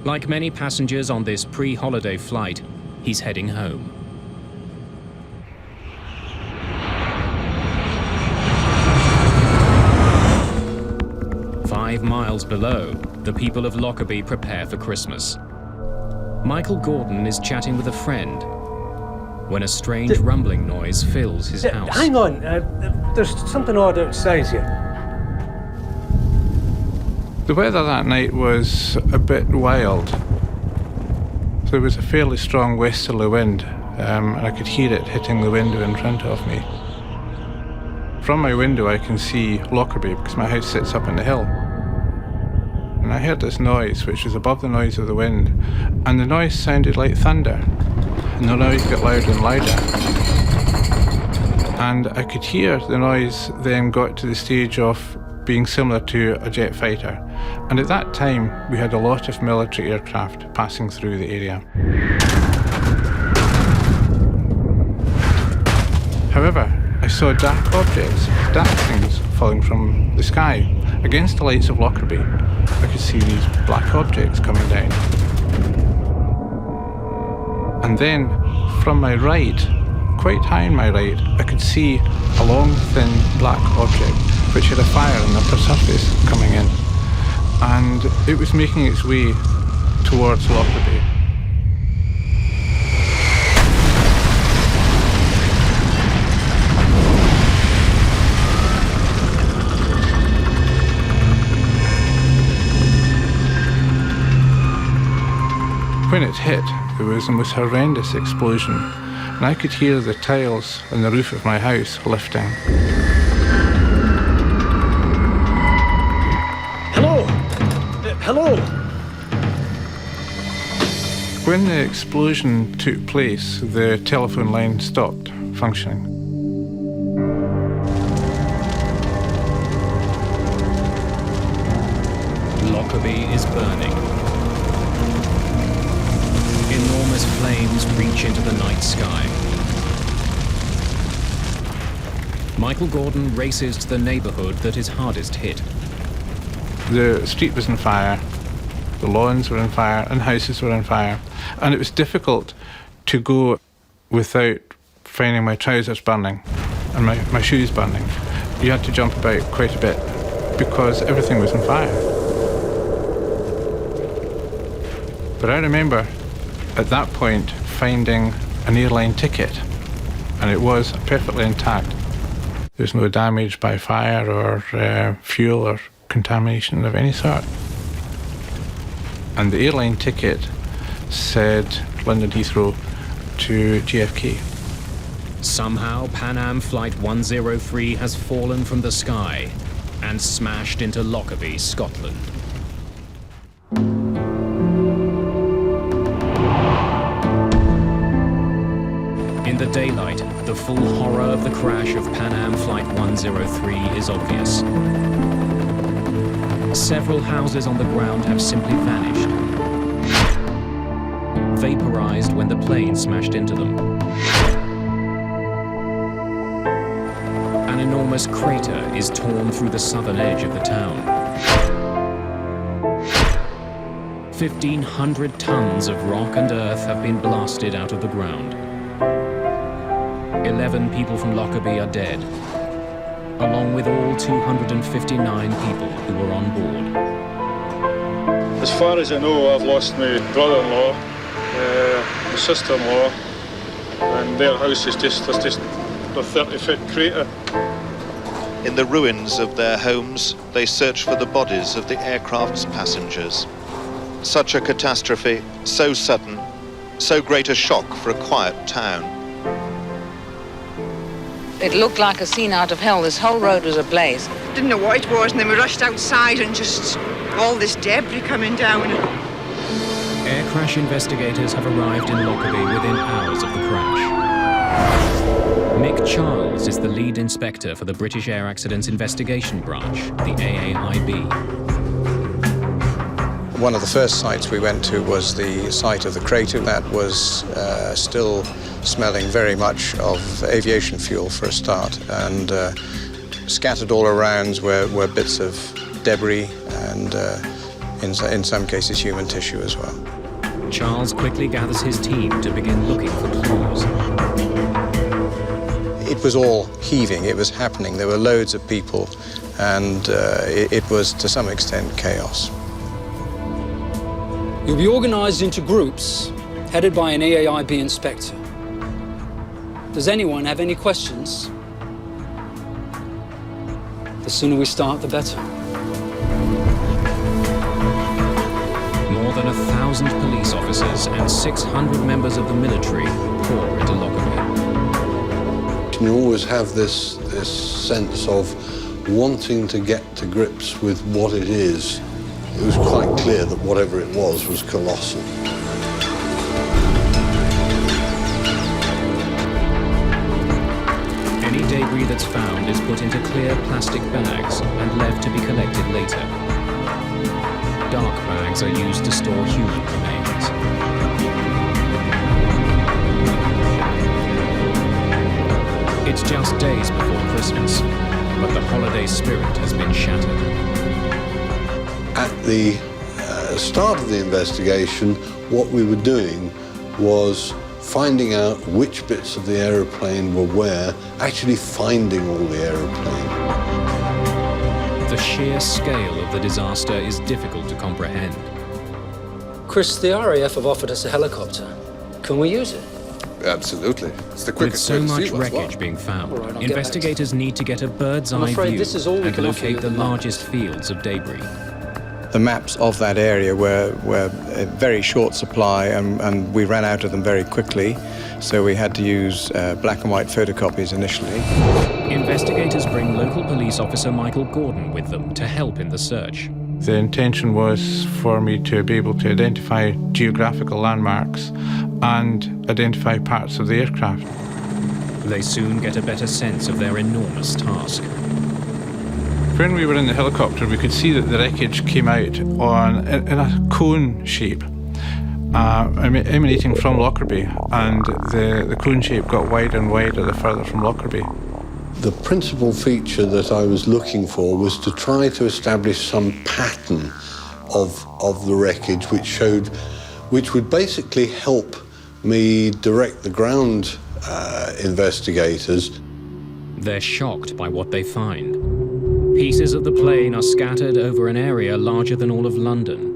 Like many passengers on this pre-holiday flight, he's heading home. Five miles below, the people of Lockerbie prepare for Christmas. Michael Gordon is chatting with a friend when a strange rumbling noise fills his house. Hang on, there's something odd outside here. The weather that night was a bit wild. There was a fairly strong westerly wind, and I could hear it hitting the window in front of me. From my window I can see Lockerbie because my house sits up on the hill. And I heard this noise which was above the noise of the wind, and the noise sounded like thunder. And the noise got louder and louder. And I could hear the noise then got to the stage of being similar to a jet fighter. And at that time we had a lot of military aircraft passing through the area. However, I saw dark objects, dark things falling from the sky. Against the lights of Lockerbie, I could see these black objects coming down. And then, from my right, quite high on my right, I could see a long, thin, black object which had a fire on the upper surface coming in. And it was making its way towards Lockerbie. When it hit, it was the most horrendous explosion, and I could hear the tiles on the roof of my house lifting. Hello? Hello? When the explosion took place, the telephone line stopped functioning. Lockerbie is burning. Enormous flames reach into the night sky. Michael Gordon races to the neighborhood that is hardest hit. The street was on fire, the lawns were on fire, and houses were on fire. And it was difficult to go without finding my trousers burning and my shoes burning. You had to jump about quite a bit because everything was on fire. But I remember at that point finding an airline ticket, and it was perfectly intact. There's no damage by fire or fuel or contamination of any sort. And the airline ticket said London Heathrow to JFK. Somehow Pan Am Flight 103 has fallen from the sky and smashed into Lockerbie, Scotland. In the daylight, the full horror of the crash of Pan Am Flight 103 is obvious. Several houses on the ground have simply vanished, vaporized when the plane smashed into them. An enormous crater is torn through the southern edge of the town. 1,500 tons of rock and earth have been blasted out of the ground. 11 people from Lockerbie are dead, along with all 259 people who were on board. As far as I know, I've lost my brother-in-law, my sister-in-law, and their house is just a 30-foot crater. In the ruins of their homes, they search for the bodies of the aircraft's passengers. Such a catastrophe, so sudden, so great a shock for a quiet town. It looked like a scene out of hell. This whole road was ablaze. Didn't know what it was, and then we rushed outside and just all this debris coming down. Air crash investigators have arrived in Lockerbie within hours of the crash. Mick Charles is the lead inspector for the British Air Accidents Investigation Branch, the AAIB. One of the first sites we went to was the site of the crater that was still smelling very much of aviation fuel for a start, and scattered all around were bits of debris and in some cases human tissue as well. Charles quickly gathers his team to begin looking for clues. It was all heaving, it was happening, there were loads of people, and it was to some extent chaos. You'll be organised into groups, headed by an AAIB inspector. Does anyone have any questions? The sooner we start, the better. More than 1,000 police officers and 600 members of the military pour into Lockerbie. You always have this sense of wanting to get to grips with what it is. It was quite clear that whatever it was colossal. Any debris that's found is put into clear plastic bags and left to be collected later. Dark bags are used to store human remains. It's just days before Christmas, but the holiday spirit has been shattered. At the start of the investigation, what we were doing was finding out which bits of the aeroplane were where, actually finding all the aeroplane. The sheer scale of the disaster is difficult to comprehend. Chris, the RAF have offered us a helicopter. Can we use it? Absolutely. It's the With quickest so way to much see what's wreckage what. being found, All right, I'll get investigators need to get a bird's I'm eye afraid view this is all we and can offer you locate at the the moment. largest fields of debris. The maps of that area were a very short supply, and we ran out of them very quickly, so we had to use black and white photocopies initially. Investigators bring local police officer Michael Gordon with them to help in the search. The intention was for me to be able to identify geographical landmarks and identify parts of the aircraft. They soon get a better sense of their enormous task. When we were in the helicopter, we could see that the wreckage came out in a cone shape, emanating from Lockerbie, and the cone shape got wider and wider the further from Lockerbie. The principal feature that I was looking for was to try to establish some pattern of the wreckage which would basically help me direct the ground investigators. They're shocked by what they find. Pieces of the plane are scattered over an area larger than all of London.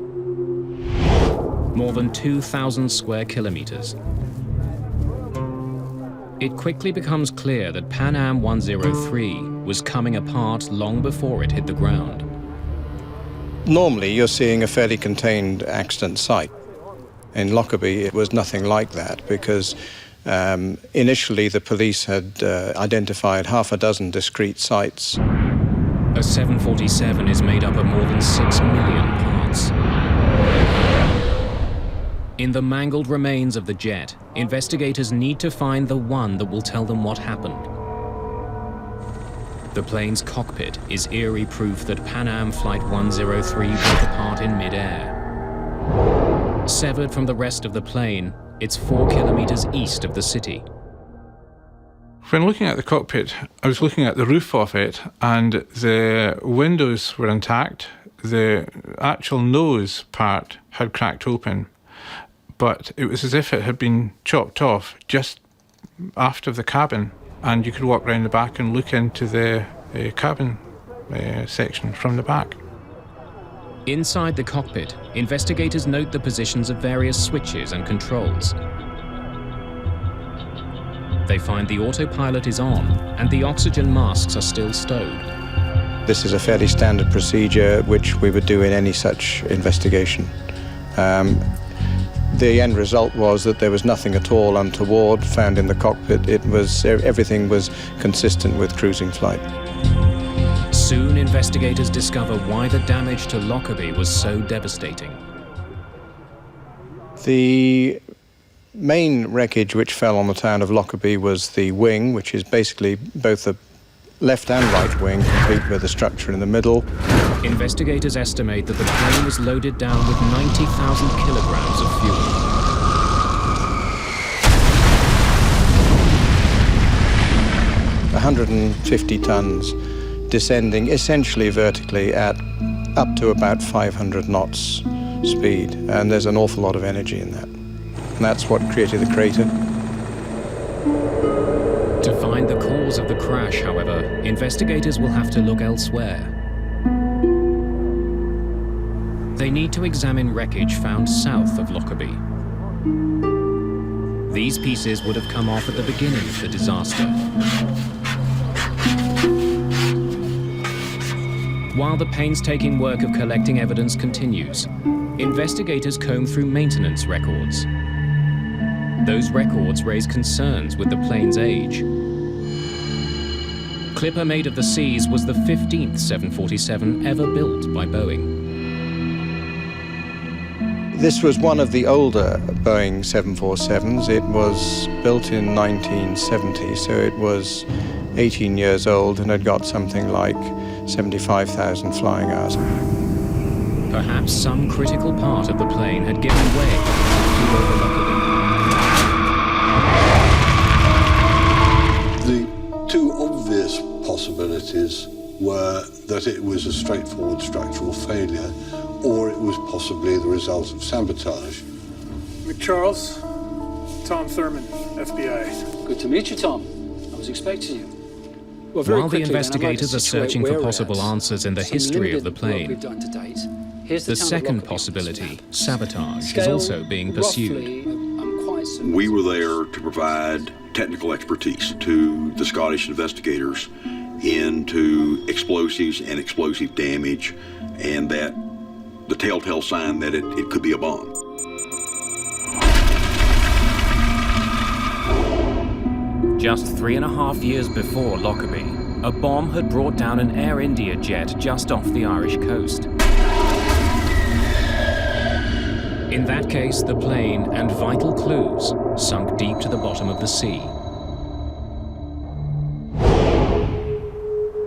More than 2,000 square kilometers. It quickly becomes clear that Pan Am 103 was coming apart long before it hit the ground. Normally, you're seeing a fairly contained accident site. In Lockerbie, it was nothing like that because initially the police had identified half a dozen discrete sites. A 747 is made up of more than 6 million parts. In the mangled remains of the jet, investigators need to find the one that will tell them what happened. The plane's cockpit is eerie proof that Pan Am Flight 103 broke apart in midair. Severed from the rest of the plane, it's 4 kilometers east of the city. When looking at the cockpit, I was looking at the roof of it, and the windows were intact. The actual nose part had cracked open, but it was as if it had been chopped off just aft of the cabin, and you could walk round the back and look into the cabin section from the back. Inside the cockpit, investigators note the positions of various switches and controls. They find the autopilot is on and the oxygen masks are still stowed. This is a fairly standard procedure which we would do in any such investigation. The end result was that there was nothing at all untoward found in the cockpit. Everything was consistent with cruising flight. Soon, investigators discover why the damage to Lockerbie was so devastating. The main wreckage which fell on the town of Lockerbie was the wing, which is basically both the left and right wing, complete with the structure in the middle. Investigators estimate that the plane was loaded down with 90,000 kilograms of fuel. $150 tons, descending essentially vertically at up to about 500 knots speed, and there's an awful lot of energy in that. And that's what created the crater. To find the cause of the crash, however, investigators will have to look elsewhere. They need to examine wreckage found south of Lockerbie. These pieces would have come off at the beginning of the disaster. While the painstaking work of collecting evidence continues, investigators comb through maintenance records. Those records raise concerns with the plane's age. Clipper Made of the Seas was the 15th 747 ever built by Boeing. This was one of the older Boeing 747s. It was built in 1970, so it was 18 years old and had got something like 75,000 flying hours. Perhaps some critical part of the plane had given way as it flew over Lockerbie. The two obvious possibilities were that it was a straightforward structural failure, or it was possibly the result of sabotage. McCharles, Tom Thurman, FBI. Good to meet you, Tom. I was expecting you. Well, While the investigators are searching for possible answers in the history of the plane, the second possibility, sabotage, is also being pursued. We were there to provide technical expertise to the Scottish investigators into explosives and explosive damage, and that the telltale sign that it could be a bomb. Just 3.5 years before Lockerbie, a bomb had brought down an Air India jet just off the Irish coast. In that case, the plane and vital clues sunk deep to the bottom of the sea.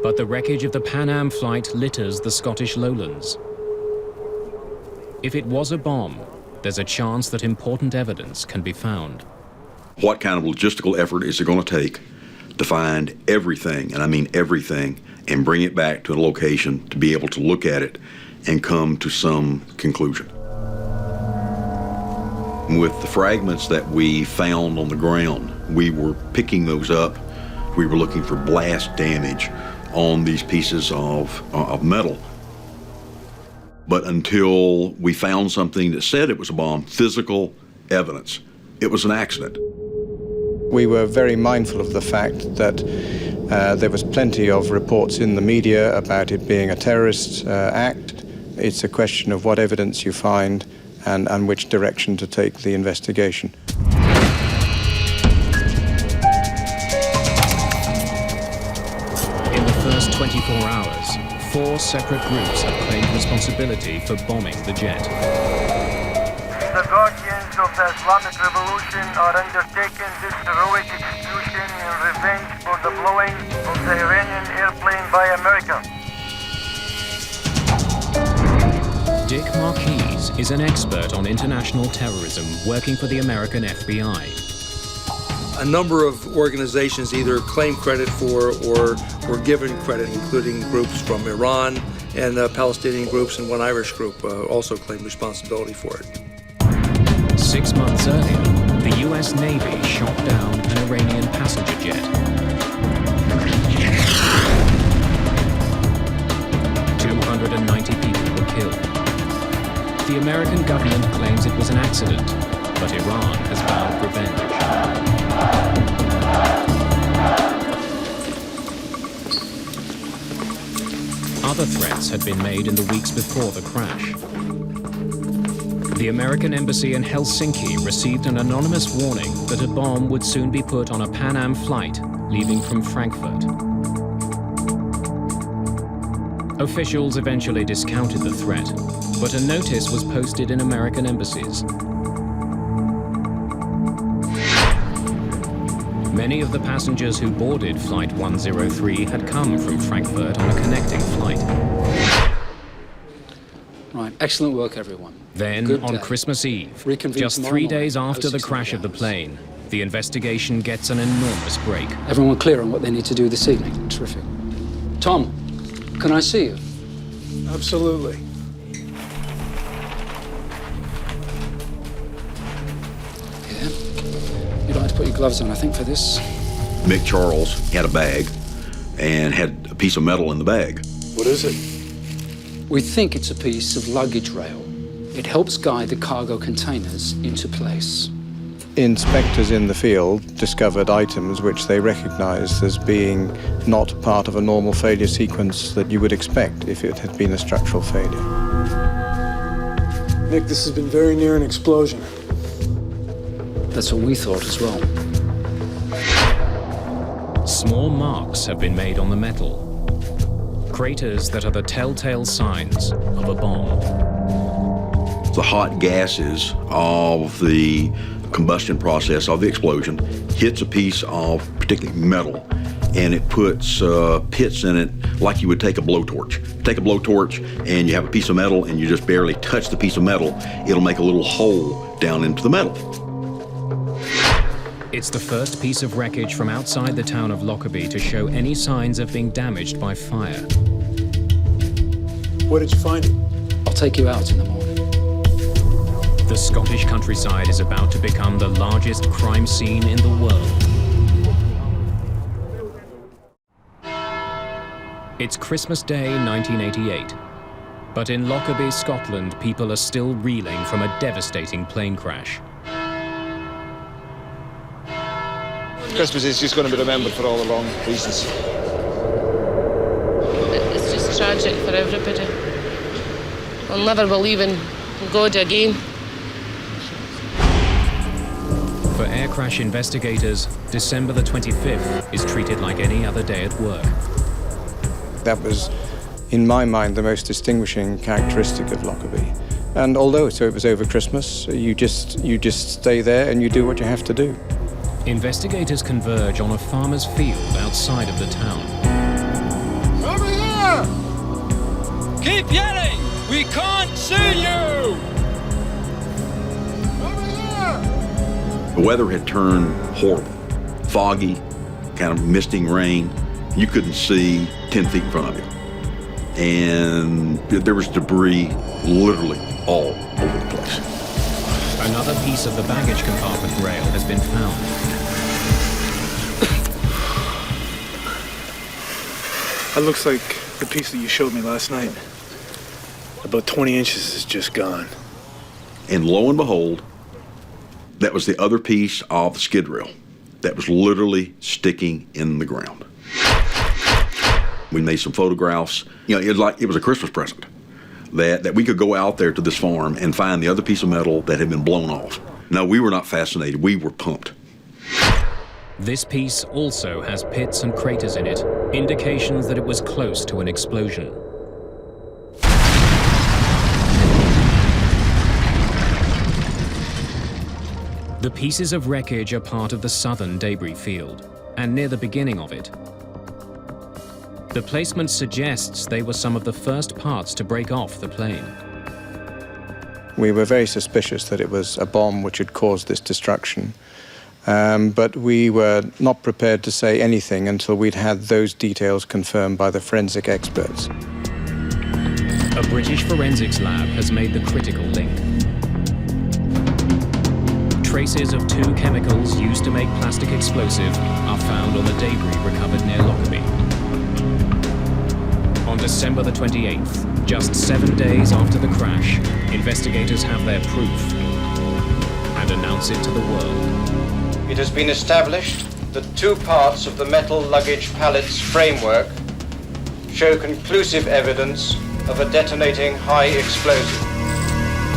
But the wreckage of the Pan Am flight litters the Scottish lowlands. If it was a bomb, there's a chance that important evidence can be found. What kind of logistical effort is it going to take to find everything, and I mean everything, and bring it back to a location to be able to look at it and come to some conclusion? With the fragments that we found on the ground, we were picking those up. We were looking for blast damage on these pieces of metal. But until we found something that said it was a bomb, physical evidence, it was an accident. We were very mindful of the fact that there was plenty of reports in the media about it being a terrorist act. It's a question of what evidence you find and which direction to take the investigation. In the first 24 hours, 4 separate groups have claimed responsibility for bombing the jet. The guardians of the Islamic Revolution are undertaking this heroic execution in revenge for the blowing of the Iranian airplane by America. Dick Marquise is an expert on international terrorism working for the American FBI. A number of organizations either claim credit for or were given credit, including groups from Iran and Palestinian groups, and one Irish group also claimed responsibility for it. 6 months earlier, the US Navy shot down an Iranian passenger jet. 290 people were killed. The American government claims it was an accident, but Iran has vowed revenge. Other threats had been made in the weeks before the crash. The American embassy in Helsinki received an anonymous warning that a bomb would soon be put on a Pan Am flight leaving from Frankfurt. Officials eventually discounted the threat, but a notice was posted in American embassies. Many of the passengers who boarded Flight 103 had come from Frankfurt on a connecting flight. Right, excellent work, everyone. Then, Good on day. Christmas Eve, Reconvene just tomorrow 3 morning, days after the 06 crash of the hours. plane, the investigation gets an enormous break. Everyone clear on what they need to do this evening? Terrific. Tom, can I see you? Absolutely. Yeah. You'd like to put your gloves on, I think, for this. Mick Charles had a bag and had a piece of metal in the bag. What is it? We think it's a piece of luggage rail. It helps guide the cargo containers into place. Inspectors in the field discovered items which they recognized as being not part of a normal failure sequence that you would expect if it had been a structural failure. Nick, this has been very near an explosion. That's what we thought as well. Small marks have been made on the metal. Craters that are the telltale signs of a bomb. The hot gases of the combustion process of the explosion hits a piece of particularly metal, and it puts pits in it like you would take a blowtorch. Take a blowtorch and you have a piece of metal and you just barely touch the piece of metal, it'll make a little hole down into the metal. It's the first piece of wreckage from outside the town of Lockerbie to show any signs of being damaged by fire. Where did you find it? I'll take you out in the morning. The Scottish countryside is about to become the largest crime scene in the world. It's Christmas Day, 1988. But in Lockerbie, Scotland, people are still reeling from a devastating plane crash. Christmas is just going to be remembered for all the wrong reasons. It's just tragic for everybody. I'll never believe in God again. For air crash investigators, December the 25th is treated like any other day at work. That was, in my mind, the most distinguishing characteristic of Lockerbie. And although it was over Christmas, you just stay there and you do what you have to do. Investigators converge on a farmer's field outside of the town. Over here! Keep yelling! We can't see you! Over here! The weather had turned horrible. Foggy, kind of misting rain. You couldn't see 10 feet in front of you. And there was debris literally all over the place. Another piece of the baggage compartment rail has been found. That looks like the piece that you showed me last night. About 20 inches is just gone. And lo and behold, that was the other piece of the skid rail that was literally sticking in the ground. We made some photographs. You know, it was a Christmas present that we could go out there to this farm and find the other piece of metal that had been blown off. No, we were not fascinated. We were pumped. This piece also has pits and craters in it, indications that it was close to an explosion. The pieces of wreckage are part of the southern debris field, and near the beginning of it. The placement suggests they were some of the first parts to break off the plane. We were very suspicious that it was a bomb which had caused this destruction. But we were not prepared to say anything until we'd had those details confirmed by the forensic experts. A British forensics lab has made the critical link. Traces of 2 chemicals used to make plastic explosive are found on the debris recovered near Lockerbie. On December the 28th, just 7 days after the crash, investigators have their proof and announce it to the world. It has been established that 2 parts of the metal luggage pallet's framework show conclusive evidence of a detonating high explosive.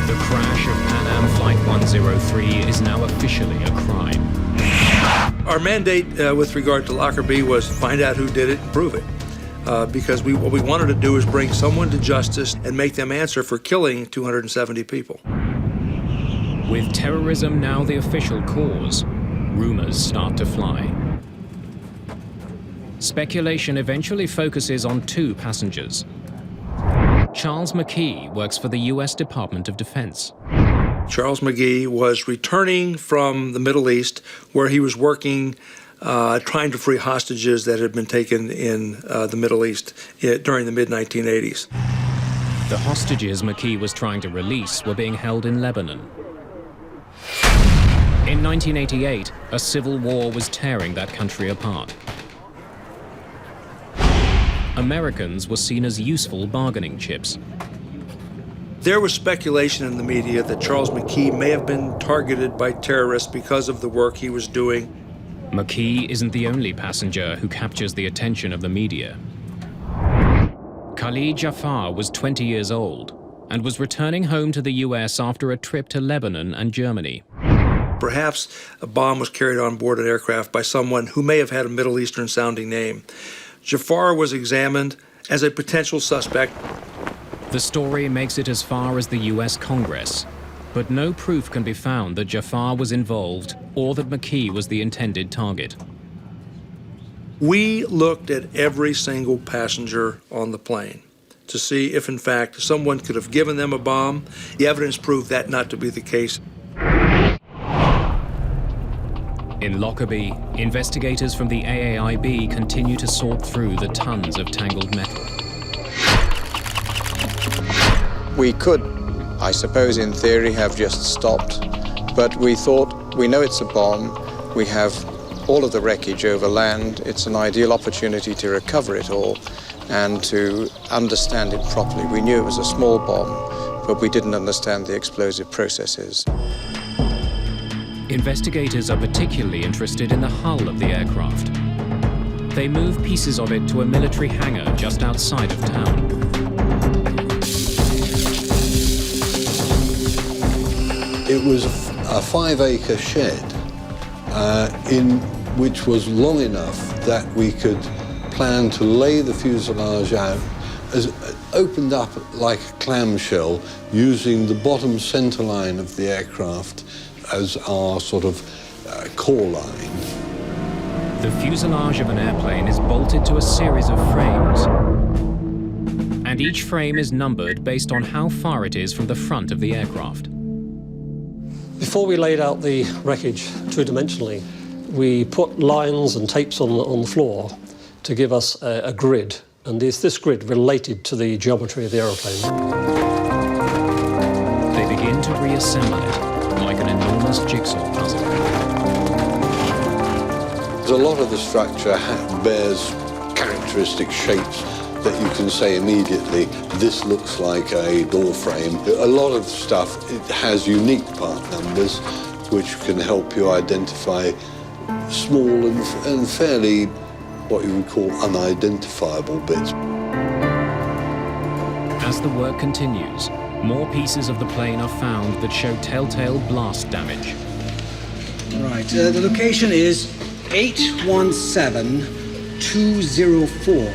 The crash of ALAM Flight 103 is now officially a crime. Our mandate with regard to Lockerbie was find out who did it and prove it. Because what we wanted to do is bring someone to justice and make them answer for killing 270 people. With terrorism now the official cause, rumors start to fly. Speculation eventually focuses on two passengers. Charles McKee works for the US Department of Defense. Charles McGee was returning from the Middle East, where he was working trying to free hostages that had been taken in the Middle East during the mid-1980s. The hostages McKee was trying to release were being held in Lebanon. In 1988, a civil war was tearing that country apart. Americans were seen as useful bargaining chips. There was speculation in the media that Charles McKee may have been targeted by terrorists because of the work he was doing. McKee isn't the only passenger who captures the attention of the media. Khalid Jafar was 20 years old and was returning home to the US after a trip to Lebanon and Germany. Perhaps a bomb was carried on board an aircraft by someone who may have had a Middle Eastern-sounding name. Jafar was examined as a potential suspect. The story makes it as far as the US Congress, but no proof can be found that Jafar was involved or that McKee was the intended target. We looked at every single passenger on the plane to see if, in fact, someone could have given them a bomb. The evidence proved that not to be the case. In Lockerbie, investigators from the AAIB continue to sort through the tons of tangled metal. We could, I suppose in theory, have just stopped, but we thought, we know it's a bomb, we have all of the wreckage over land, it's an ideal opportunity to recover it all and to understand it properly. We knew it was a small bomb, but we didn't understand the explosive processes. Investigators are particularly interested in the hull of the aircraft. They move pieces of it to a military hangar just outside of town. It was a 5-acre shed which was long enough that we could plan to lay the fuselage out, opened up like a clamshell, using the bottom center line of the aircraft as our sort of core line. The fuselage of an airplane is bolted to a series of frames, and each frame is numbered based on how far it is from the front of the aircraft. Before we laid out the wreckage two-dimensionally, we put lines and tapes on the floor to give us a grid, and this grid related to the geometry of the aeroplane. They begin to reassemble it like an enormous jigsaw puzzle. A lot of the structure bears characteristic shapes that you can say immediately, this looks like a door frame. A lot of stuff, it has unique part numbers which can help you identify small and fairly what you would call unidentifiable bits. As the work continues, more pieces of the plane are found that show telltale blast damage. Right, the location is 817204.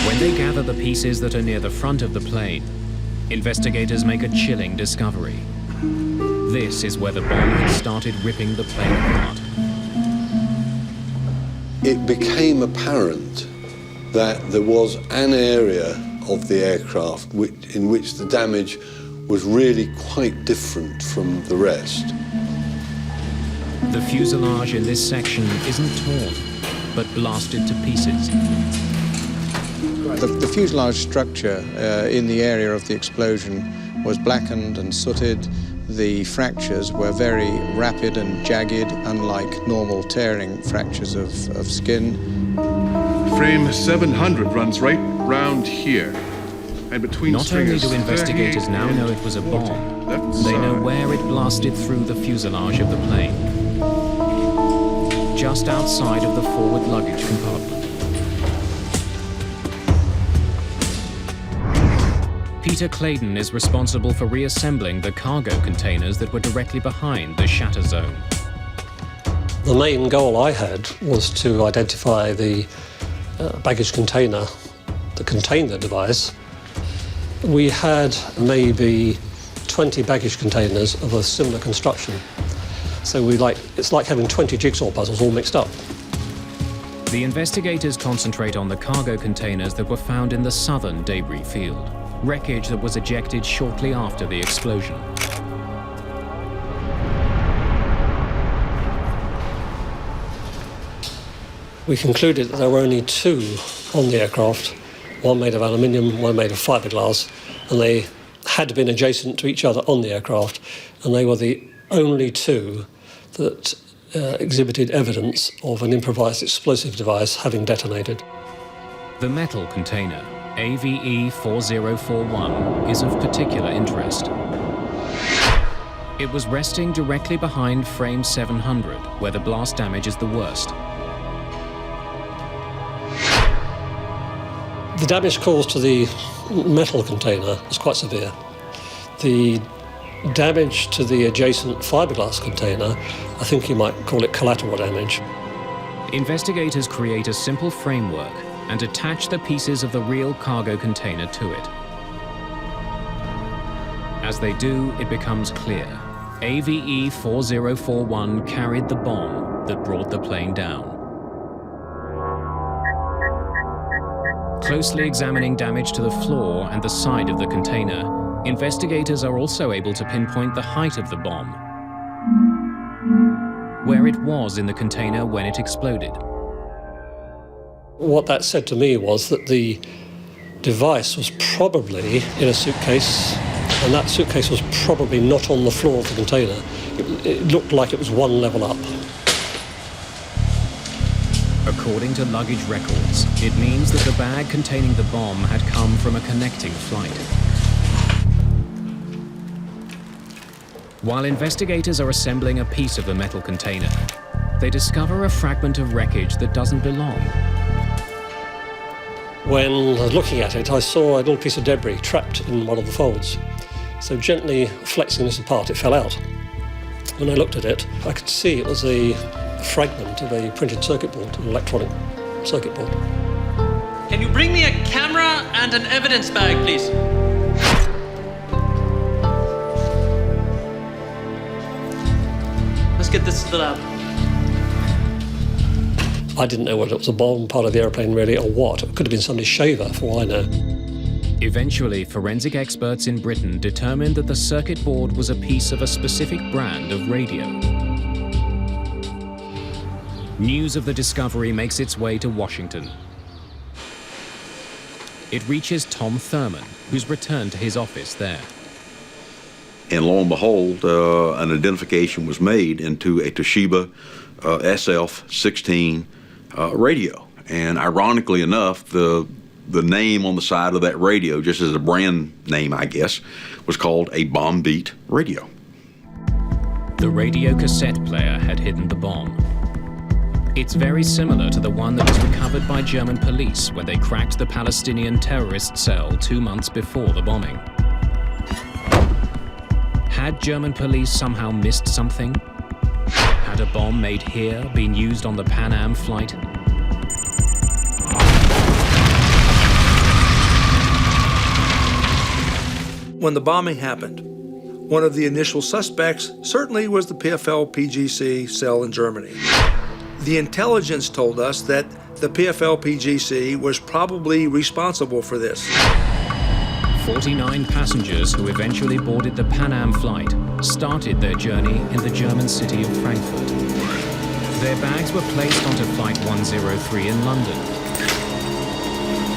When they gather the pieces that are near the front of the plane, investigators make a chilling discovery. This is where the bomb had started ripping the plane apart. It became apparent that there was an area of the aircraft in which the damage was really quite different from the rest. The fuselage in this section isn't torn, but blasted to pieces. The fuselage structure in the area of the explosion was blackened and sooted. The fractures were very rapid and jagged, unlike normal tearing fractures of skin. Frame 700 runs right round here. And between Not only do investigators now know it was a bomb, they know where it blasted through the fuselage of the plane. Just outside of the forward luggage compartment. Peter Clayton is responsible for reassembling the cargo containers that were directly behind the shatter zone. The main goal I had was to identify the baggage container that contained the device. We had maybe 20 baggage containers of a similar construction. So it's like having 20 jigsaw puzzles all mixed up. The investigators concentrate on the cargo containers that were found in the southern debris field, wreckage that was ejected shortly after the explosion. We concluded that there were only two on the aircraft, one made of aluminium, one made of fiberglass, and they had been adjacent to each other on the aircraft, and they were the only two that exhibited evidence of an improvised explosive device having detonated. The metal container, AVE 4041, is of particular interest. It was resting directly behind frame 700, where the blast damage is the worst. The damage caused to the metal container was quite severe. The damage to the adjacent fiberglass container, I think you might call it collateral damage. Investigators create a simple framework and attach the pieces of the real cargo container to it. As they do, it becomes clear. AVE 4041 carried the bomb that brought the plane down. Closely examining damage to the floor and the side of the container, investigators are also able to pinpoint the height of the bomb, where it was in the container when it exploded. What that said to me was that the device was probably in a suitcase, and that suitcase was probably not on the floor of the container. It looked like it was one level up. According to luggage records, it means that the bag containing the bomb had come from a connecting flight. While investigators are assembling a piece of the metal container, they discover a fragment of wreckage that doesn't belong. When I was looking at it, I saw a little piece of debris trapped in one of the folds. So gently flexing this apart, it fell out. When I looked at it, I could see it was a fragment of a printed circuit board, an electronic circuit board. Can you bring me a camera and an evidence bag, please? Let's get this to the lab. I didn't know whether it was a bomb part of the airplane really or what. It could have been somebody's shaver, for all I know. Eventually, forensic experts in Britain determined that the circuit board was a piece of a specific brand of radio. News of the discovery makes its way to Washington. It reaches Tom Thurman, who's returned to his office there. And lo and behold, an identification was made into a Toshiba SF-16 radio. And ironically enough, the name on the side of that radio, just as a brand name, I guess, was called a bomb beat radio. The radio cassette player had hidden the bomb. It's very similar to the one that was recovered by German police when they cracked the Palestinian terrorist cell 2 months before the bombing. Had German police somehow missed something? Had a bomb made here been used on the Pan Am flight? When the bombing happened, one of the initial suspects certainly was the PFL-PGC cell in Germany. The intelligence told us that the PFL-PGC was probably responsible for this. 49 passengers who eventually boarded the Pan Am flight started their journey in the German city of Frankfurt. Their bags were placed onto Flight 103 in London.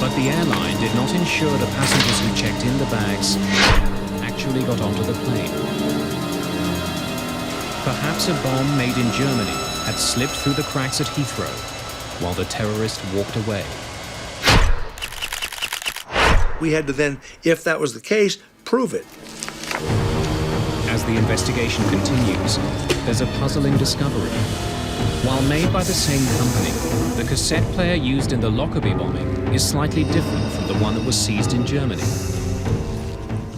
But the airline did not ensure the passengers who checked in the bags actually got onto the plane. Perhaps a bomb made in Germany had slipped through the cracks at Heathrow while the terrorist walked away. We had to then, if that was the case, prove it. As the investigation continues, there's a puzzling discovery. While made by the same company, the cassette player used in the Lockerbie bombing is slightly different from the one that was seized in Germany.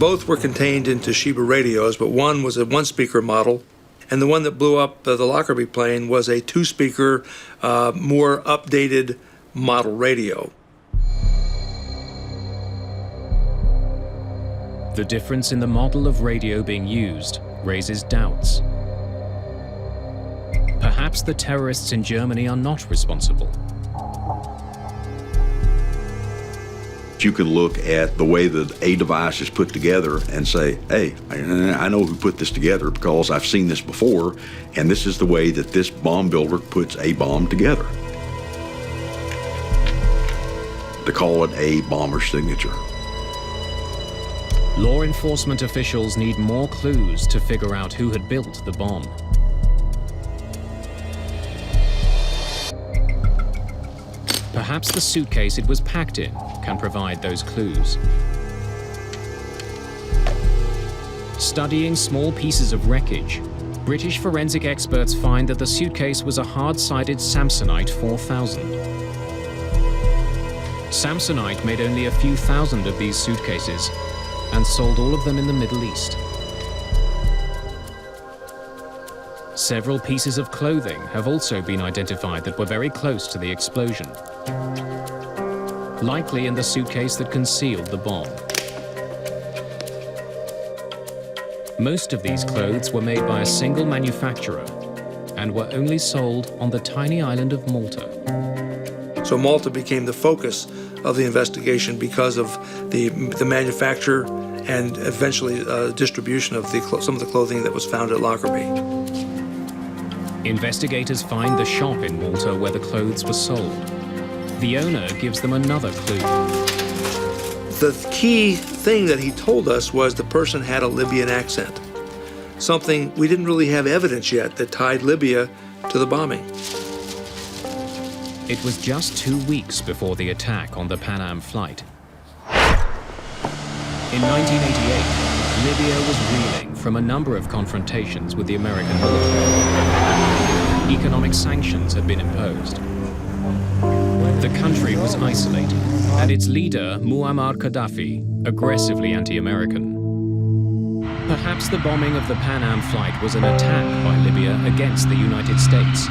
Both were contained into Sheba radios, but one was a one-speaker model, and the one that blew up the Lockerbie plane was a two-speaker, more updated model radio. The difference in the model of radio being used raises doubts. Perhaps the terrorists in Germany are not responsible. You can look at the way that a device is put together and say, hey, I know who put this together because I've seen this before, and this is the way that this bomb builder puts a bomb together. To call it a bomber's signature. Law enforcement officials need more clues to figure out who had built the bomb. Perhaps the suitcase it was packed in can provide those clues. Studying small pieces of wreckage, British forensic experts find that the suitcase was a hard-sided Samsonite 4000. Samsonite made only a few thousand of these suitcases and sold all of them in the Middle East. Several pieces of clothing have also been identified that were very close to the explosion, likely in the suitcase that concealed the bomb. Most of these clothes were made by a single manufacturer and were only sold on the tiny island of Malta. So Malta became the focus of the investigation because of the manufacture and eventually distribution of some of the clothing that was found at Lockerbie. Investigators find the shop in Malta where the clothes were sold. The owner gives them another clue. The key thing that he told us was the person had a Libyan accent, something we didn't really have evidence yet that tied Libya to the bombing. It was just 2 weeks before the attack on the Pan Am flight. In 1988, Libya was reeling from a number of confrontations with the American military. Economic sanctions had been imposed. The country was isolated, and its leader, Muammar Gaddafi, aggressively anti-American. Perhaps the bombing of the Pan Am flight was an attack by Libya against the United States.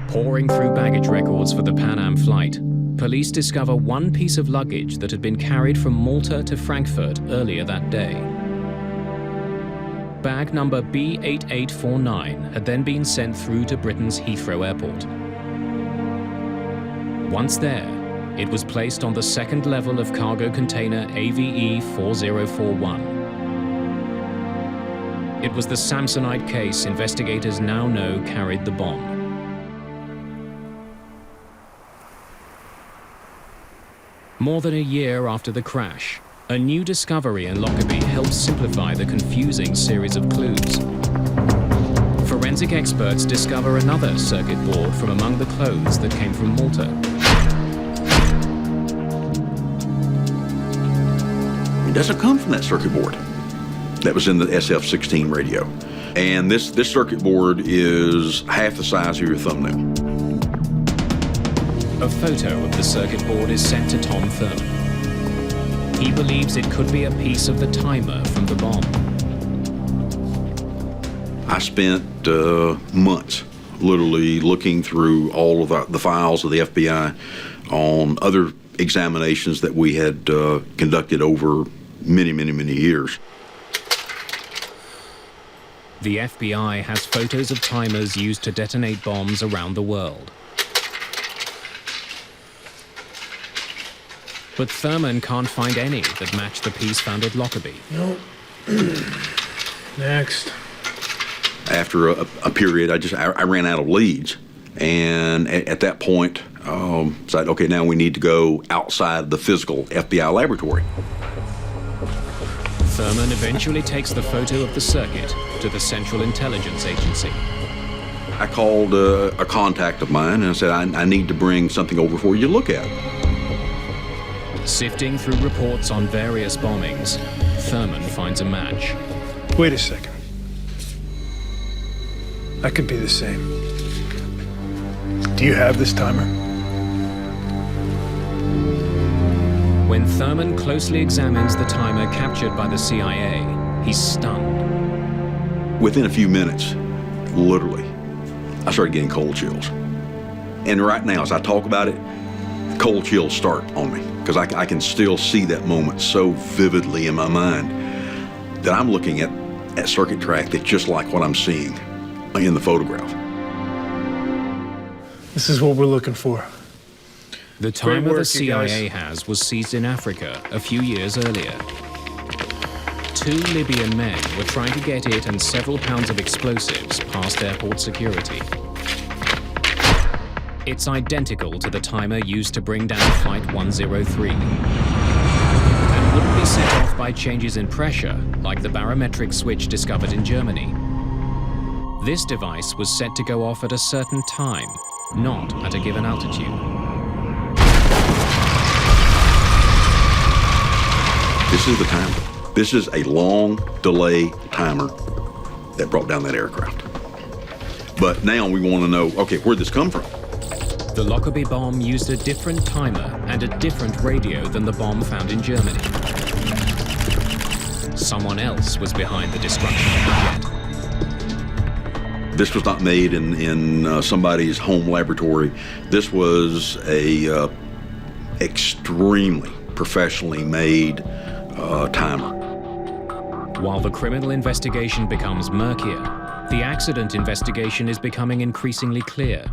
Poring through baggage records for the Pan Am flight, police discover one piece of luggage that had been carried from Malta to Frankfurt earlier that day. Bag number B8849 had then been sent through to Britain's Heathrow Airport. Once there, it was placed on the second level of cargo container AVE 4041. It was the Samsonite case investigators now know carried the bomb. More than a year after the crash, a new discovery in Lockerbie helped simplify the confusing series of clues. Forensic experts discover another circuit board from among the clothes that came from Malta. It doesn't come from that circuit board that was in the SF-16 radio. And this circuit board is half the size of your thumbnail. A photo of the circuit board is sent to Tom Thurman. He believes it could be a piece of the timer from the bomb. I spent months literally looking through all of the files of the FBI on other examinations that we had conducted over many, many, many years. The FBI has photos of timers used to detonate bombs around the world. But Thurman can't find any that match the piece found at Lockerbie. Nope. Next. After a period, I ran out of leads. And at that point, decided, okay, now we need to go outside the physical FBI laboratory. Thurman eventually takes the photo of the circuit to the Central Intelligence Agency. I called a contact of mine and I said, I need to bring something over for you to look at. Sifting through reports on various bombings, Thurman finds a match. Wait a second. That could be the same. Do you have this timer? When Thurman closely examines the timer captured by the CIA. He's stunned. Within a few minutes, literally, I started getting cold chills. And right now, as I talk about it, cold chills start on me because I can still see that moment so vividly in my mind that I'm looking at circuit track that's just like what I'm seeing in the photograph. This is what we're looking for. The timer the CIA has was seized in Africa a few years earlier. 2 Libyan men were trying to get it and several pounds of explosives past airport security. It's identical to the timer used to bring down Flight 103. And wouldn't be set off by changes in pressure like the barometric switch discovered in Germany. This device was set to go off at a certain time, not at a given altitude. This is the timer. This is a long delay timer that brought down that aircraft. But now we want to know, okay, where'd this come from? The Lockerbie bomb used a different timer and a different radio than the bomb found in Germany. Someone else was behind the destruction of the jet. This was not made in somebody's home laboratory. This was a extremely professionally made timer. While the criminal investigation becomes murkier, the accident investigation is becoming increasingly clear.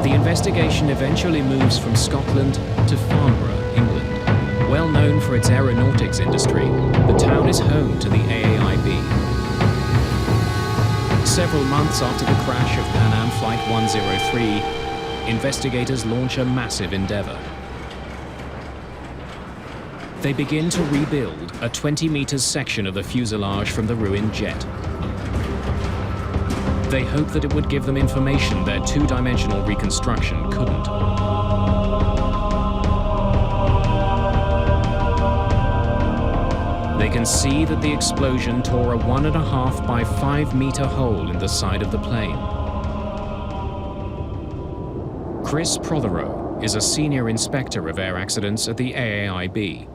The investigation eventually moves from Scotland to Farnborough, England. Well known for its aeronautics industry, the town is home to the AAIB. Several months after the crash of Pan Am Flight 103, investigators launch a massive endeavor. They begin to rebuild a 20 meters section of the fuselage from the ruined jet. They hope that it would give them information their two-dimensional reconstruction couldn't. They can see that the explosion tore a 1.5 by 5 meter hole in the side of the plane. Chris Prothero is a senior inspector of air accidents at the AAIB.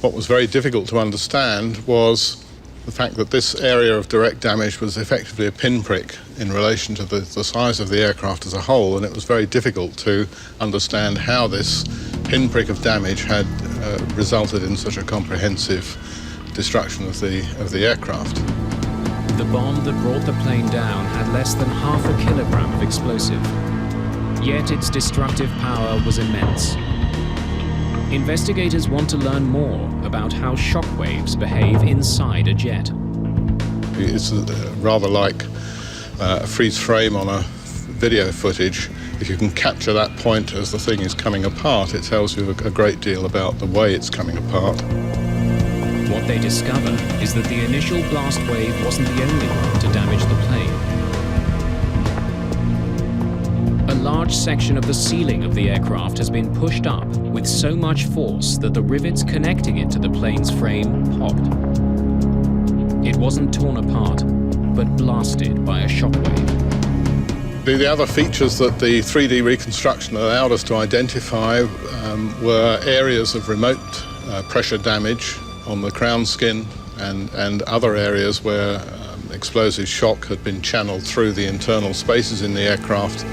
What was very difficult to understand was the fact that this area of direct damage was effectively a pinprick in relation to the size of the aircraft as a whole, and it was very difficult to understand how this pinprick of damage had resulted in such a comprehensive destruction of the aircraft. The bomb that brought the plane down had less than 0.5 kilogram of explosive, yet its destructive power was immense. Investigators want to learn more about how shockwaves behave inside a jet. It's rather like a freeze frame on a video footage. If you can capture that point as the thing is coming apart, it tells you a great deal about the way it's coming apart. What they discover is that the initial blast wave wasn't the only one to damage the plane. A large section of the ceiling of the aircraft has been pushed up with so much force that the rivets connecting it to the plane's frame popped. It wasn't torn apart, but blasted by a shockwave. The other features that the 3D reconstruction allowed us to identify were areas of remote pressure damage on the crown skin and other areas where explosive shock had been channeled through the internal spaces in the aircraft.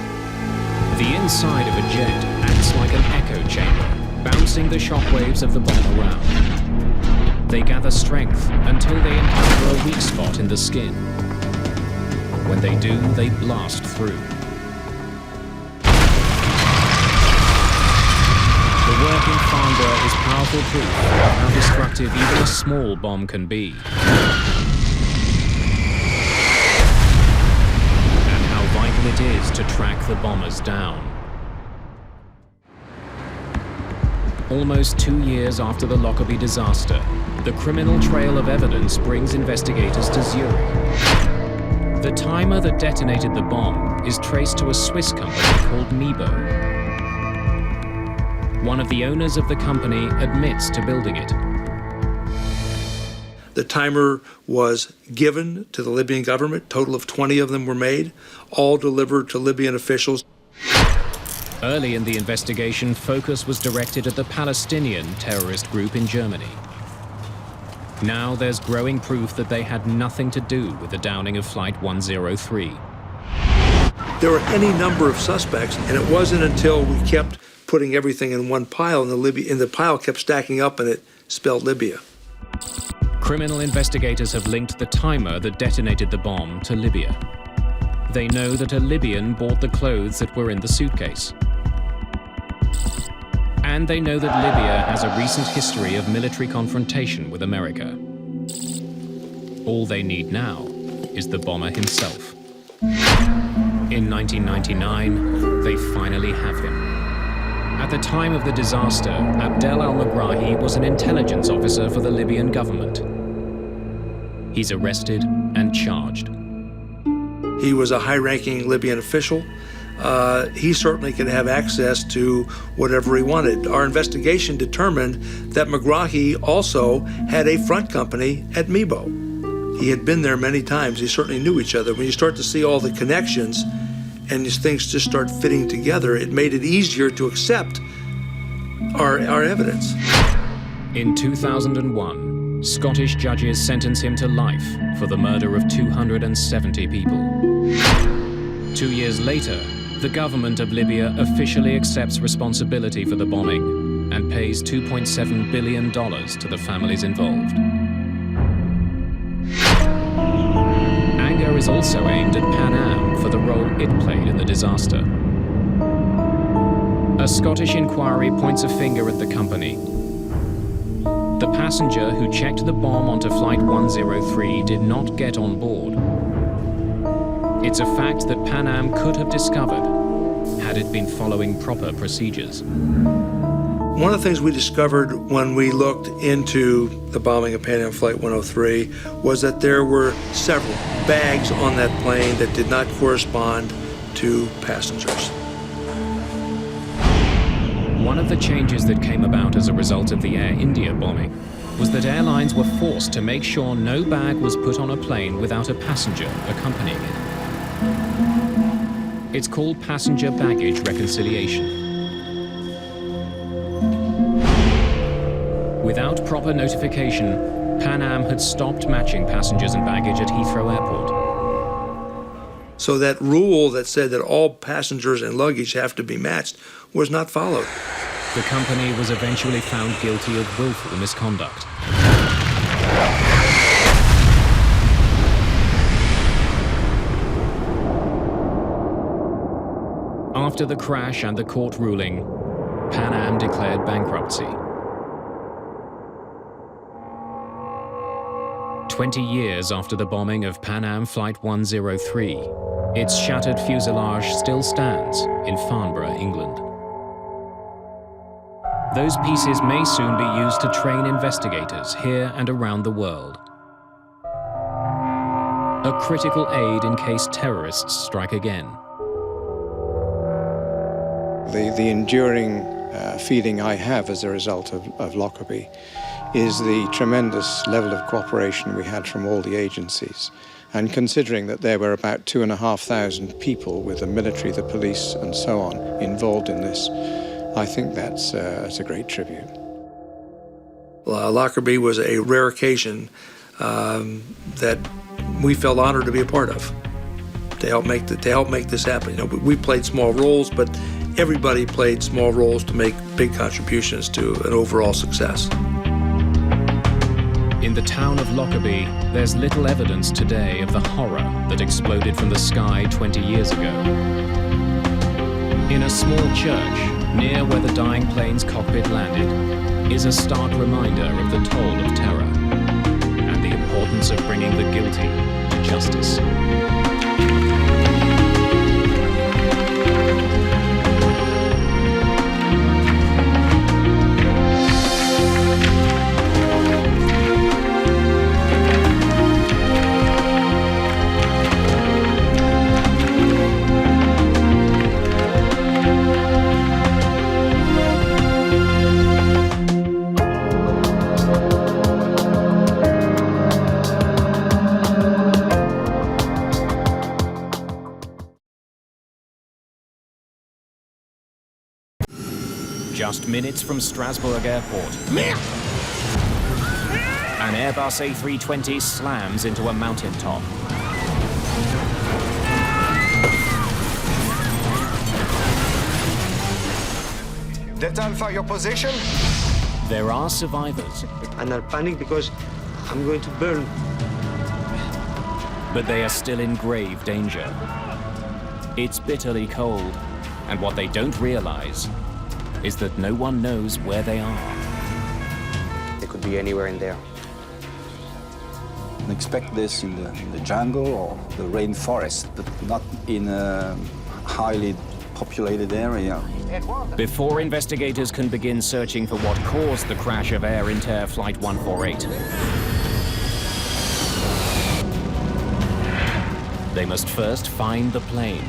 The inside of a jet acts like an echo chamber, bouncing the shockwaves of the bomb around. They gather strength until they encounter a weak spot in the skin. When they do, they blast through. The work in Farnborough is powerful proof of how destructive even a small bomb can be. It is to track the bombers down. Almost 2 years after the Lockerbie disaster, the criminal trail of evidence brings investigators to Zurich. The timer that detonated the bomb is traced to a Swiss company called Mebo. One of the owners of the company admits to building it. The timer was given to the Libyan government. A total of 20 of them were made, all delivered to Libyan officials. Early in the investigation, focus was directed at the Palestinian terrorist group in Germany. Now there's growing proof that they had nothing to do with the downing of Flight 103. There were any number of suspects, and it wasn't until we kept putting everything in one pile, and the pile kept stacking up, and it spelled Libya. Criminal investigators have linked the timer that detonated the bomb to Libya. They know that a Libyan bought the clothes that were in the suitcase. And they know that Libya has a recent history of military confrontation with America. All they need now is the bomber himself. In 1999, they finally have him. At the time of the disaster, Abdel al-Megrahi was an intelligence officer for the Libyan government. He's arrested and charged. He was a high-ranking Libyan official. He certainly could have access to whatever he wanted. Our investigation determined that Megrahi also had a front company at Mibo. He had been there many times. They certainly knew each other. When you start to see all the connections and these things just start fitting together, it made it easier to accept our evidence. In 2001, Scottish judges sentenced him to life for the murder of 270 people. 2 years later, the government of Libya officially accepts responsibility for the bombing and pays $2.7 billion to the families involved. Anger is also aimed at Pan Am for the role it played in the disaster. A Scottish inquiry points a finger at the company. The passenger who checked the bomb onto Flight 103 did not get on board. It's a fact that Pan Am could have discovered had it been following proper procedures. One of the things we discovered when we looked into the bombing of Pan Am Flight 103 was that there were several bags on that plane that did not correspond to passengers. One of the changes that came about as a result of the Air India bombing was that airlines were forced to make sure no bag was put on a plane without a passenger accompanying it. It's called passenger baggage reconciliation. Without proper notification, Pan Am had stopped matching passengers and baggage at Heathrow Airport. So that rule that said that all passengers and luggage have to be matched was not followed. The company was eventually found guilty of willful misconduct. After the crash and the court ruling, Pan Am declared bankruptcy. 20 years after the bombing of Pan Am Flight 103, its shattered fuselage still stands in Farnborough, England. Those pieces may soon be used to train investigators here and around the world. A critical aid in case terrorists strike again. The enduring feeling I have as a result of Lockerbie is the tremendous level of cooperation we had from all the agencies. And considering that there were about 2,500 people with the military, the police, and so on involved in this, I think that's a great tribute. Lockerbie was a rare occasion that we felt honored to be a part of, to help make this happen. You know, we played small roles, but everybody played small roles to make big contributions to an overall success. In the town of Lockerbie, there's little evidence today of the horror that exploded from the sky 20 years ago. In a small church, near where the dying plane's cockpit landed, is a stark reminder of the toll of terror and the importance of bringing the guilty to justice. Just minutes from Strasbourg Airport, an Airbus A320 slams into a mountaintop. Delta Alpha, your position? There are survivors. I'm not panic because I'm going to burn. But they are still in grave danger. It's bitterly cold, and what they don't realize is that no one knows where they are. They could be anywhere in there. Expect this in the jungle or the rainforest, but not in a highly populated area. Before investigators can begin searching for what caused the crash of Air Inter Flight 148, they must first find the plane.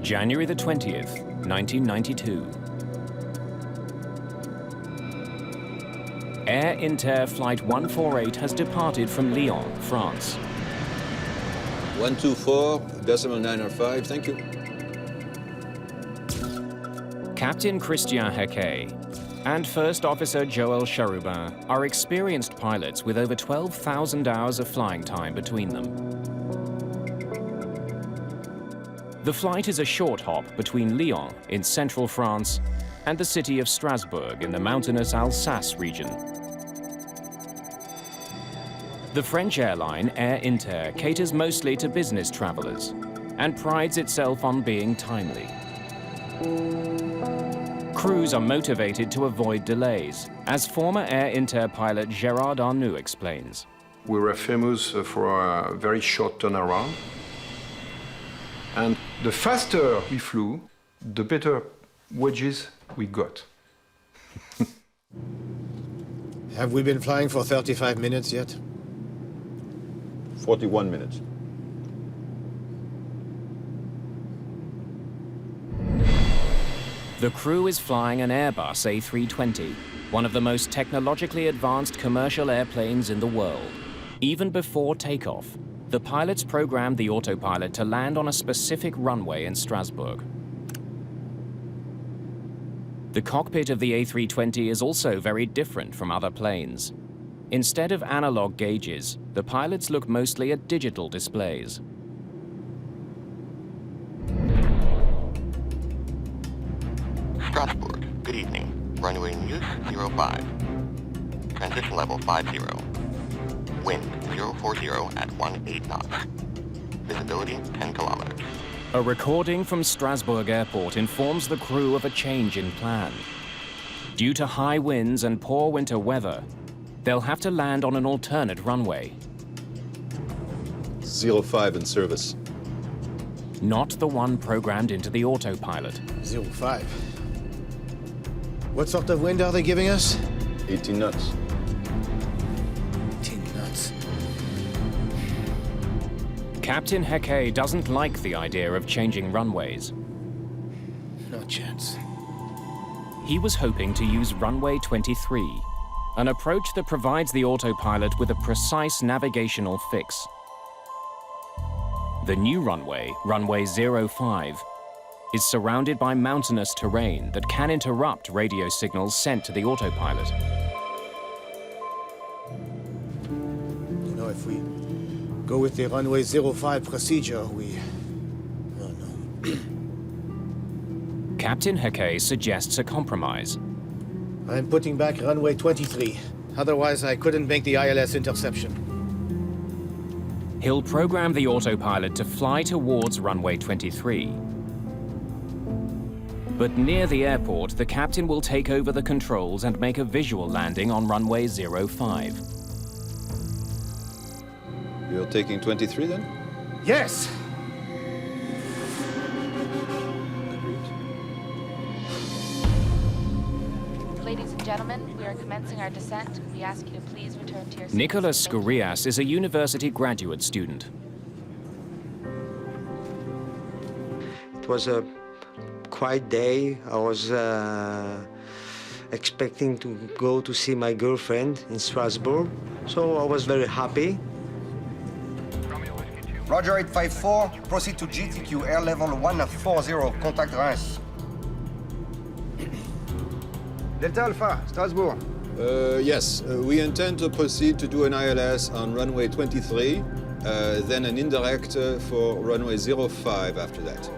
January the 20th, 1992. Air Inter Flight 148 has departed from Lyon, France. 124.905, thank you. Captain Christian Hequet and First Officer Joël Charubin are experienced pilots with over 12,000 hours of flying time between them. The flight is a short hop between Lyon in central France and the city of Strasbourg in the mountainous Alsace region. The French airline Air Inter caters mostly to business travelers and prides itself on being timely. Crews are motivated to avoid delays, as former Air Inter pilot Gérard Arnoux explains. We were famous for a very short turnaround. And the faster we flew, the better wages we got. Have we been flying for 35 minutes yet? 41 minutes. The crew is flying an Airbus A320, one of the most technologically advanced commercial airplanes in the world. Even before takeoff, the pilots programmed the autopilot to land on a specific runway in Strasbourg. The cockpit of the A320 is also very different from other planes. Instead of analog gauges, the pilots look mostly at digital displays. Strasbourg, good evening. Runway News 05. Transition level 50. Wind 040 at 18 knots. Visibility 10 kilometers. A recording from Strasbourg Airport informs the crew of a change in plan. Due to high winds and poor winter weather, they'll have to land on an alternate runway. 05 in service. Not the one programmed into the autopilot. 05. What sort of wind are they giving us? 18 knots. 18 knots. Captain Hequet doesn't like the idea of changing runways. No chance. He was hoping to use runway 23, an approach that provides the autopilot with a precise navigational fix. The new runway, runway 05, is surrounded by mountainous terrain that can interrupt radio signals sent to the autopilot. You know, if we go with the runway 05 procedure, we... Oh, no. Captain Hequet suggests a compromise. I'm putting back runway 23. Otherwise, I couldn't make the ILS interception. He'll program the autopilot to fly towards runway 23. But near the airport, the captain will take over the controls and make a visual landing on runway 05. You're taking 23 then? Yes! Ladies and gentlemen, we are commencing our descent. We ask you to please return to your seats. Nicholas Skourias is a university graduate student. It was a quiet day. I was expecting to go to see my girlfriend in Strasbourg, so I was very happy. Roger 854, proceed to GTQ air level 140, contact Reims. Delta Alpha, Strasbourg. Yes, we intend to proceed to do an ILS on runway 23, then an indirect for runway 05 after that.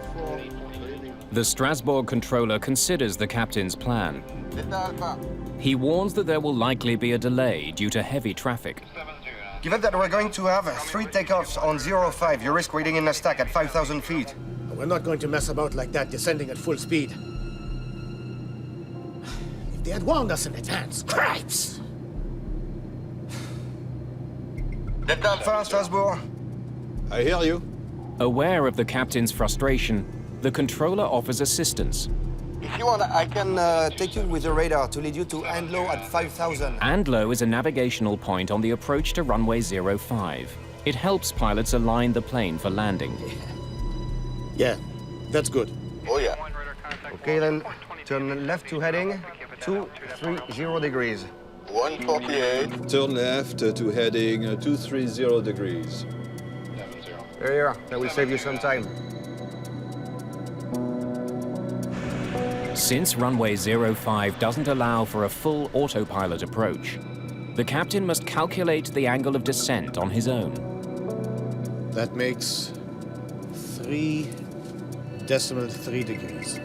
The Strasbourg controller considers the captain's plan. Delta Alpha. He warns that there will likely be a delay due to heavy traffic. Given that we're going to have 3 takeoffs on 05, you risk waiting in a stack at 5,000 feet. We're not going to mess about like that, descending at full speed. If they had warned us in advance, cripes! Delta Alpha, Strasbourg. I hear you. Aware of the captain's frustration, the controller offers assistance. If you want, I can take you with the radar to lead you to Andlo at 5,000. Andlo is a navigational point on the approach to runway 05. It helps pilots align the plane for landing. Yeah, that's good. Oh yeah. Okay then, turn left to heading 230 degrees. 148. Turn left to heading 230 degrees. There you are. That will save you some time. Since runway 05 doesn't allow for a full autopilot approach, the captain must calculate the angle of descent on his own. That makes 3.3 degrees.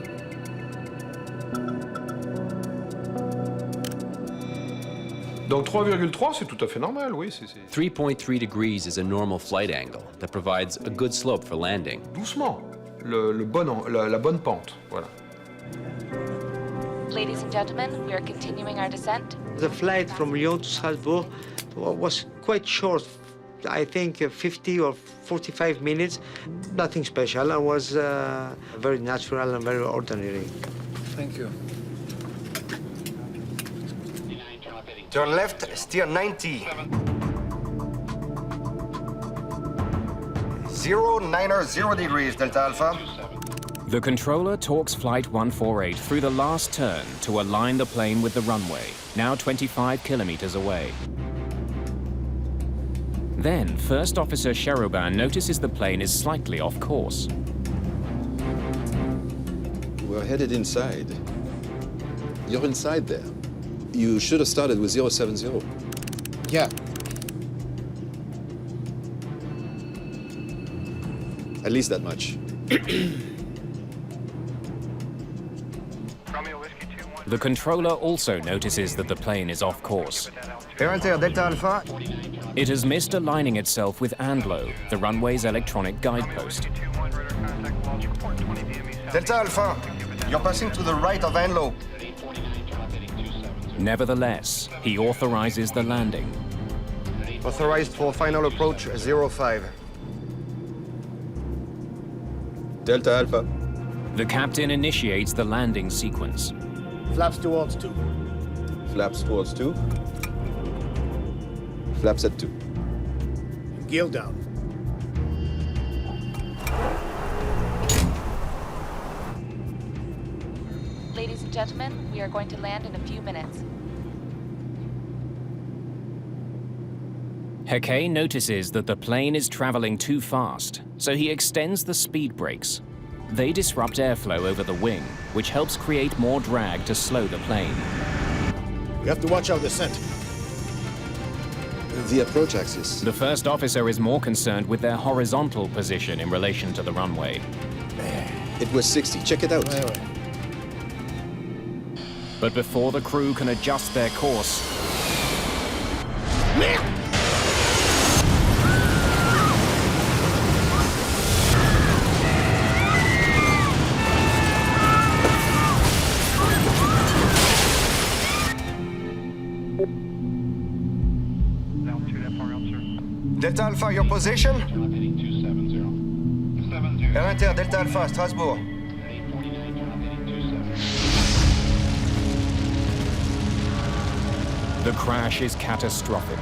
Donc 3,3, c'est tout à fait normal, oui. 3.3 degrees is a normal flight angle that provides a good slope for landing. Doucement, la bonne pente, voilà. Ladies and gentlemen, we are continuing our descent. The flight from Lyon to Strasbourg was quite short. I think 50 or 45 minutes. Nothing special. It was very natural and very ordinary. Thank you. Turn left, steer 90. 090 degrees, Delta Alpha. The controller talks Flight 148 through the last turn to align the plane with the runway, now 25 kilometers away. Then, First Officer Cherubin notices the plane is slightly off course. We're headed inside. You're inside there. You should have started with 070. Yeah. At least that much. The controller also notices that the plane is off course. Air Inter, Delta Alpha. It has missed aligning itself with Andlo, the runway's electronic guidepost. Delta Alpha, you're passing to the right of Andlo. Nevertheless, he authorizes the landing. Authorized for final approach 05. Delta Alpha. The captain initiates the landing sequence. Flaps towards 2. Flaps towards 2. Flaps at 2. Gear down. Ladies and gentlemen, we are going to land in a few minutes. Heke notices that the plane is traveling too fast, so he extends the speed brakes. They disrupt airflow over the wing, which helps create more drag to slow the plane. We have to watch our descent. The approach axis. The first officer is more concerned with their horizontal position in relation to the runway. It was 60. Check it out. Wait. But before the crew can adjust their course, Delta Alpha, your position? Air Inter, Delta Alpha, Strasbourg. The crash is catastrophic.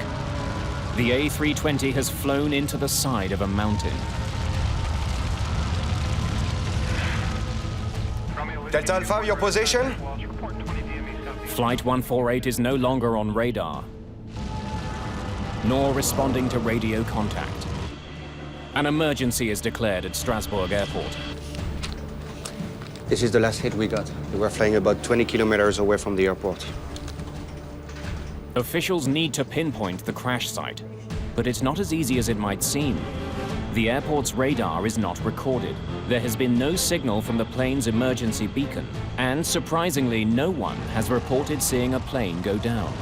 The A320 has flown into the side of a mountain. Delta Alpha, your position? Flight 148 is no longer on radar, nor responding to radio contact. An emergency is declared at Strasbourg Airport. This is the last hit we got. We were flying about 20 kilometers away from the airport. Officials need to pinpoint the crash site, but it's not as easy as it might seem. The airport's radar is not recorded. There has been no signal from the plane's emergency beacon, and surprisingly, no one has reported seeing a plane go down.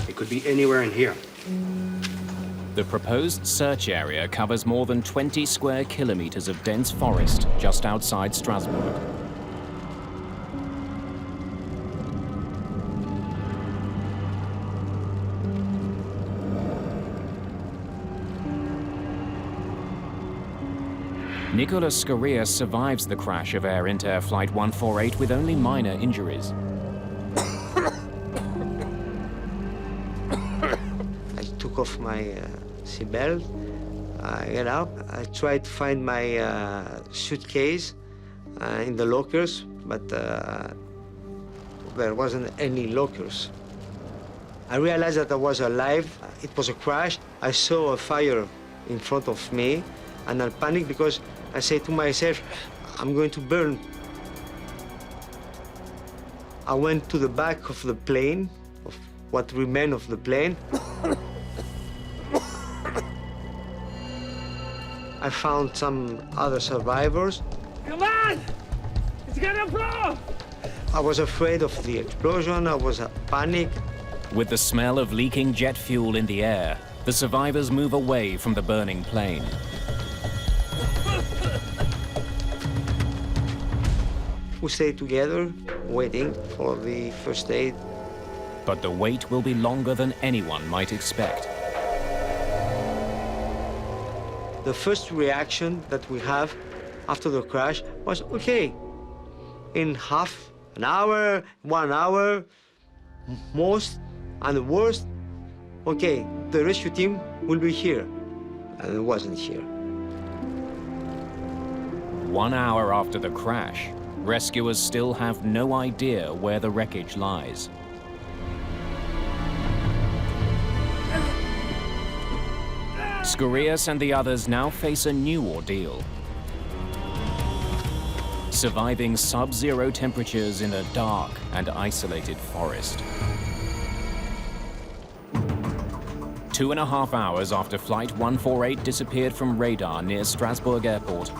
It could be anywhere in here. The proposed search area covers more than 20 square kilometers of dense forest just outside Strasbourg. Nicolas Scorias survives the crash of Air Inter Flight 148 with only minor injuries. I took off my seatbelt, I got up, I tried to find my suitcase in the lockers, but there wasn't any lockers. I realized that I was alive. It was a crash. I saw a fire in front of me, and I panicked because I said to myself, I'm going to burn. I went to the back of the plane, of what remained of the plane. I found some other survivors. Come on! It's gonna blow! I was afraid of the explosion. I was panicked. With the smell of leaking jet fuel in the air, the survivors move away from the burning plane. We stayed together, waiting for the first aid. But the wait will be longer than anyone might expect. The first reaction that we have after the crash was, okay, in half an hour, 1 hour, most, and the worst, okay, the rescue team will be here. And it wasn't here. 1 hour after the crash, rescuers still have no idea where the wreckage lies. Scorias and the others now face a new ordeal. Surviving sub-zero temperatures in a dark and isolated forest. 2.5 hours after Flight 148 disappeared from radar near Strasbourg Airport,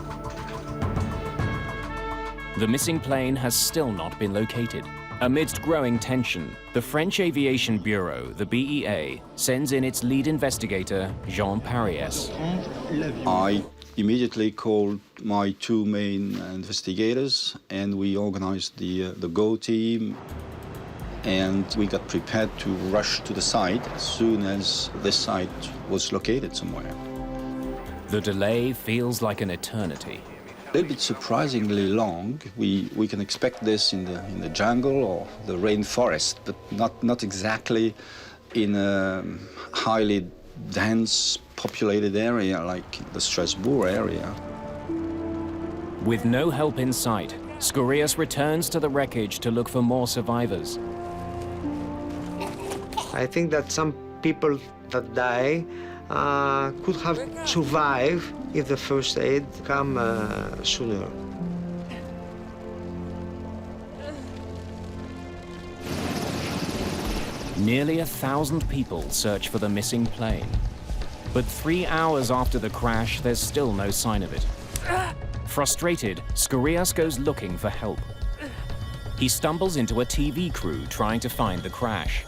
the missing plane has still not been located. Amidst growing tension, the French Aviation Bureau, the BEA, sends in its lead investigator, Jean Pariès. I immediately called my two main investigators, and we organized the GO team, and we got prepared to rush to the site as soon as this site was located somewhere. The delay feels like an eternity. A little bit surprisingly long. We can expect this in the jungle or the rainforest, but not exactly in a highly dense populated area like the Strasbourg area. With no help in sight, Scorias returns to the wreckage to look for more survivors. I think that some people that die could have survived if the first aid come sooner. Nearly 1,000 people search for the missing plane. But 3 hours after the crash, there's still no sign of it. Frustrated, Scorias goes looking for help. He stumbles into a TV crew trying to find the crash.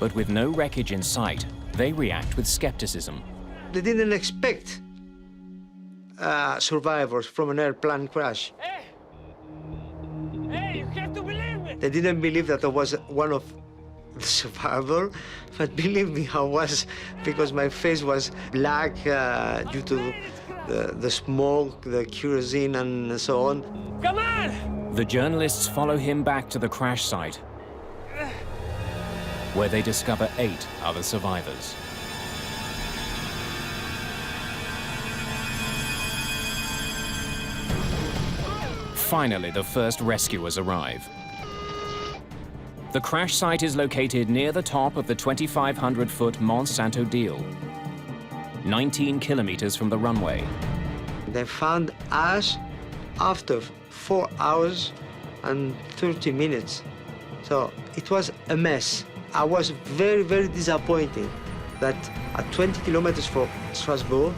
But with no wreckage in sight, they react with skepticism. They didn't expect survivors from an airplane crash. Hey, you have to believe me! They didn't believe that I was one of the survivors, but believe me, I was, because my face was black due to the smoke, the kerosene, and so on. Come on! The journalists follow him back to the crash site. where they discover 8 other survivors. Finally, the first rescuers arrive. The crash site is located near the top of the 2,500-foot Mont Saint-Odile, 19 kilometers from the runway. They found us after 4 hours and 30 minutes. So it was a mess. I was very, very disappointed that at 20 kilometers from Strasbourg,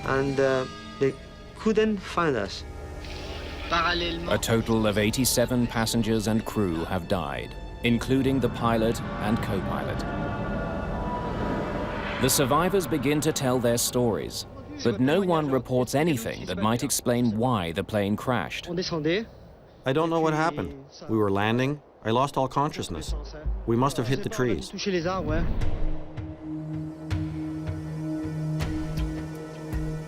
and they couldn't find us. A total of 87 passengers and crew have died, including the pilot and co-pilot. The survivors begin to tell their stories, but no one reports anything that might explain why the plane crashed. I don't know what happened. We were landing. I lost all consciousness. We must have hit the trees.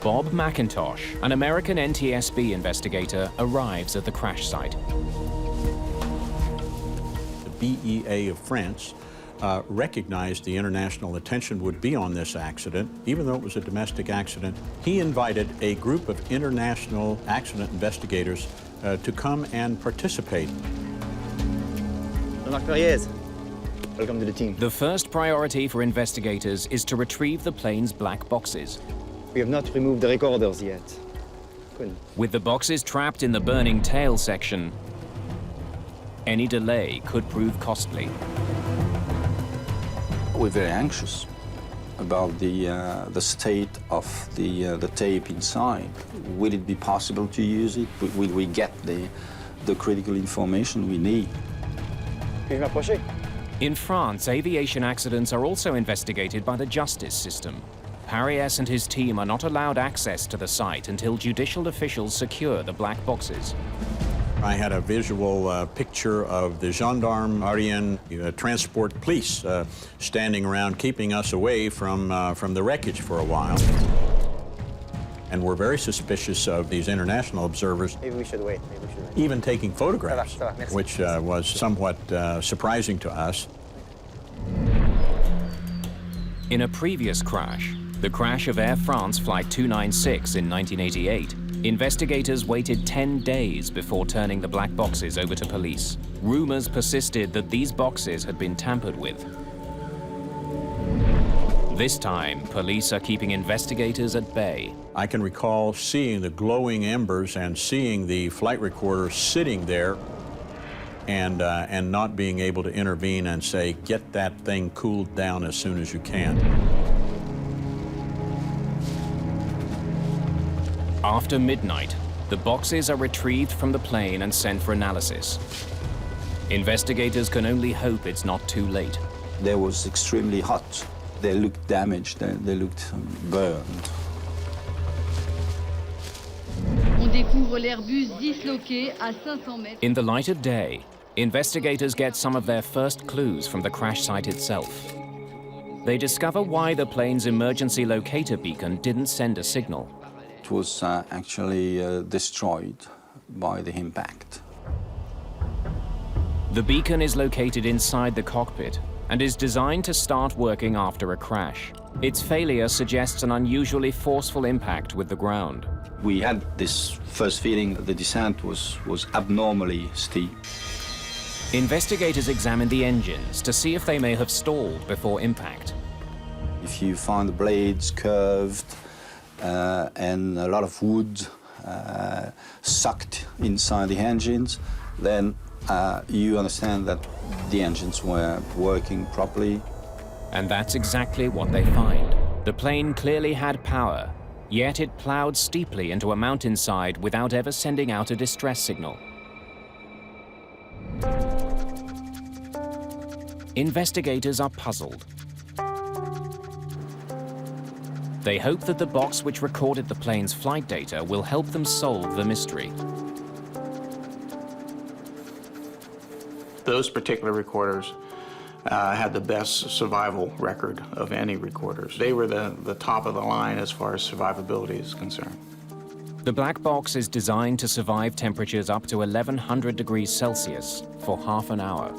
Bob McIntosh, an American NTSB investigator, arrives at the crash site. The BEA of France recognized the international attention would be on this accident, even though it was a domestic accident. He invited a group of international accident investigators to come and participate. Welcome to the team. The first priority for investigators is to retrieve the plane's black boxes. We have not removed the recorders yet. With the boxes trapped in the burning tail section, any delay could prove costly. We're very anxious about the state of the tape inside. Will it be possible to use it? Will we get the critical information we need? In France, aviation accidents are also investigated by the justice system. Parias and his team are not allowed access to the site until judicial officials secure the black boxes. I had a visual picture of the gendarme, transport police standing around keeping us away from the wreckage for a while. And we're very suspicious of these international observers. Maybe we should wait. Even taking photographs, which was somewhat surprising to us. In a previous crash, the crash of Air France Flight 296 in 1988, investigators waited 10 days before turning the black boxes over to police. Rumors persisted that these boxes had been tampered with. This time, police are keeping investigators at bay. I can recall seeing the glowing embers and seeing the flight recorder sitting there and not being able to intervene and say, get that thing cooled down as soon as you can. After midnight, the boxes are retrieved from the plane and sent for analysis. Investigators can only hope it's not too late. They was extremely hot. They looked damaged, they looked burned. In the light of day, investigators get some of their first clues from the crash site itself. They discover why the plane's emergency locator beacon didn't send a signal. It was actually destroyed by the impact. The beacon is located inside the cockpit and is designed to start working after a crash. Its failure suggests an unusually forceful impact with the ground. We had this first feeling that the descent was abnormally steep. Investigators examine the engines to see if they may have stalled before impact. If you find the blades curved and a lot of wood sucked inside the engines, then you understand that the engines were working properly. And that's exactly what they find. The plane clearly had power, yet it plowed steeply into a mountainside without ever sending out a distress signal. Investigators are puzzled. They hope that the box which recorded the plane's flight data will help them solve the mystery. Those particular recorders had the best survival record of any recorders. They were the top of the line as far as survivability is concerned. The black box is designed to survive temperatures up to 1100 degrees Celsius for half an hour.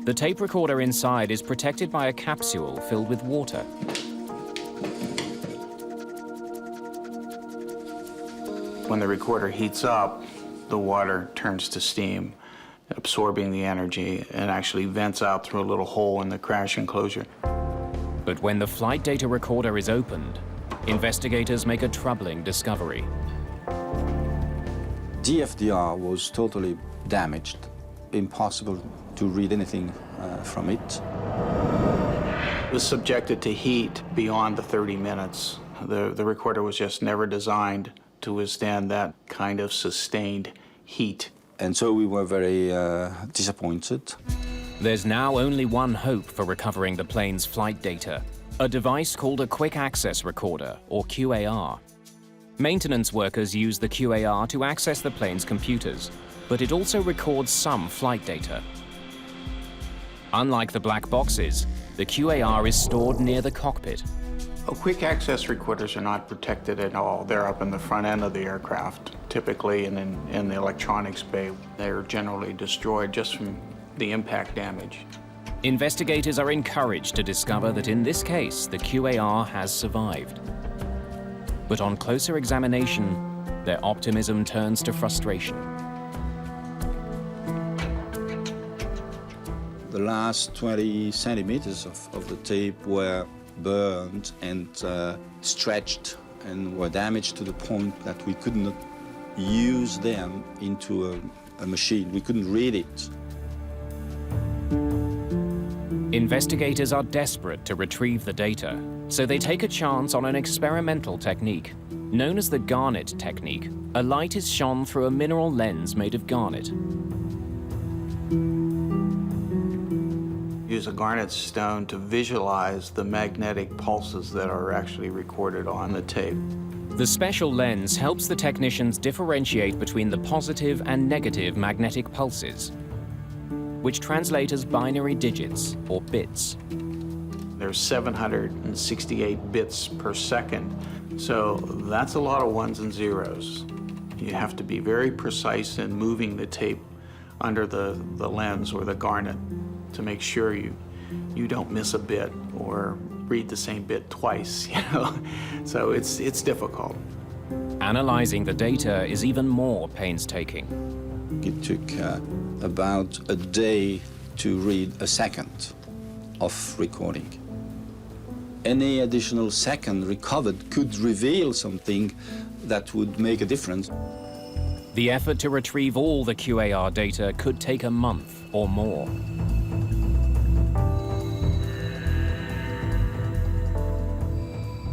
The tape recorder inside is protected by a capsule filled with water. When the recorder heats up, the water turns to steam, absorbing the energy, and actually vents out through a little hole in the crash enclosure. But when the flight data recorder is opened, investigators make a troubling discovery. DFDR was totally damaged, impossible to read anything from it. It was subjected to heat beyond the 30 minutes. The recorder was just never designed to withstand that kind of sustained heat. And so we were very disappointed. There's now only one hope for recovering the plane's flight data, a device called a Quick Access Recorder, or QAR. Maintenance workers use the QAR to access the plane's computers, but it also records some flight data. Unlike the black boxes, the QAR is stored near the cockpit. Quick access recorders are not protected at all. They're up in the front end of the aircraft, typically in the electronics bay. They're generally destroyed just from the impact damage. Investigators are encouraged to discover that in this case, the QAR has survived. But on closer examination, their optimism turns to frustration. The last 20 centimeters of the tape were burned and stretched and were damaged to the point that we could not use them into a machine. We couldn't read it. Investigators are desperate to retrieve the data, so they take a chance on an experimental technique. Known as the garnet technique, a light is shone through a mineral lens made of garnet. Use a garnet stone to visualize the magnetic pulses that are actually recorded on the tape. The special lens helps the technicians differentiate between the positive and negative magnetic pulses, which translate as binary digits, or bits. There's 768 bits per second, so that's a lot of ones and zeros. You have to be very precise in moving the tape under the lens or the garnet to make sure you don't miss a bit or read the same bit twice, you know? So it's difficult. Analyzing the data is even more painstaking. It took about a day to read a second of recording. Any additional second recovered could reveal something that would make a difference. The effort to retrieve all the QAR data could take a month or more.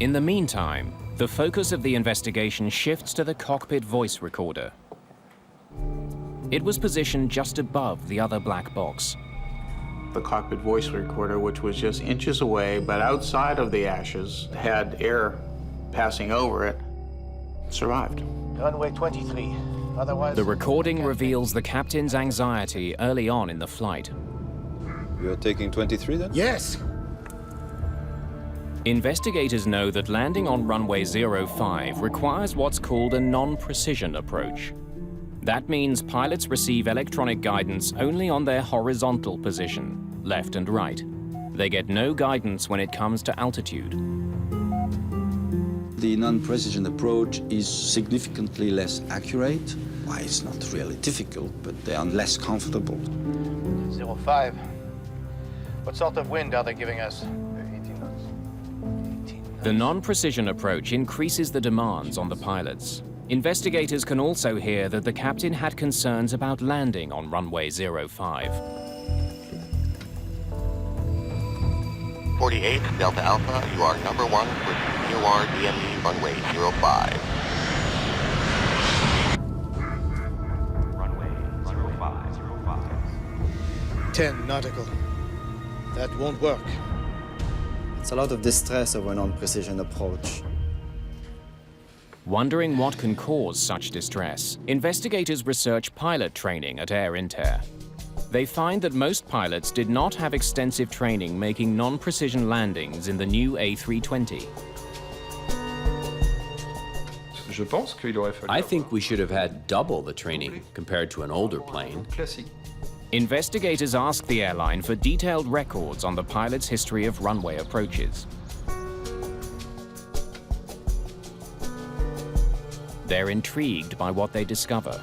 In the meantime, the focus of the investigation shifts to the cockpit voice recorder. It was positioned just above the other black box. The cockpit voice recorder, which was just inches away, but outside of the ashes, had air passing over it, survived. Runway 23. Otherwise, the recording reveals the captain's anxiety early on in the flight. You're taking 23 then? Yes! Investigators know that landing on runway 05 requires what's called a non-precision approach. That means pilots receive electronic guidance only on their horizontal position, left and right. They get no guidance when it comes to altitude. The non-precision approach is significantly less accurate. Why, it's not really difficult, but they are less comfortable. 05. What sort of wind are they giving us? The non-precision approach increases the demands on the pilots. Investigators can also hear that the captain had concerns about landing on runway 05. 48 Delta Alpha, you are number 1 for QR DME runway 05. Runway 05. 10 nautical. That won't work. It's a lot of distress over a non-precision approach. Wondering what can cause such distress, investigators research pilot training at Air Inter. They find that most pilots did not have extensive training making non-precision landings in the new A320. I think we should have had double the training compared to an older plane. Investigators asked the airline for detailed records on the pilot's history of runway approaches. They're intrigued by what they discover.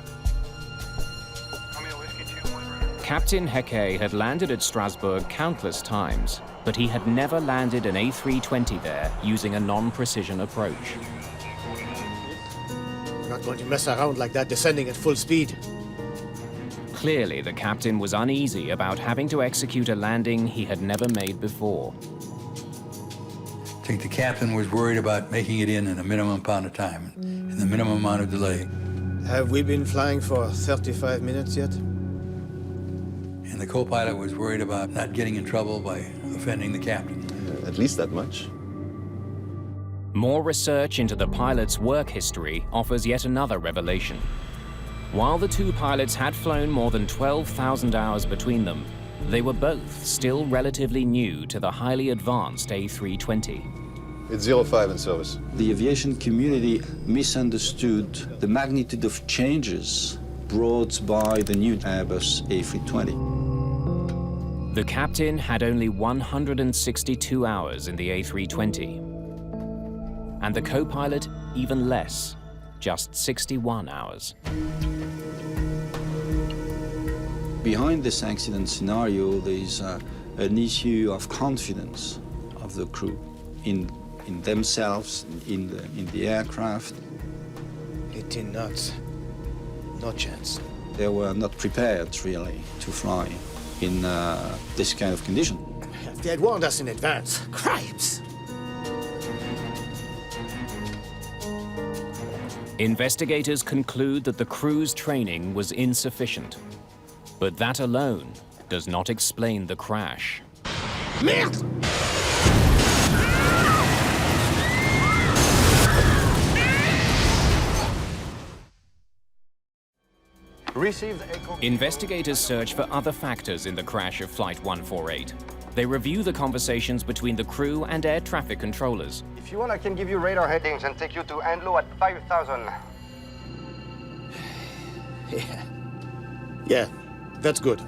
Captain Hecke had landed at Strasbourg countless times, but he had never landed an A320 there using a non-precision approach. We're not going to mess around like that descending at full speed. Clearly, the captain was uneasy about having to execute a landing he had never made before. I think the captain was worried about making it in a minimum amount of time, and the minimum amount of delay. Have we been flying for 35 minutes yet? And the co-pilot was worried about not getting in trouble by offending the captain. At least that much. More research into the pilot's work history offers yet another revelation. While the two pilots had flown more than 12,000 hours between them, they were both still relatively new to the highly advanced A320. It's 05 in service. The aviation community misunderstood the magnitude of changes brought by the new Airbus A320. The captain had only 162 hours in the A320, and the co-pilot even less, just 61 hours. Behind this accident scenario, there's an issue of confidence of the crew in themselves, in the aircraft. 18 knots. No chance. They were not prepared, really, to fly in this kind of condition. If they had warned us in advance, cripes! Investigators conclude that the crew's training was insufficient, but that alone does not explain the crash. Merde! Investigators search for other factors in the crash of Flight 148. They review the conversations between the crew and air traffic controllers. If you want, I can give you radar headings and take you to Anlo at 5,000. Yeah, that's good.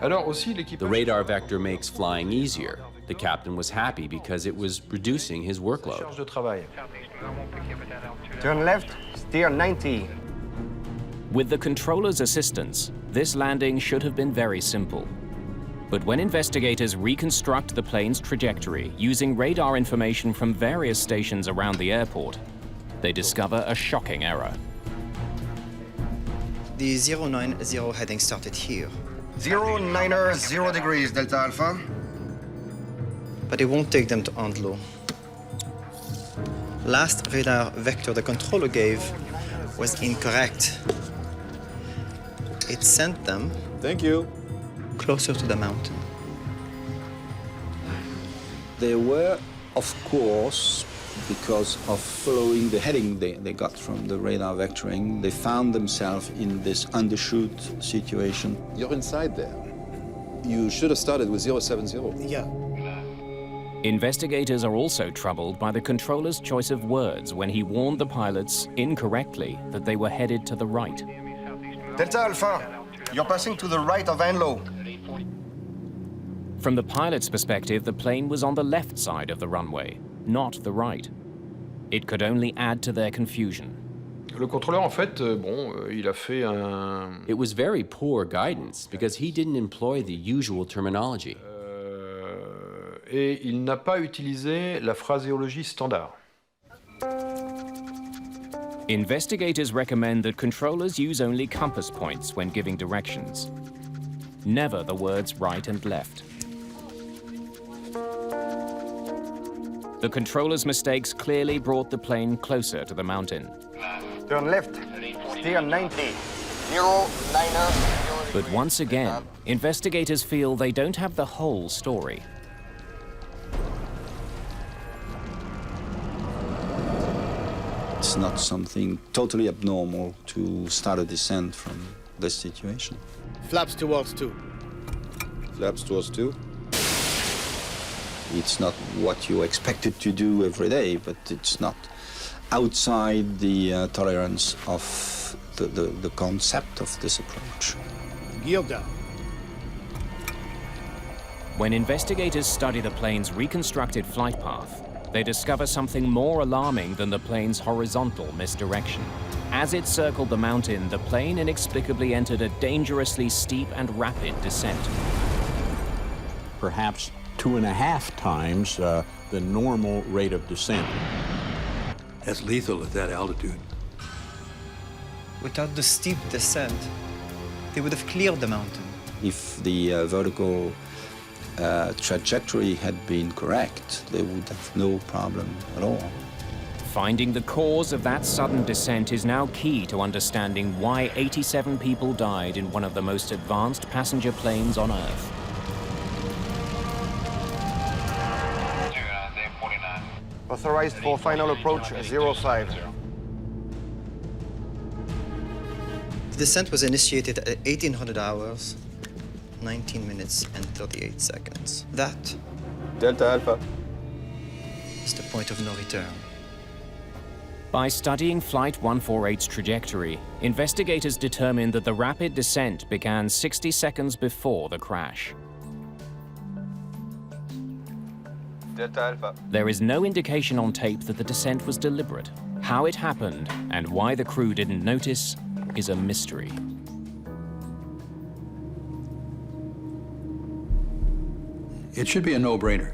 The radar vector makes flying easier. The captain was happy because it was reducing his workload. Turn left, steer 90. With the controller's assistance, this landing should have been very simple. But when investigators reconstruct the plane's trajectory using radar information from various stations around the airport, they discover a shocking error. The 090 heading started here. 090, 0 degrees, Delta Alpha. But it won't take them to Andlo. Last radar vector the controller gave was incorrect. It sent them... Thank you. ...closer to the mountain. They were, of course, because of following the heading they got from the radar vectoring, they found themselves in this undershoot situation. You're inside there. You should have started with 070. Yeah. Investigators are also troubled by the controller's choice of words when he warned the pilots, incorrectly, that they were headed to the right. Delta Alpha, you're passing to the right of Anlo. From the pilot's perspective, the plane was on the left side of the runway, not the right. It could only add to their confusion. Le contrôleur, en fait, il a fait un... It was very poor guidance because he didn't employ the usual terminology. Et il n'a pas utilisé la phraséologie standard. Investigators recommend that controllers use only compass points when giving directions. Never the words right and left. The controller's mistakes clearly brought the plane closer to the mountain. Turn left, steer 90. 090. But once again, investigators feel they don't have the whole story. It's not something totally abnormal to start a descent from this situation. Flaps towards 2. Flaps towards 2. It's not what you expected to do every day, but it's not outside the tolerance of the concept of this approach. Gear down. When investigators study the plane's reconstructed flight path, they discover something more alarming than the plane's horizontal misdirection. As it circled the mountain, the plane inexplicably entered a dangerously steep and rapid descent. Perhaps 2.5 times the normal rate of descent. That's lethal at that altitude. Without the steep descent, they would have cleared the mountain. If the vertical trajectory had been correct, they would have no problem at all. Finding the cause of that sudden descent is now key to understanding why 87 people died in one of the most advanced passenger planes on Earth. Authorized for final approach 05. The descent was initiated at 1800 hours, 19 minutes and 38 seconds. That Delta Alpha is the point of no return. By studying Flight 148's trajectory, investigators determined that the rapid descent began 60 seconds before the crash. Delta Alpha. There is no indication on tape that the descent was deliberate. How it happened and why the crew didn't notice is a mystery. It should be a no-brainer.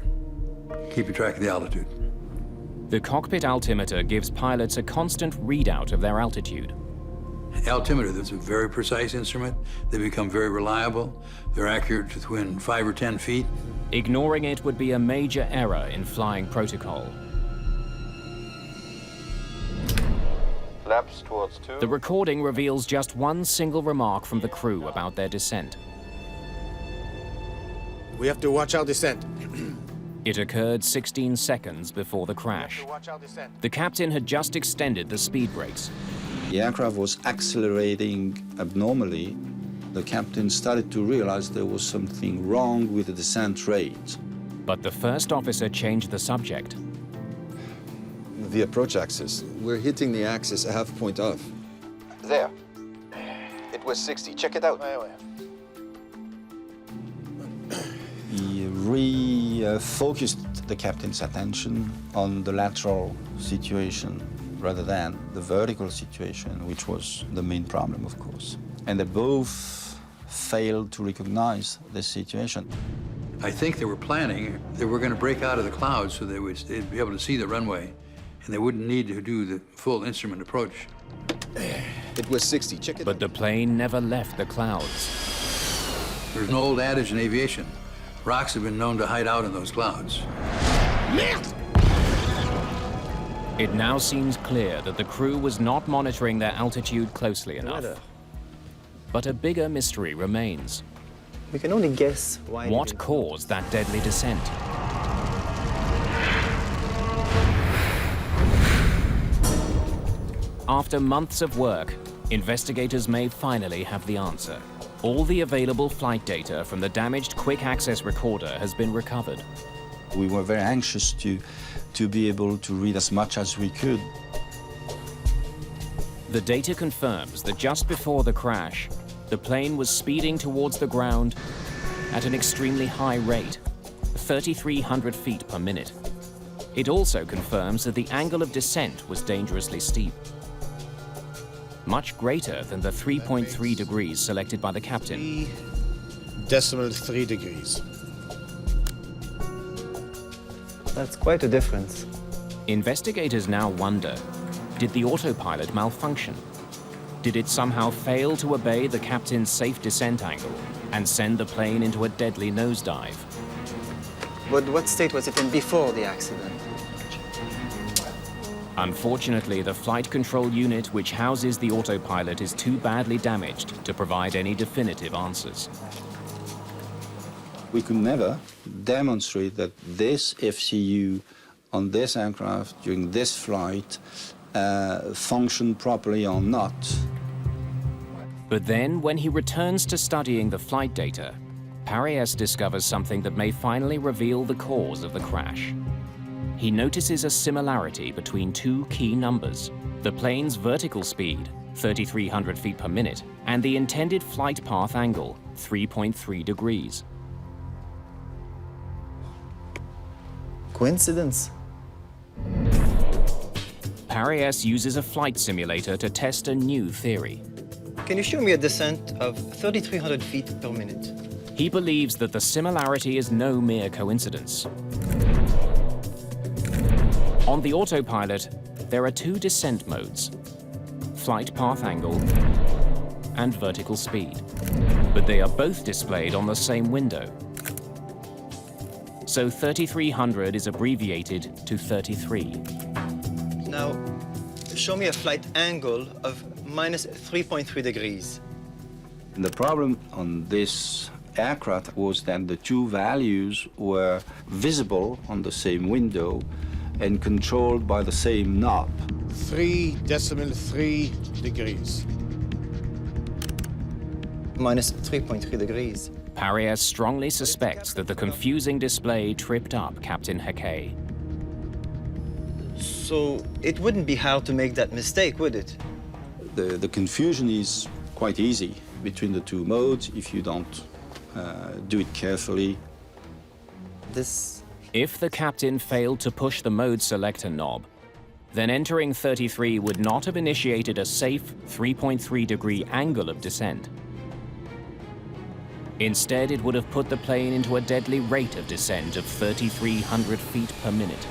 Keep track of the altitude. The cockpit altimeter gives pilots a constant readout of their altitude. Altimeter, that's a very precise instrument. They become very reliable. They're accurate to within 5 or 10 feet. Ignoring it would be a major error in flying protocol. Flaps towards 2. The recording reveals just one single remark from the crew about their descent. We have to watch our descent. It occurred 16 seconds before the crash. The captain had just extended the speed brakes. The aircraft was accelerating abnormally. The captain started to realize there was something wrong with the descent rate. But the first officer changed the subject. The approach axis. We're hitting the axis a half point off. There. It was 60. Check it out. He refocused the captain's attention on the lateral situation rather than the vertical situation, which was the main problem, of course. And they both failed to recognize this situation. I think they were planning that we're going to break out of the clouds so they'd be able to see the runway, and they wouldn't need to do the full instrument approach. It was 60. Check it. But the plane never left the clouds. There's an old adage in aviation. Rocks have been known to hide out in those clouds. It now seems clear that the crew was not monitoring their altitude closely enough. But a bigger mystery remains. We can only guess why. What caused that deadly descent? After months of work, investigators may finally have the answer. All the available flight data from the damaged quick-access recorder has been recovered. We were very anxious to be able to read as much as we could. The data confirms that just before the crash, the plane was speeding towards the ground at an extremely high rate, 3,300 feet per minute. It also confirms that the angle of descent was dangerously steep, much greater than the 3.3 degrees selected by the captain. 3 degrees. That's quite a difference. Investigators now wonder, did the autopilot malfunction? Did it somehow fail to obey the captain's safe descent angle and send the plane into a deadly nosedive? But what state was it in before the accident? Unfortunately, the flight control unit which houses the autopilot is too badly damaged to provide any definitive answers. We could never demonstrate that this FCU on this aircraft during this flight functioned properly or not. But then, when he returns to studying the flight data, Paris discovers something that may finally reveal the cause of the crash. He notices a similarity between two key numbers: the plane's vertical speed, 3,300 feet per minute, and the intended flight path angle, 3.3 degrees. Coincidence? Paris uses a flight simulator to test a new theory. Can you show me a descent of 3,300 feet per minute? He believes that the similarity is no mere coincidence. On the autopilot, there are two descent modes: flight path angle and vertical speed. But they are both displayed on the same window. So 3,300 is abbreviated to 33. Now, show me a flight angle of minus 3.3 degrees. The problem on this aircraft was that the two values were visible on the same window and controlled by the same knob. 3.3 degrees. Minus 3.3 degrees. Paris strongly suspects that the confusing display tripped up Captain Hackey. So it wouldn't be hard to make that mistake, would it? The confusion is quite easy between the two modes if you don't do it carefully. If the captain failed to push the mode selector knob, then entering 33 would not have initiated a safe 3.3-degree angle of descent. Instead, it would have put the plane into a deadly rate of descent of 3,300 feet per minute.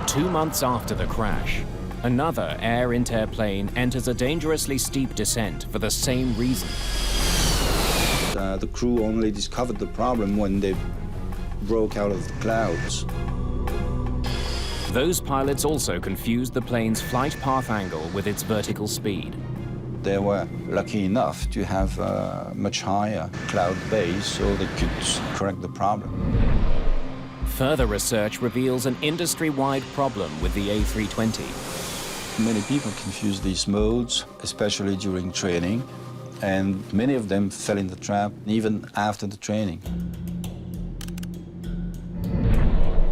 Two months after the crash, another Air Inter plane enters a dangerously steep descent for the same reason. The crew only discovered the problem when they broke out of the clouds. Those pilots also confused the plane's flight path angle with its vertical speed. They were lucky enough to have a much higher cloud base, so they could correct the problem. Further research reveals an industry-wide problem with the A320. Many people confuse these modes, especially during training, and many of them fell in the trap even after the training.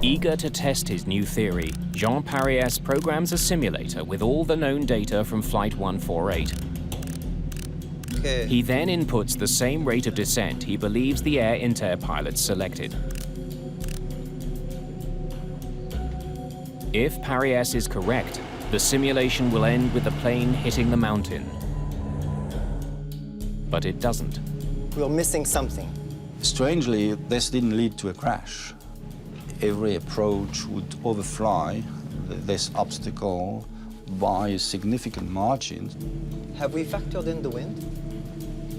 Eager to test his new theory, Jean Paris programs a simulator with all the known data from Flight 148. Okay. He then inputs the same rate of descent he believes the Air Inter pilots selected. If Paris is correct, the simulation will end with the plane hitting the mountain. But it doesn't. We're missing something. Strangely, this didn't lead to a crash. Every approach would overfly this obstacle by a significant margin. Have we factored in the wind?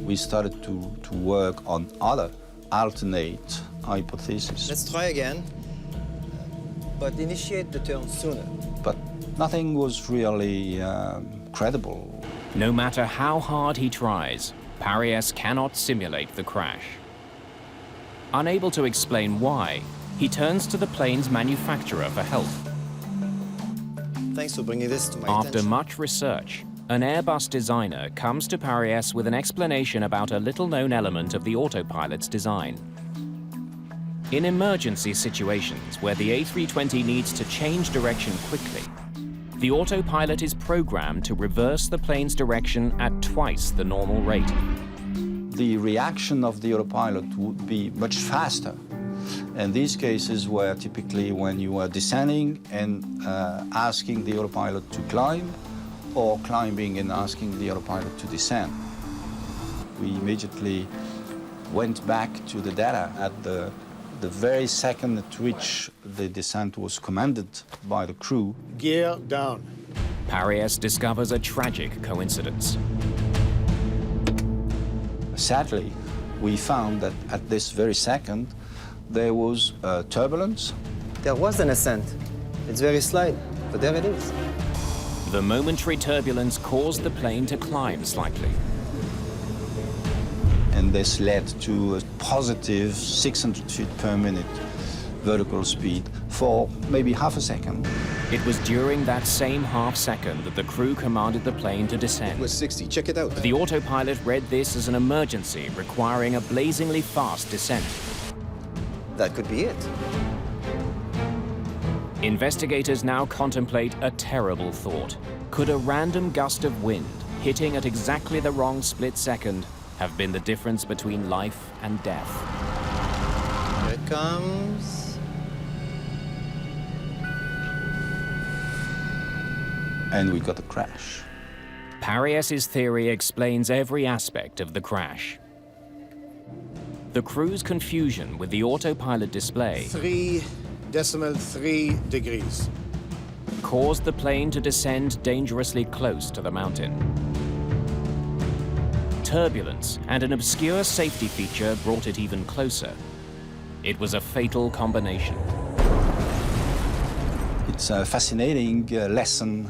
We started to work on other alternate hypotheses. Let's try again, but initiate the turn sooner. But nothing was really credible. No matter how hard he tries, Paris cannot simulate the crash. Unable to explain why, he turns to the plane's manufacturer for help. Thanks for bringing this to my After attention. much research, an Airbus designer comes to Paris with an explanation about a little-known element of the autopilot's design. In emergency situations where the A320 needs to change direction quickly, the autopilot is programmed to reverse the plane's direction at twice the normal rate. The reaction of the autopilot would be much faster. And these cases were typically when you were descending and asking the autopilot to climb, or climbing and asking the autopilot to descend. We immediately went back to the data at the very second at which the descent was commanded by the crew. Gear down. Paris discovers a tragic coincidence. Sadly, we found that at this very second, there was turbulence. There was an ascent. It's very slight, but there it is. The momentary turbulence caused the plane to climb slightly. And this led to a positive 600 feet per minute vertical speed for maybe half a second. It was during that same half second that the crew commanded the plane to descend. It was 60, check it out. The autopilot read this as an emergency requiring a blazingly fast descent. That could be it. Investigators now contemplate a terrible thought. Could a random gust of wind, hitting at exactly the wrong split second, have been the difference between life and death. Here it comes. And we got a crash. Parias's theory explains every aspect of the crash. The crew's confusion with the autopilot display 3.3 degrees caused the plane to descend dangerously close to the mountain. Turbulence and an obscure safety feature brought it even closer. It was a fatal combination. It's a fascinating lesson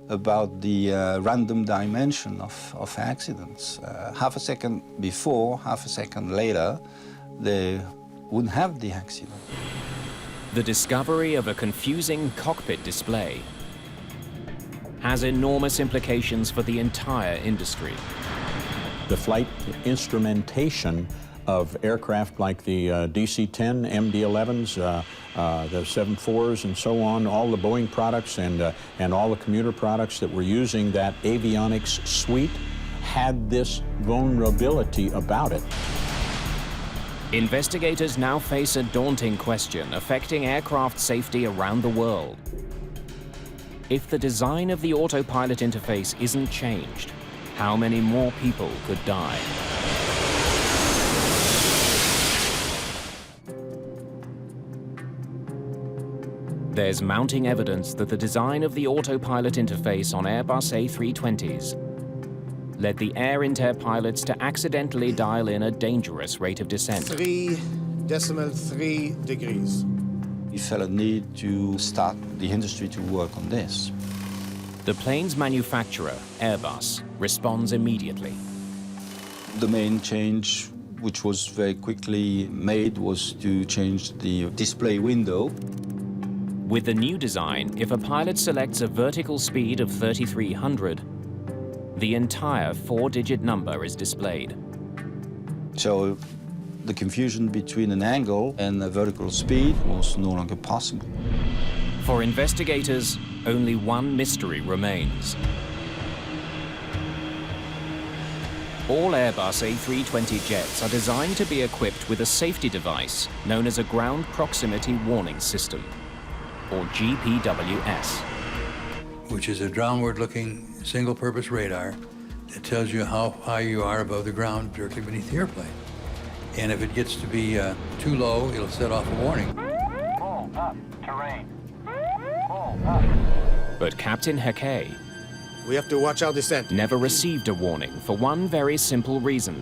about the random dimension of accidents. Half a second before, half a second later, they wouldn't have the accident. The discovery of a confusing cockpit display has enormous implications for the entire industry. The flight instrumentation of aircraft like the DC-10, MD-11s, the 747s and so on, all the Boeing products and all the commuter products that were using that avionics suite had this vulnerability about it. Investigators now face a daunting question affecting aircraft safety around the world. If the design of the autopilot interface isn't changed, how many more people could die? There's mounting evidence that the design of the autopilot interface on Airbus A320s led the Air Inter pilots to accidentally dial in a dangerous rate of descent. 3.3 degrees. We felt a need to start the industry to work on this. The plane's manufacturer, Airbus, responds immediately. The main change, which was very quickly made, was to change the display window. With the new design, if a pilot selects a vertical speed of 3,300, the entire 4-digit number is displayed. So the confusion between an angle and a vertical speed was no longer possible. For investigators, only one mystery remains. All Airbus A320 jets are designed to be equipped with a safety device known as a Ground Proximity Warning System, or GPWS. Which is a downward-looking single-purpose radar that tells you how high you are above the ground directly beneath the airplane. And if it gets to be too low, it'll set off a warning. Pull up, terrain. Pull up. But Captain Heke We have to watch our descent. never received a warning for one very simple reason.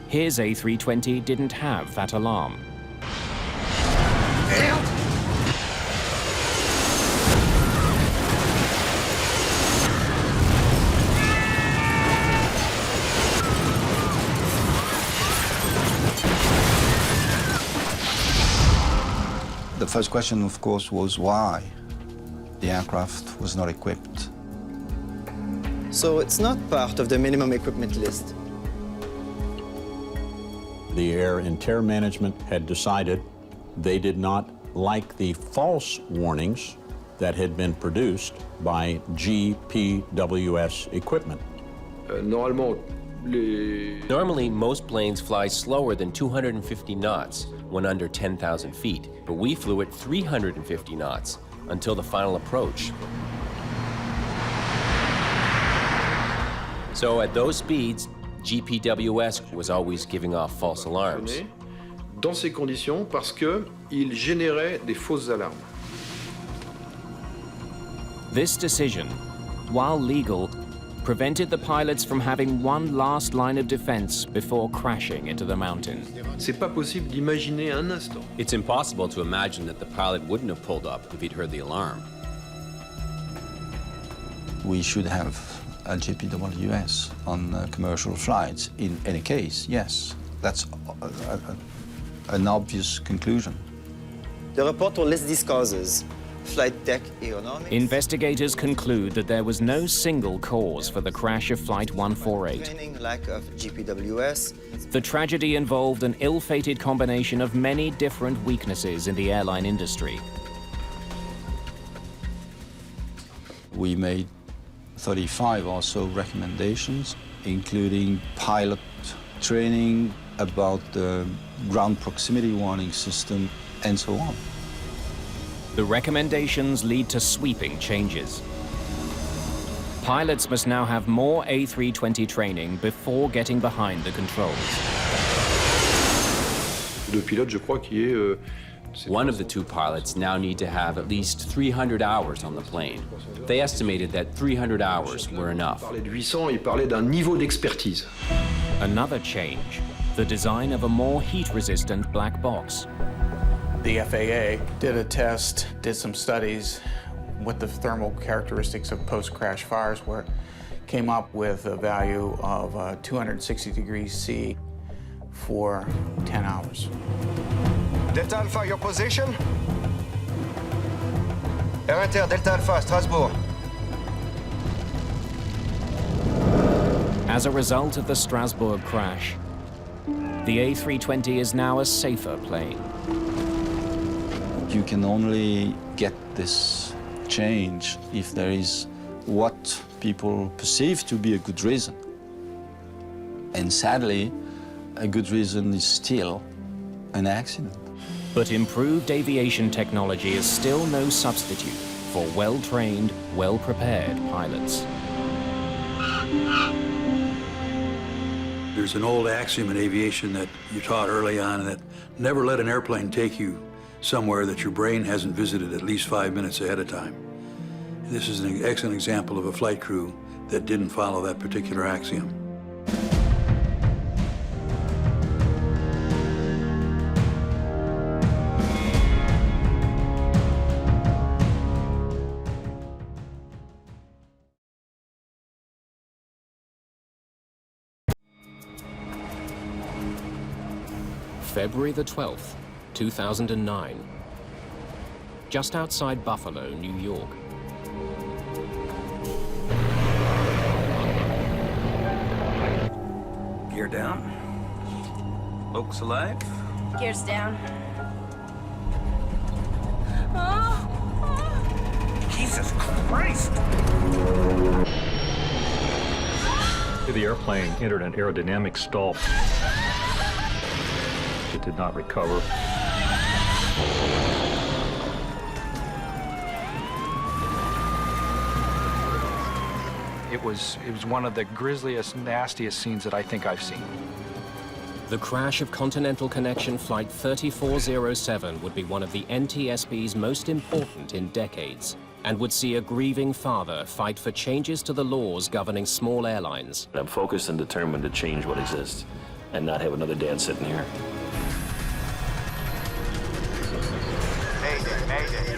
His A320 didn't have that alarm. The first question, of course, was why the aircraft was not equipped. So it's not part of the minimum equipment list. The Air Inter management had decided they did not like the false warnings that had been produced by GPWS equipment. Normally, most planes fly slower than 250 knots when under 10,000 feet, but we flew at 350 knots until the final approach. So at those speeds, GPWS was always giving off false alarms. Dans ces conditions, parce qu'il générait des fausses alarmes. This decision, while legal, prevented the pilots from having one last line of defense before crashing into the mountain. C'est pas possible d'imaginer un instant. It's impossible to imagine that the pilot wouldn't have pulled up if he'd heard the alarm. We should have a GPWS on commercial flights. In any case, yes. That's an obvious conclusion. The report will list these causes: flight deck aerodynamics. Investigators conclude that there was no single cause for the crash of Flight 148. Training, lack of GPWS. The tragedy involved an ill-fated combination of many different weaknesses in the airline industry. We made 35 or so recommendations, including pilot training about the ground proximity warning system, and so on. The recommendations lead to sweeping changes. Pilots must now have more A320 training before getting behind the controls. One of the two pilots now need to have at least 300 hours on the plane. They estimated that 300 hours were enough. Another change, the design of a more heat-resistant black box. The FAA did a test, did some studies, what the thermal characteristics of post-crash fires were, came up with a value of 260 degrees C for 10 hours. Delta Alpha, your position? Air Inter, Delta Alpha, Strasbourg. As a result of the Strasbourg crash, the A320 is now a safer plane. You can only get this change if there is what people perceive to be a good reason. And sadly, a good reason is still an accident. But improved aviation technology is still no substitute for well-trained, well-prepared pilots. There's an old axiom in aviation that you taught early on, that never let an airplane take you somewhere that your brain hasn't visited at least 5 minutes ahead of time. This is an excellent example of a flight crew that didn't follow that particular axiom. February the 12th, 2009. Just outside Buffalo, New York. Gear down. Locals alive. Gears down. Jesus Christ! The airplane entered an aerodynamic stall. It did not recover. It was one of the grisliest, nastiest scenes that I think I've seen. The crash of Continental Connection Flight 3407 would be one of the NTSB's most important in decades, and would see a grieving father fight for changes to the laws governing small airlines. I'm focused and determined to change what exists and not have another dad sitting here. Mayday, Mayday.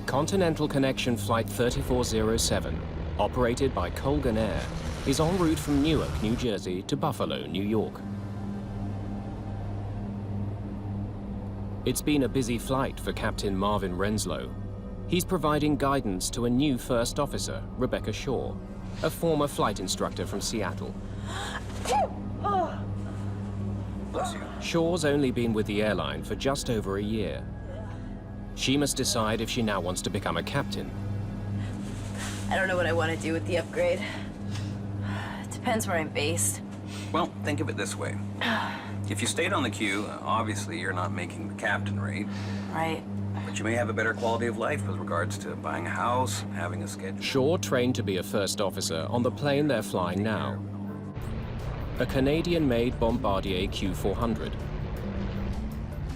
Continental Connection Flight 3407, operated by Colgan Air, is en route from Newark, New Jersey to Buffalo, New York. It's been a busy flight for Captain Marvin Renslow. He's providing guidance to a new first officer, Rebecca Shaw, a former flight instructor from Seattle. Shaw's only been with the airline for just over a year. She must decide if she now wants to become a captain. I don't know what I want to do with the upgrade. It depends where I'm based. Well, think of it this way. If you stayed on the queue, obviously you're not making the captain rate. Right. But you may have a better quality of life with regards to buying a house, having a schedule. Shaw trained to be a first officer on the plane they're flying now. A Canadian-made Bombardier Q400.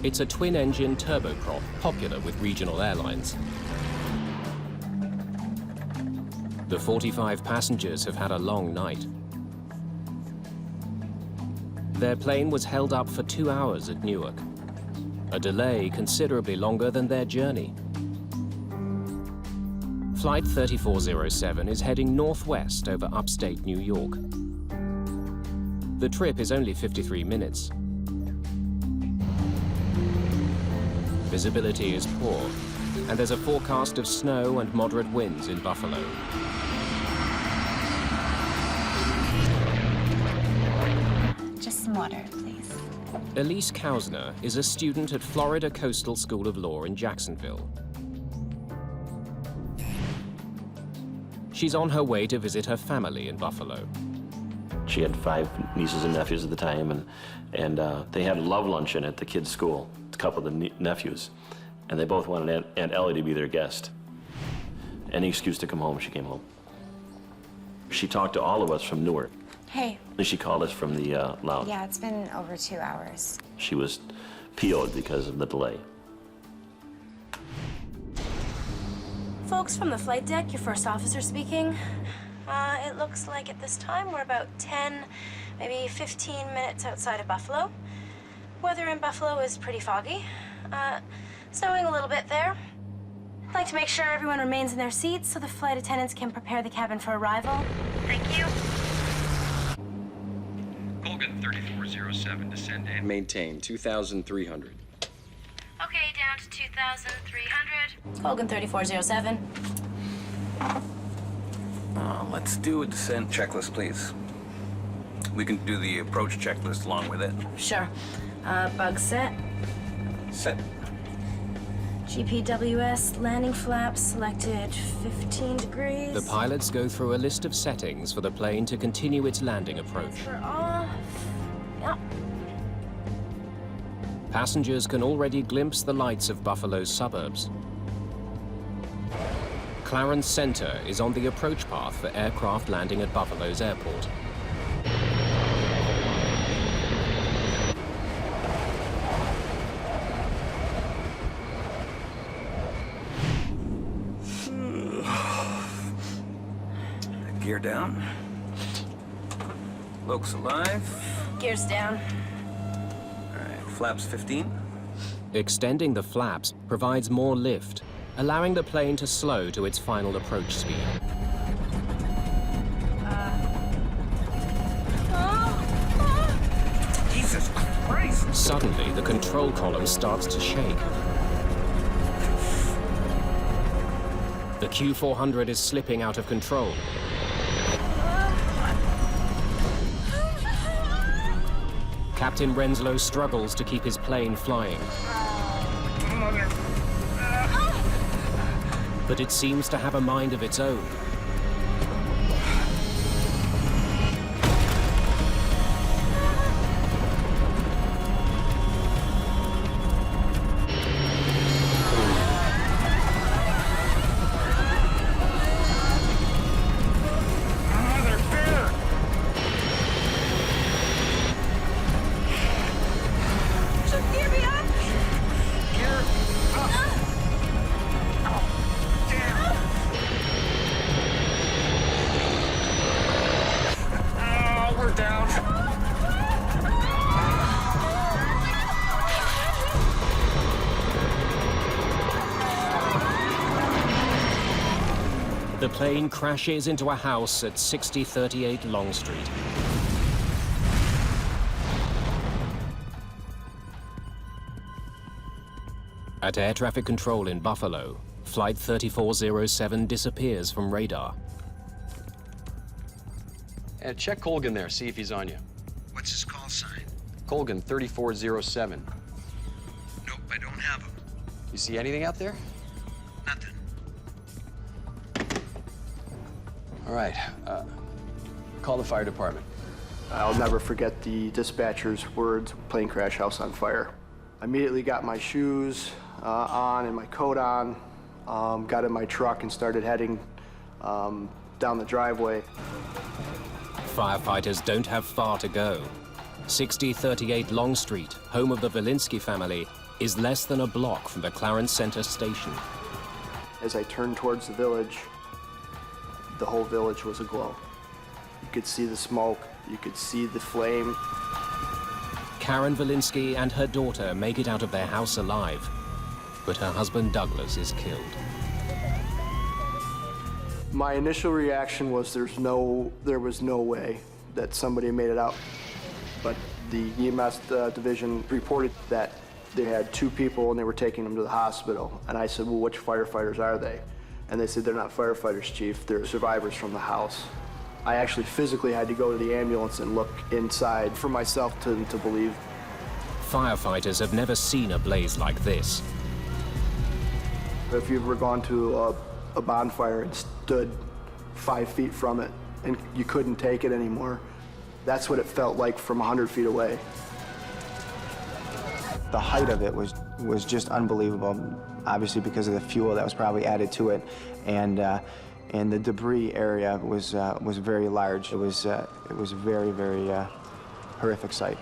It's a twin-engine turboprop, popular with regional airlines. The 45 passengers have had a long night. Their plane was held up for 2 hours at Newark, a delay considerably longer than their journey. Flight 3407 is heading northwest over upstate New York. The trip is only 53 minutes. visibility is poor, and there's a forecast of snow and moderate winds in Buffalo. Just some water, please. Elise Kausner is a student at Florida Coastal School of Law in Jacksonville. She's on her way to visit her family in Buffalo. She had 5 nieces and nephews at the time, and they had love luncheon at the kids' school, a couple of the nephews, and they both wanted Aunt Ellie to be their guest. Any excuse to come home, she came home. She talked to all of us from Newark. Hey. And she called us from the lounge. Yeah, it's been over 2 hours. She was PO'd because of the delay. Folks from the flight deck, your first officer speaking. It looks like at this time we're about 10, maybe 15 minutes outside of Buffalo. Weather in Buffalo is pretty foggy. Snowing a little bit there. I'd like to make sure everyone remains in their seats so the flight attendants can prepare the cabin for arrival. Thank you. Colgan 3407, descend and Maintain 2,300. Okay, down to 2,300. Colgan 3407. Let's do a descent checklist, please. We can do the approach checklist along with it. Sure. Bug set. Set. GPWS landing flaps selected 15 degrees. The pilots go through a list of settings for the plane to continue its landing approach. We're off. Yep. Passengers can already glimpse the lights of Buffalo's suburbs. Clarence Center is on the approach path for aircraft landing at Buffalo's airport. Gear down. Lokes alive. Gears down. All right, flaps 15. Extending the flaps provides more lift, allowing the plane to slow to its final approach speed. Jesus Christ! Suddenly, the control column starts to shake. The Q400 is slipping out of control. Captain Renslow struggles to keep his plane flying. But it seems to have a mind of its own. The plane crashes into a house at 6038 Long Street. At air traffic control in Buffalo, Flight 3407 disappears from radar. check Colgan there, see if he's on you. What's his call sign? Colgan 3407. Nope, I don't have him. You see anything out there? Nothing. All right, call the fire department. I'll never forget the dispatcher's words, plane crash, house on fire. I immediately got my shoes on and my coat on, got in my truck and started heading down the driveway. Firefighters don't have far to go. 6038 Long Street, home of the Valinsky family, is less than a block from the Clarence Center station. As I turned towards the village, the whole village was aglow. You could see the smoke, you could see the flame. Karen Valinsky and her daughter make it out of their house alive, but her husband Douglas is killed. My initial reaction was there was no way that somebody made it out. But the EMS division reported that They had 2 people and they were taking them to the hospital. And I said, well, which firefighters are they? And they said, they're not firefighters, Chief. They're survivors from the house. I actually physically had to go to the ambulance and look inside for myself to believe. Firefighters have never seen a blaze like this. If you've ever gone to a bonfire and stood 5 feet from it and you couldn't take it anymore, that's what it felt like from 100 feet away. The height of it was just unbelievable, obviously because of the fuel that was probably added to it, and the debris area was very large. It was a very, very horrific sight.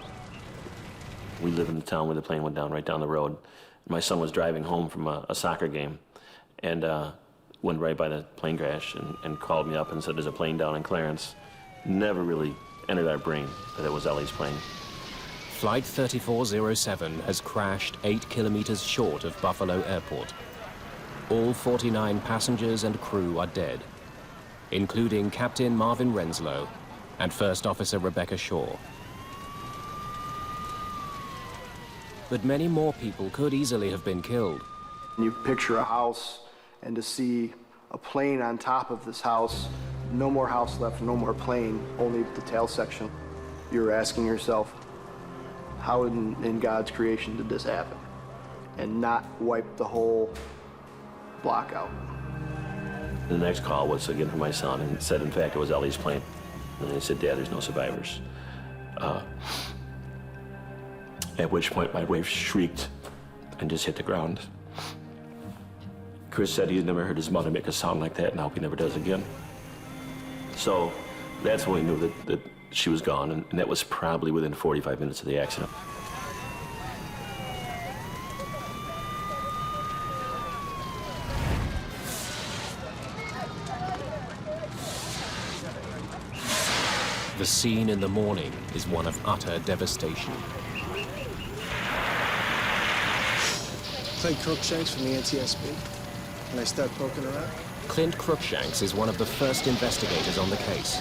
We live in the town where the plane went down, right down the road. My son was driving home from a soccer game and went right by the plane crash and called me up and said, there's a plane down in Clarence. Never really entered our brain that it was Ellie's plane. Flight 3407 has crashed 8 kilometers short of Buffalo Airport. All 49 passengers and crew are dead, including Captain Marvin Renslow and First Officer Rebecca Shaw. But many more people could easily have been killed. You picture a house, and to see a plane on top of this house, no more house left, no more plane, only the tail section. You're asking yourself, how in God's creation did this happen? And not wipe the whole block out. The next call was again from my son and said, in fact, it was Ellie's plane. And he said, Dad, there's no survivors. At which point my wife shrieked and just hit the ground. Chris said he'd never heard his mother make a sound like that, and I hope he never does again. So that's when we knew that she was gone, and that was probably within 45 minutes of the accident. The scene in the morning is one of utter devastation. Clint Crookshanks from the NTSB. Can I start poking around? Clint Crookshanks is one of the first investigators on the case.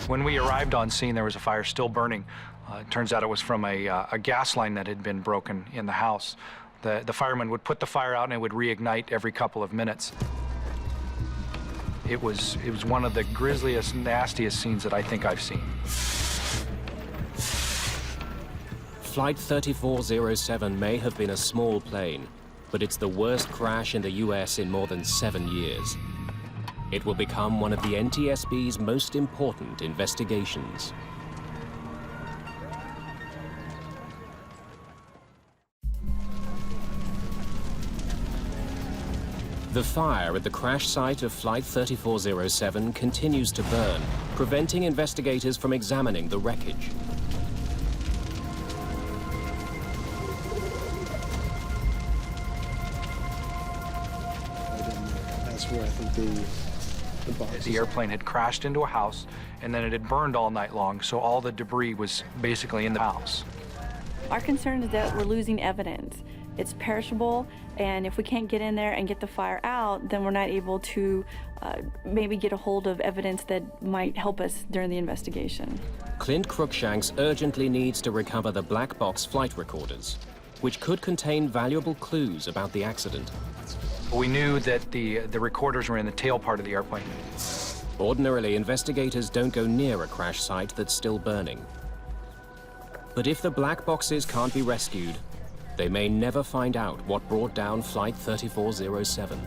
When we arrived on scene, there was a fire still burning. It turns out it was from a gas line that had been broken in the house. The fireman would put the fire out and it would reignite every couple of minutes. It was one of the grisliest, nastiest scenes that I think I've seen. Flight 3407 may have been a small plane, but it's the worst crash in the US in more than 7 years. It will become one of the NTSB's most important investigations. The fire at the crash site of Flight 3407 continues to burn, preventing investigators from examining the wreckage. That's where I think the box. The airplane had crashed into a house, and then it had burned all night long, so all the debris was basically in the house. Our concern is that we're losing evidence. It's perishable, and if we can't get in there and get the fire out, then we're not able to maybe get a hold of evidence that might help us during the investigation. Clint Crookshanks urgently needs to recover the black box flight recorders, which could contain valuable clues about the accident. We knew that the recorders were in the tail part of the airplane. Ordinarily, investigators don't go near a crash site that's still burning. But if the black boxes can't be rescued, they may never find out what brought down Flight 3407.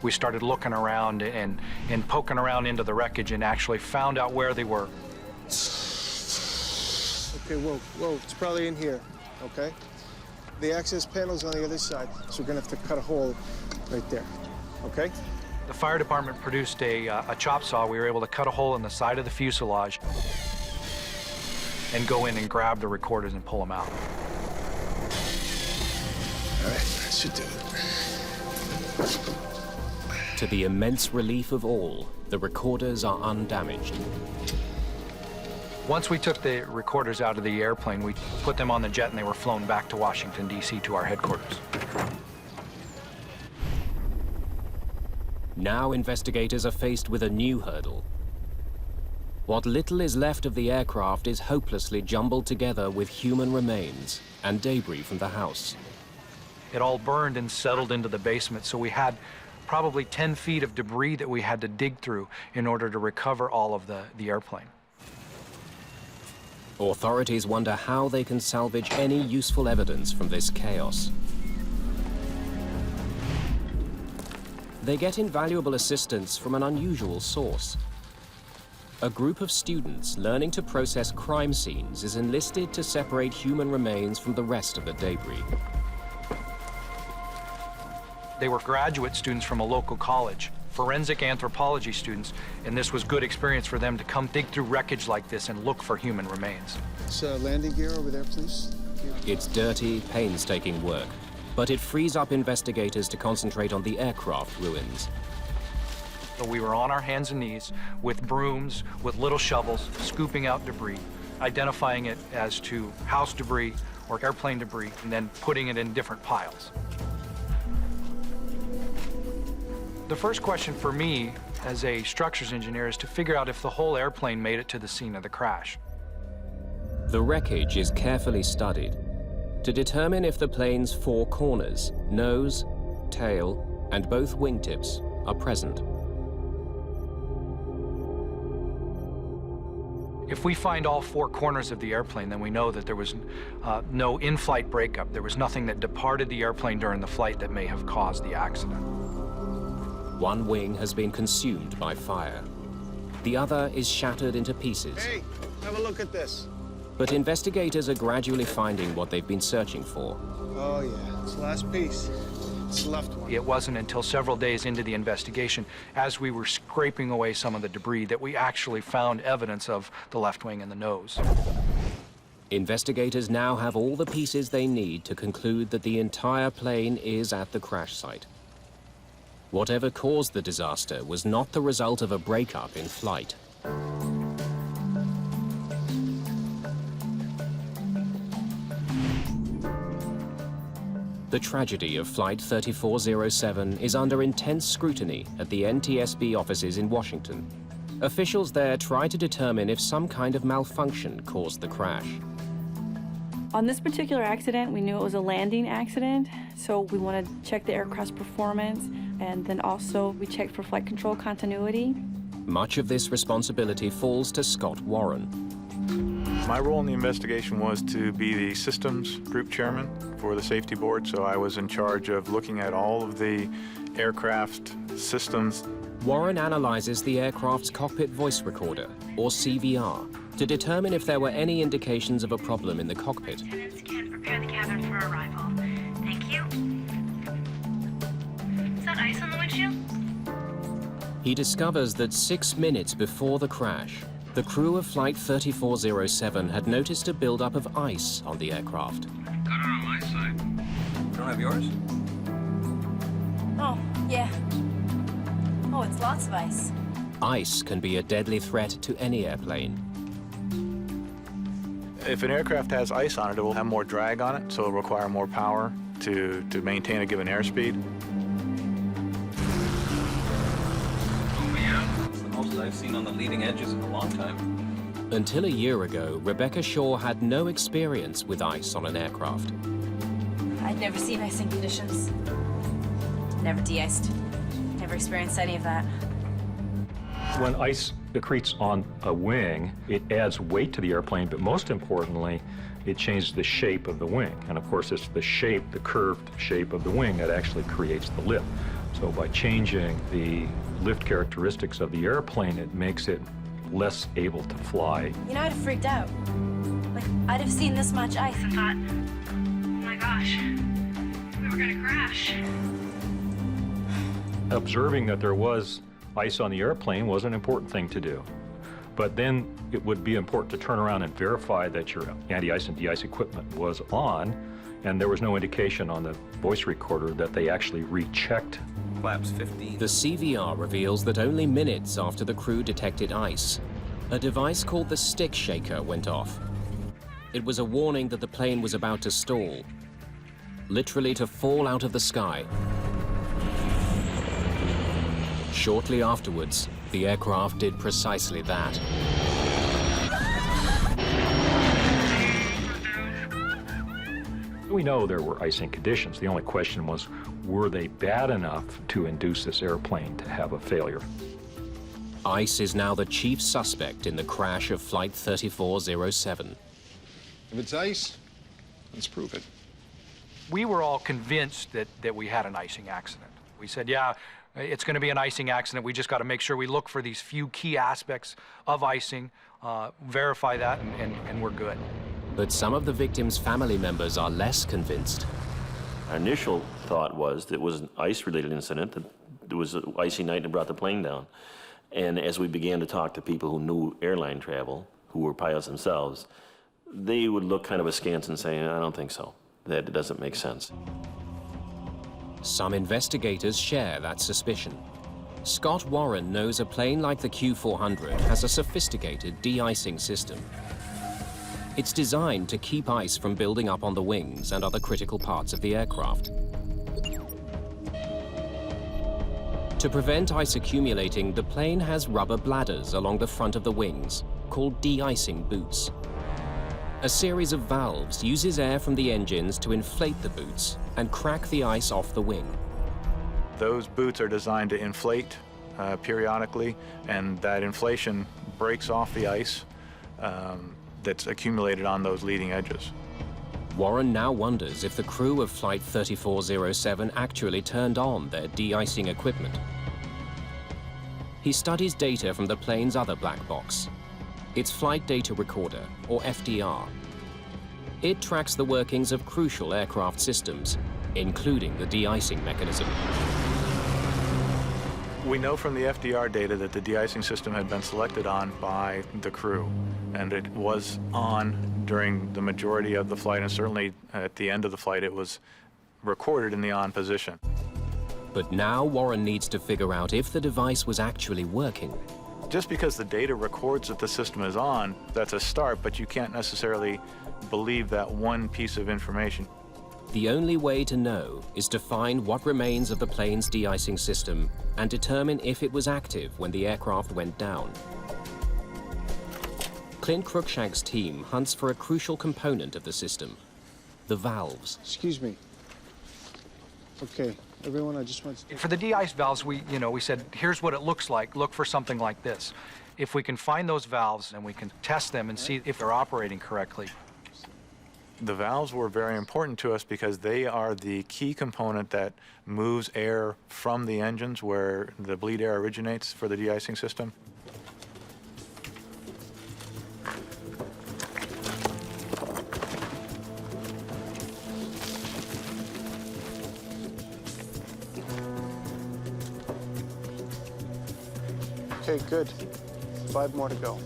We started looking around and poking around into the wreckage and actually found out where they were. Okay, whoa, it's probably in here, okay? The access panel's on the other side, so we're gonna have to cut a hole right there, okay? The fire department produced a chop saw. We were able to cut a hole in the side of the fuselage and go in and grab the recorders and pull them out. All right, that should do it. To the immense relief of all, the recorders are undamaged. Once we took the recorders out of the airplane, we put them on the jet and they were flown back to Washington, D.C. to our headquarters. Now investigators are faced with a new hurdle. What little is left of the aircraft is hopelessly jumbled together with human remains and debris from the house. It all burned and settled into the basement, so we had probably 10 feet of debris that we had to dig through in order to recover all of the airplane. Authorities wonder how they can salvage any useful evidence from this chaos. They get invaluable assistance from an unusual source. A group of students learning to process crime scenes is enlisted to separate human remains from the rest of the debris. They were graduate students from a local college, forensic anthropology students, and this was good experience for them to come dig through wreckage like this and look for human remains. This landing gear over there, please. It's dirty, painstaking work, but it frees up investigators to concentrate on the aircraft ruins. So we were on our hands and knees with brooms, with little shovels, scooping out debris, identifying it as to house debris or airplane debris, and then putting it in different piles. The first question for me as a structures engineer is to figure out if the whole airplane made it to the scene of the crash. The wreckage is carefully studied to determine if the plane's four corners, nose, tail, and both wingtips are present. If we find all four corners of the airplane, then we know that there was no in-flight breakup. There was nothing that departed the airplane during the flight that may have caused the accident. One wing has been consumed by fire. The other is shattered into pieces. Hey, have a look at this. But investigators are gradually finding what they've been searching for. Oh yeah, it's the last piece. It's the left one. It wasn't until several days into the investigation, as we were scraping away some of the debris, that we actually found evidence of the left wing and the nose. Investigators now have all the pieces they need to conclude that the entire plane is at the crash site. Whatever caused the disaster was not the result of a breakup in flight. The tragedy of Flight 3407 is under intense scrutiny at the NTSB offices in Washington. Officials there try to determine if some kind of malfunction caused the crash. On this particular accident, we knew it was a landing accident, so we wanted to check the aircraft's performance, and then also we checked for flight control continuity. Much of this responsibility falls to Scott Warren. My role in the investigation was to be the systems group chairman for the safety board, so I was in charge of looking at all of the aircraft systems. Warren analyzes the aircraft's cockpit voice recorder, or CVR, to determine if there were any indications of a problem in the cockpit. Lieutenants can prepare the cabin for arrival. Thank you. Is that ice on the windshield? He discovers that 6 minutes before the crash, the crew of Flight 3407 had noticed a buildup of ice on the aircraft. Got it on my side. You don't have yours? Oh, yeah. Oh, it's lots of ice. Ice can be a deadly threat to any airplane. If an aircraft has ice on it, it will have more drag on it, so it'll require more power to maintain a given airspeed. I've seen on the leading edges in a long time. Until a year ago, Rebecca Shaw had no experience with ice on an aircraft. I'd never seen icing conditions. Never de-iced. Never experienced any of that. When ice accretes on a wing, it adds weight to the airplane, but most importantly, it changes the shape of the wing. And of course, it's the shape, the curved shape of the wing that actually creates the lift. So by changing the lift characteristics of the airplane, it makes it less able to fly. You know, I'd have freaked out. Like, I'd have seen this much ice and thought, oh my gosh, we were gonna crash. Observing that there was ice on the airplane was an important thing to do. But then it would be important to turn around and verify that your anti-ice and de-ice equipment was on, and there was no indication on the voice recorder that they actually rechecked. Flaps 15. The CVR reveals that only minutes after the crew detected ice, a device called the stick shaker went off. It was a warning that the plane was about to stall, literally to fall out of the sky. Shortly afterwards, the aircraft did precisely that. we know there were icing conditions. The only question was, were they bad enough to induce this airplane to have a failure? Ice is now the chief suspect in the crash of Flight 3407. If it's ice, let's prove it. We were all convinced that we had an icing accident. We said, yeah, it's going to be an icing accident. We just got to make sure we look for these few key aspects of icing, verify that, and we're good. But some of the victims' family members are less convinced. Our initial thought was that it was an ice-related incident, that there was an icy night and brought the plane down. And as we began to talk to people who knew airline travel, who were pilots themselves, they would look kind of askance and say, I don't think so. That doesn't make sense. Some investigators share that suspicion. Scott Warren knows a plane like the Q400 has a sophisticated de-icing system. It's designed to keep ice from building up on the wings and other critical parts of the aircraft. To prevent ice accumulating, the plane has rubber bladders along the front of the wings, called de-icing boots. A series of valves uses air from the engines to inflate the boots and crack the ice off the wing. Those boots are designed to inflate periodically, and that inflation breaks off the ice that's accumulated on those leading edges. Warren now wonders if the crew of Flight 3407 actually turned on their de-icing equipment. He studies data from the plane's other black box, its Flight Data Recorder, or FDR. It tracks the workings of crucial aircraft systems, including the de-icing mechanism. We know from the FDR data that the de-icing system had been selected on by the crew, and it was on during the majority of the flight, and certainly at the end of the flight it was recorded in the on position. But now Warren needs to figure out if the device was actually working. Just because the data records that the system is on, that's a start, but you can't necessarily believe that one piece of information. The only way to know is to find what remains of the plane's de-icing system and determine if it was active when the aircraft went down. Clint Cruikshank's team hunts for a crucial component of the system, the valves. Excuse me. Okay, everyone, I just want to... For the de-ice valves, we said, here's what it looks like. Look for something like this. If we can find those valves and we can test them and see if they're operating correctly. The valves were very important to us because they are the key component that moves air from the engines where the bleed air originates for the de-icing system. Okay, good. 5 more to go.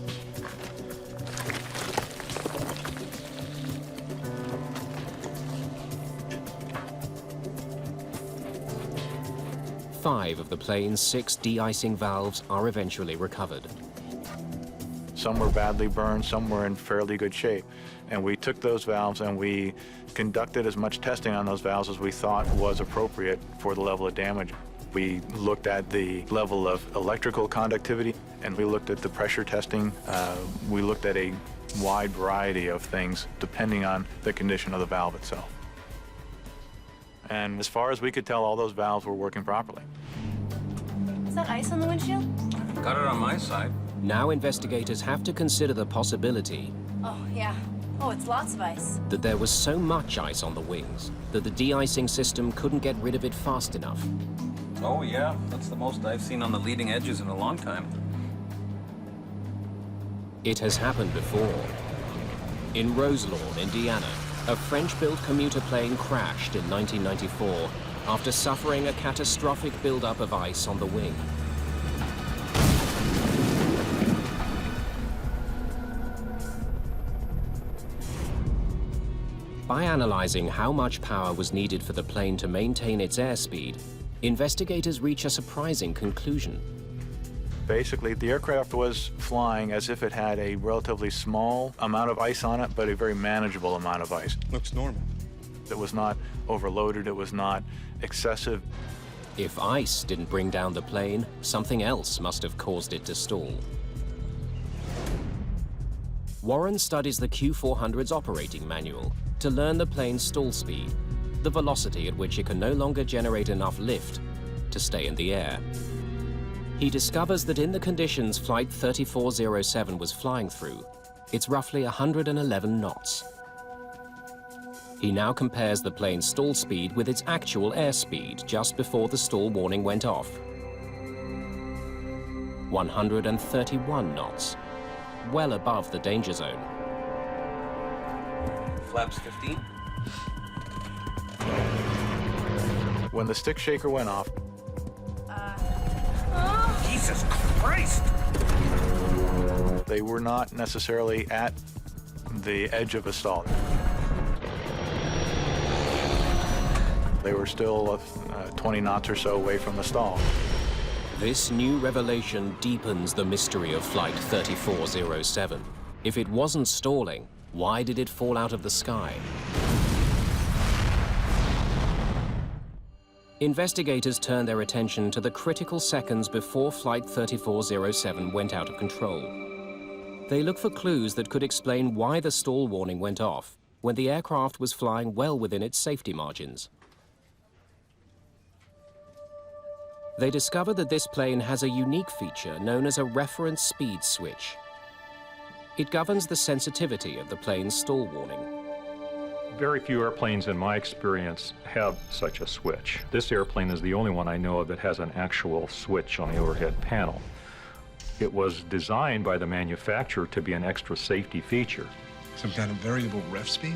Five of the plane's 6 de-icing valves are eventually recovered. Some were badly burned, some were in fairly good shape. And we took those valves and we conducted as much testing on those valves as we thought was appropriate for the level of damage. We looked at the level of electrical conductivity, and we looked at the pressure testing. We looked at a wide variety of things depending on the condition of the valve itself. And as far as we could tell, all those valves were working properly. Is that ice on the windshield? Got it on my side. Now investigators have to consider the possibility Oh, yeah. Oh, it's lots of ice. that there was so much ice on the wings that the de-icing system couldn't get rid of it fast enough. Oh, yeah. That's the most I've seen on the leading edges in a long time. It has happened before. In Roselawn, Indiana, a French-built commuter plane crashed in 1994 after suffering a catastrophic buildup of ice on the wing. By analyzing how much power was needed for the plane to maintain its airspeed, investigators reach a surprising conclusion. Basically, the aircraft was flying as if it had a relatively small amount of ice on it, but a very manageable amount of ice. Looks normal. It was not overloaded, it was not excessive. If ice didn't bring down the plane, something else must have caused it to stall. Warren studies the Q400's operating manual to learn the plane's stall speed, the velocity at which it can no longer generate enough lift to stay in the air. He discovers that in the conditions Flight 3407 was flying through, it's roughly 111 knots. He now compares the plane's stall speed with its actual airspeed just before the stall warning went off. 131 knots, well above the danger zone. Flaps 15. When the stick shaker went off, Jesus Christ! They were not necessarily at the edge of a stall. They were still 20 knots or so away from the stall. This new revelation deepens the mystery of Flight 3407. If it wasn't stalling, why did it fall out of the sky? Investigators turned their attention to the critical seconds before Flight 3407 went out of control. They look for clues that could explain why the stall warning went off when the aircraft was flying well within its safety margins. They discover that this plane has a unique feature known as a reference speed switch. It governs the sensitivity of the plane's stall warning. Very few airplanes, in my experience, have such a switch. This airplane is the only one I know of that has an actual switch on the overhead panel. It was designed by the manufacturer to be an extra safety feature. Some kind of variable ref speed?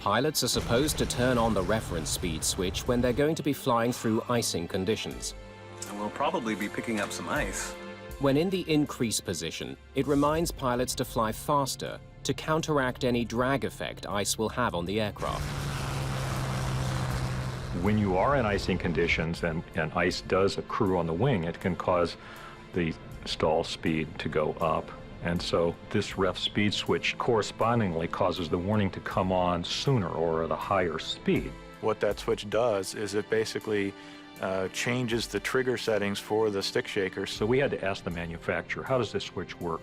Pilots are supposed to turn on the reference speed switch when they're going to be flying through icing conditions. And we'll probably be picking up some ice. When in the increase position, it reminds pilots to fly faster to counteract any drag effect ice will have on the aircraft. When you are in icing conditions and ice does accrue on the wing, it can cause the stall speed to go up. And so this ref speed switch correspondingly causes the warning to come on sooner or at a higher speed. what that switch does is it basically changes the trigger settings for the stick shaker. So we had to ask the manufacturer, how does this switch work?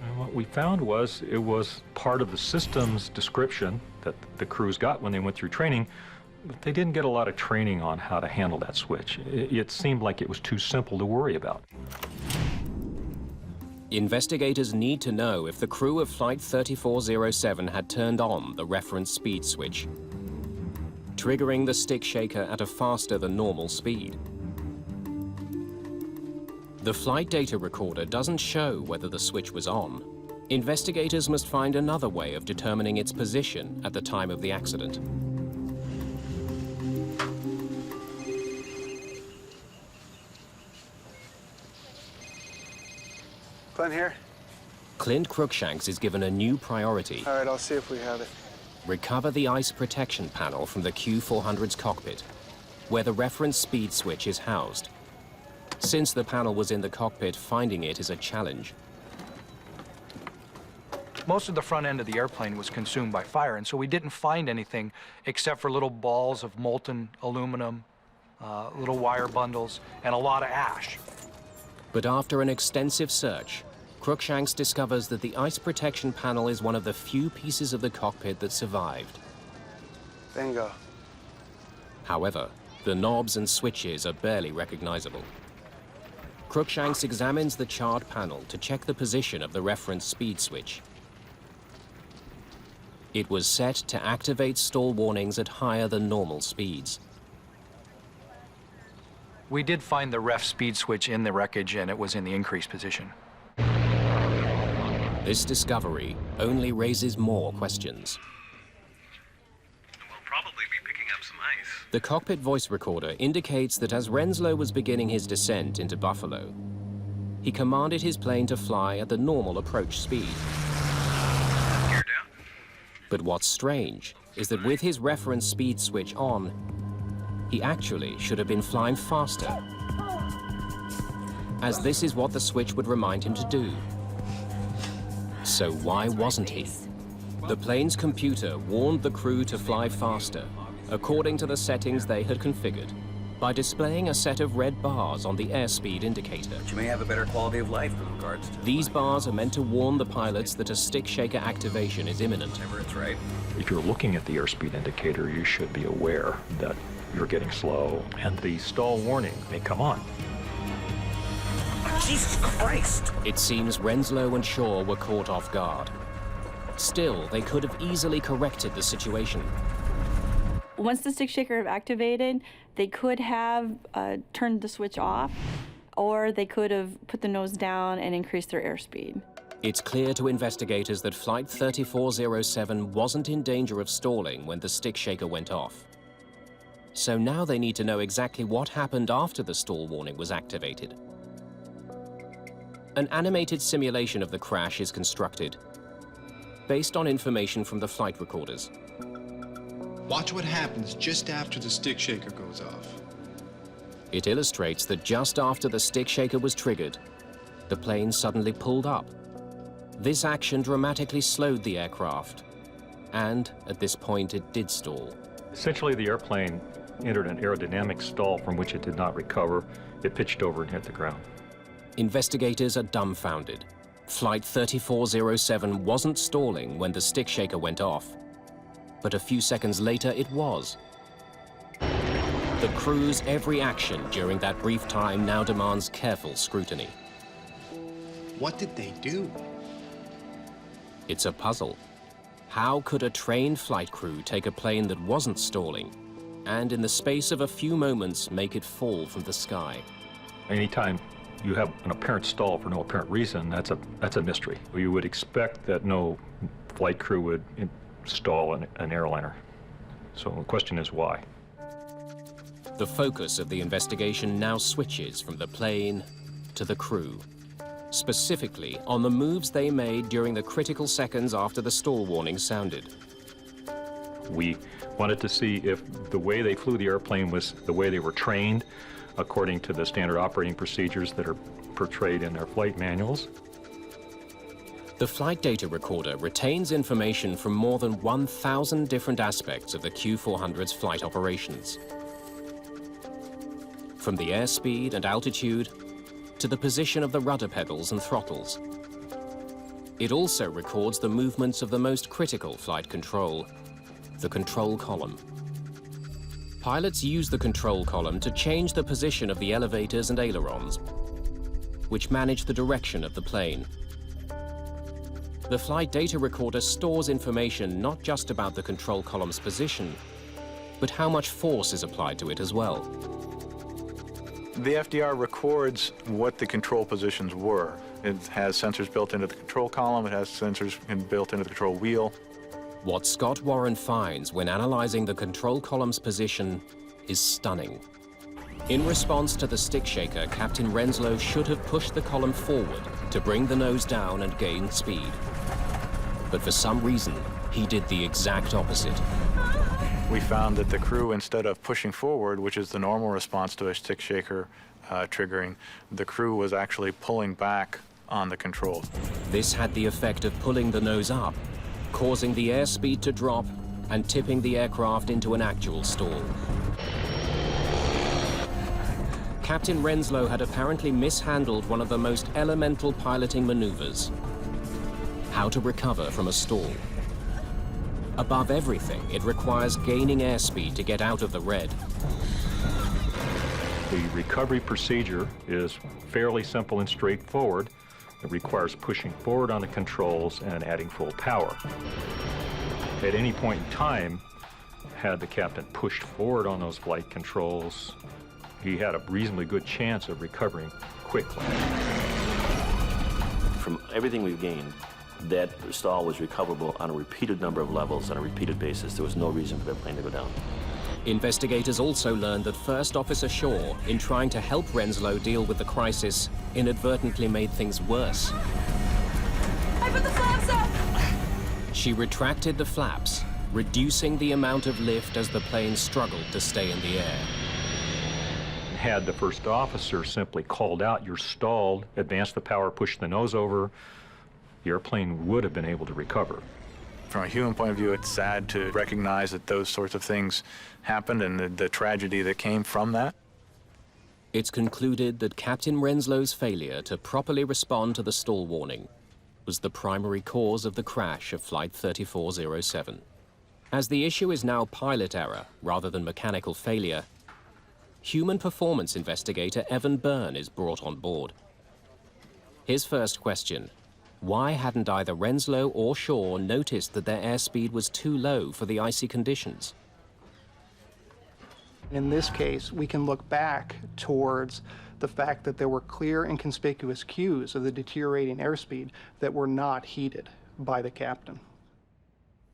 And what we found was it was part of the system's description that the crews got when they went through training, but they didn't get a lot of training on how to handle that switch. It seemed like it was too simple to worry about. Investigators need to know if the crew of Flight 3407 had turned on the reference speed switch, triggering the stick shaker at a faster than normal speed. The flight data recorder doesn't show whether the switch was on. Investigators must find another way of determining its position at the time of the accident. Glenn here. Clint Cruikshanks is given a new priority. All right, I'll see if we have it. Recover the ice protection panel from the Q400's cockpit, where the reference speed switch is housed. Since the panel was in the cockpit, finding it is a challenge. Most of the front end of the airplane was consumed by fire, and so we didn't find anything except for little balls of molten aluminum, little wire bundles, and a lot of ash. But after an extensive search, Cruikshanks discovers that the ice protection panel is one of the few pieces of the cockpit that survived. Bingo. However, the knobs and switches are barely recognizable. Cruikshanks examines the charred panel to check the position of the reference speed switch. It was set to activate stall warnings at higher than normal speeds. We did find the ref speed switch in the wreckage, and it was in the increased position. This discovery only raises more questions. We'll probably be picking up some ice. The cockpit voice recorder indicates that as Renslow was beginning his descent into Buffalo, he commanded his plane to fly at the normal approach speed. Geared down. But what's strange is that with his reference speed switch on, he actually should have been flying faster, as this is what the switch would remind him to do. So why wasn't he? The plane's computer warned the crew to fly faster, according to the settings they had configured. by displaying a set of red bars on the airspeed indicator. You may have a better quality of life in regards to... These bars are meant to warn the pilots that a stick shaker activation is imminent. Whenever it's right. If you're looking at the airspeed indicator, you should be aware that you're getting slow, and the stall warning may come on. Jesus Christ! It seems Renslow and Shaw were caught off guard. Still, they could have easily corrected the situation. Once the stick shaker activated, they could have turned the switch off, or they could have put the nose down and increased their airspeed. It's clear to investigators that Flight 3407 wasn't in danger of stalling when the stick shaker went off. So now they need to know exactly what happened after the stall warning was activated. An animated simulation of the crash is constructed, based on information from the flight recorders. Watch what happens just after the stick shaker goes off. It illustrates that just after the stick shaker was triggered, the plane suddenly pulled up. This action dramatically slowed the aircraft, and at this point it did stall. Essentially, the airplane entered an aerodynamic stall from which it did not recover. It pitched over and hit the ground. Investigators are dumbfounded. Flight 3407 wasn't stalling when the stick shaker went off, but a few seconds later it was. The crew's every action during that brief time now demands careful scrutiny. What did they do? It's a puzzle. How could a trained flight crew take a plane that wasn't stalling and in the space of a few moments make it fall from the sky? Anytime you have an apparent stall for no apparent reason, that's a mystery. You would expect that no flight crew would stall an airliner. So the question is why? The focus of the investigation now switches from the plane to the crew, specifically on the moves they made during the critical seconds after the stall warning sounded. We wanted to see if the way they flew the airplane was the way they were trained, according to the standard operating procedures that are portrayed in their flight manuals. The flight data recorder retains information from more than 1,000 different aspects of the Q400's flight operations. From the airspeed and altitude to the position of the rudder pedals and throttles. It also records the movements of the most critical flight control, the control column. Pilots use the control column to change the position of the elevators and ailerons, which manage the direction of the plane. The flight data recorder stores information not just about the control column's position, but how much force is applied to it as well. The FDR records what the control positions were. It has sensors built into the control column, it has sensors built into the control wheel. What Scott Warren finds when analyzing the control column's position is stunning. In response to the stick shaker, Captain Renslow should have pushed the column forward to bring the nose down and gain speed. But for some reason, he did the exact opposite. We found that the crew, instead of pushing forward, which is the normal response to a stick shaker triggering, the crew was actually pulling back on the controls. This had the effect of pulling the nose up, causing the airspeed to drop and tipping the aircraft into an actual stall. Captain Renslow had apparently mishandled one of the most elemental piloting maneuvers: how to recover from a stall. Above everything, it requires gaining airspeed to get out of the red. The recovery procedure is fairly simple and straightforward. It requires pushing forward on the controls and adding full power. At any point in time, had the captain pushed forward on those flight controls, he had a reasonably good chance of recovering quickly. From everything we've gained, that stall was recoverable on a repeated number of levels on a repeated basis. There was no reason for that plane to go down. Investigators also learned that First Officer Shaw, in trying to help Renslow deal with the crisis, inadvertently made things worse. I put the flaps up! She retracted the flaps, reducing the amount of lift as the plane struggled to stay in the air. Had the first officer simply called out, "You're stalled," advanced the power, pushed the nose over, the airplane would have been able to recover. From a human point of view, it's sad to recognize that those sorts of things happened and the tragedy that came from that. It's concluded that Captain Renslow's failure to properly respond to the stall warning was the primary cause of the crash of Flight 3407. As the issue is now pilot error rather than mechanical failure, human performance investigator Evan Byrne is brought on board. His first question: why hadn't either Renslow or Shaw noticed that their airspeed was too low for the icy conditions? In this case, we can look back towards the fact that there were clear and conspicuous cues of the deteriorating airspeed that were not heeded by the captain.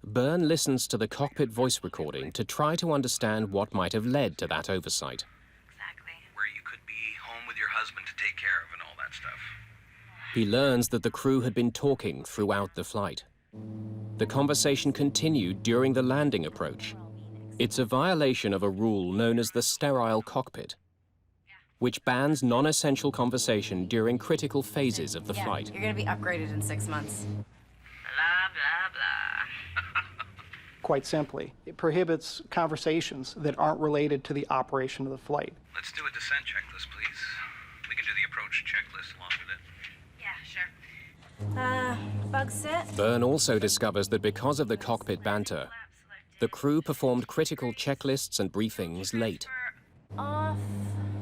Byrne listens to the cockpit voice recording to try to understand what might have led to that oversight. Where you could be home with your husband to take care of and all that stuff. He learns that the crew had been talking throughout the flight. The conversation continued during the landing approach. It's a violation of a rule known as the sterile cockpit, which bans non-essential conversation during critical phases of the flight. You're gonna be upgraded in 6 months. Blah, blah, blah. Quite simply, it prohibits conversations that aren't related to the operation of the flight. Let's do a descent checklist, please. We can do the approach checklist along with it. Yeah, sure. Bug set. Byrne also discovers that because of the cockpit banter, the crew performed critical checklists and briefings late. Off,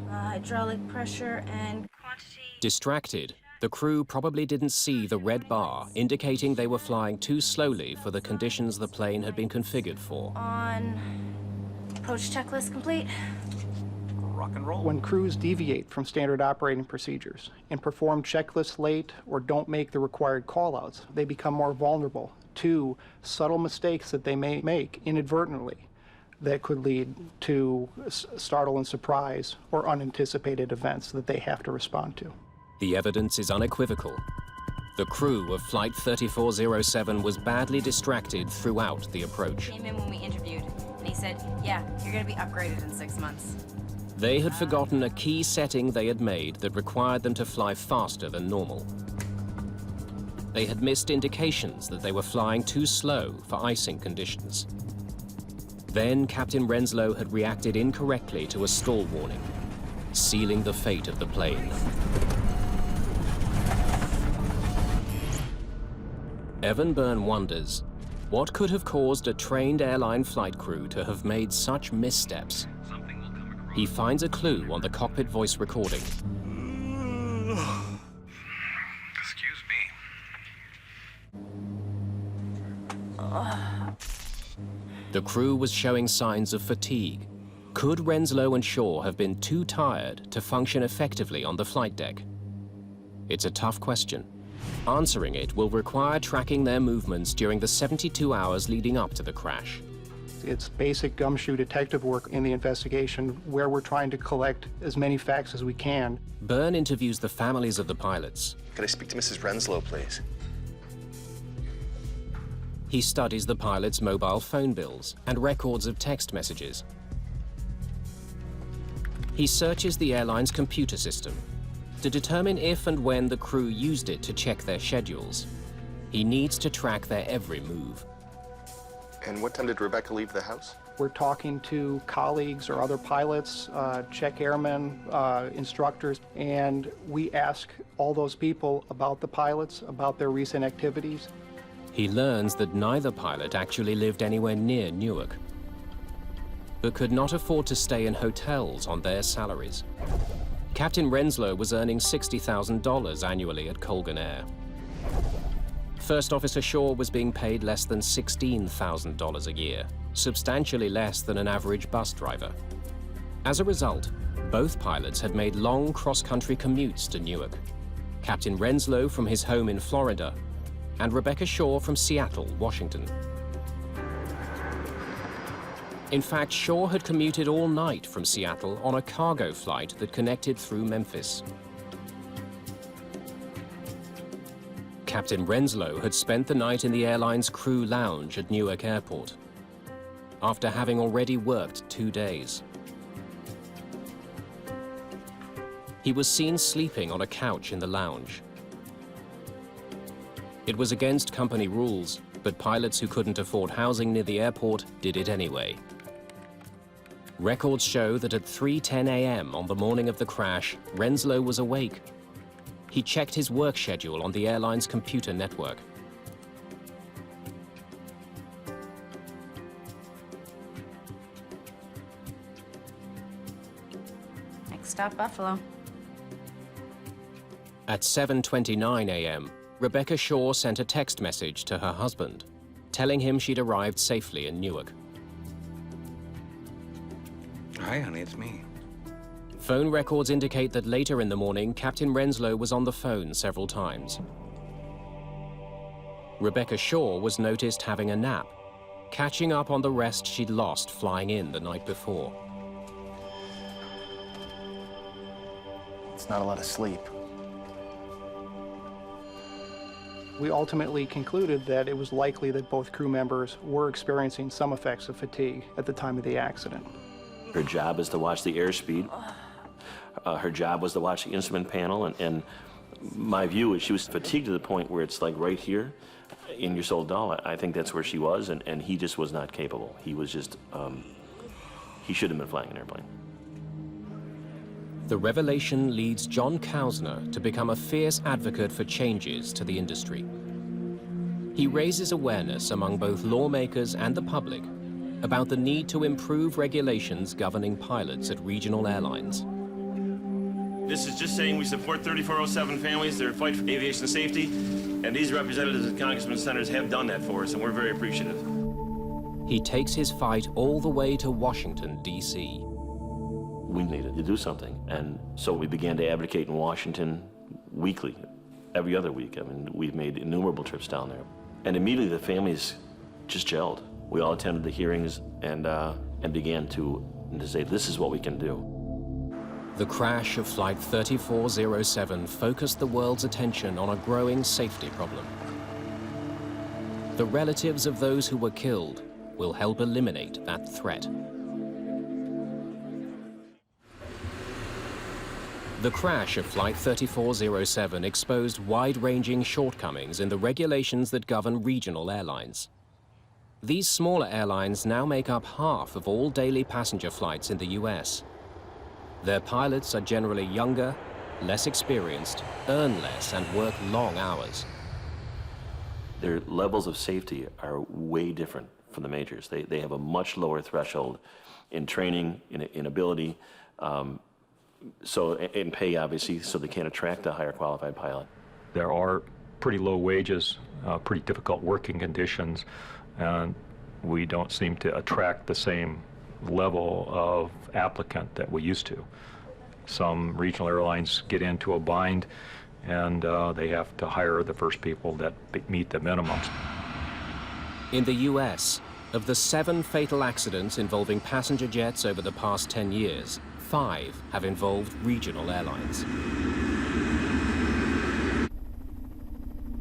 hydraulic pressure and quantity. Distracted, the crew probably didn't see the red bar indicating they were flying too slowly for the conditions the plane had been configured for. On. Approach checklist complete. Rock and roll. When crews deviate from standard operating procedures and perform checklists late or don't make the required callouts, they become more vulnerable to subtle mistakes that they may make inadvertently that could lead to startle and surprise or unanticipated events that they have to respond to. The evidence is unequivocal. The crew of Flight 3407 was badly distracted throughout the approach. Came in when we interviewed, and he said, yeah, you're gonna be upgraded in 6 months. They had forgotten a key setting they had made that required them to fly faster than normal. They had missed indications that they were flying too slow for icing conditions. Then Captain Renslow had reacted incorrectly to a stall warning, sealing the fate of the plane. Evan Byrne wonders, what could have caused a trained airline flight crew to have made such missteps? He finds a clue on the cockpit voice recording. Excuse me. The crew was showing signs of fatigue. Could Renslow and Shaw have been too tired to function effectively on the flight deck? It's a tough question. Answering it will require tracking their movements during the 72 hours leading up to the crash. It's basic gumshoe detective work in the investigation where we're trying to collect as many facts as we can. Byrne interviews the families of the pilots. Could I speak to Mrs. Renslow, please? He studies the pilots' mobile phone bills and records of text messages. He searches the airline's computer system to determine if and when the crew used it to check their schedules. He needs to track their every move. And what time did Rebecca leave the house? We're talking to colleagues or other pilots, check airmen, instructors, and we ask all those people about the pilots, about their recent activities. He learns that neither pilot actually lived anywhere near Newark, but could not afford to stay in hotels on their salaries. Captain Renslow was earning $60,000 annually at Colgan Air. First Officer Shaw was being paid less than $16,000 a year, substantially less than an average bus driver. As a result, both pilots had made long cross-country commutes to Newark. Captain Renslow from his home in Florida, and Rebecca Shaw from Seattle, Washington. In fact, Shaw had commuted all night from Seattle on a cargo flight that connected through Memphis. Captain Renslow had spent the night in the airline's crew lounge at Newark Airport, after having already worked 2 days. He was seen sleeping on a couch in the lounge. It was against company rules, but pilots who couldn't afford housing near the airport did it anyway. Records show that at 3:10 a.m. on the morning of the crash, Renslow was awake. He checked his work schedule on the airline's computer network. Next stop, Buffalo. At 7:29 a.m., Rebecca Shaw sent a text message to her husband, telling him she'd arrived safely in Newark. Hi, honey, it's me. Phone records indicate that later in the morning, Captain Renslow was on the phone several times. Rebecca Shaw was noticed having a nap, catching up on the rest she'd lost flying in the night before. It's not a lot of sleep. We ultimately concluded that it was likely that both crew members were experiencing some effects of fatigue at the time of the accident. Her job is to watch the airspeed. Her job was to watch the instrument panel, and my view is she was fatigued to the point where it's like right here in your soul doll. I think that's where she was, and he just was not capable. He was just, he should have been flying an airplane. The revelation leads John Kausner to become a fierce advocate for changes to the industry. He raises awareness among both lawmakers and the public about the need to improve regulations governing pilots at regional airlines. This is just saying we support 3407 families, their fight for aviation safety, and these representatives and congressmen and senators have done that for us, and we're very appreciative. He takes his fight all the way to Washington, D.C. We needed to do something, and so we began to advocate in Washington weekly, every other week. I mean, we've made innumerable trips down there. And immediately the families just gelled. We all attended the hearings and began to say, this is what we can do. The crash of Flight 3407 focused the world's attention on a growing safety problem. The relatives of those who were killed will help eliminate that threat. The crash of Flight 3407 exposed wide-ranging shortcomings in the regulations that govern regional airlines. These smaller airlines now make up half of all daily passenger flights in the US. Their pilots are generally younger, less experienced, earn less, and work long hours. Their levels of safety are way different from the majors. They have a much lower threshold in training, in ability, so in pay, obviously, so they can't attract a higher qualified pilot. There are pretty low wages, pretty difficult working conditions, and we don't seem to attract the same level of applicant that we used to. Some regional airlines get into a bind, and they have to hire the first people that meet the minimums. In the US, of the 7 fatal accidents involving passenger jets over the past 10 years, 5 have involved regional airlines.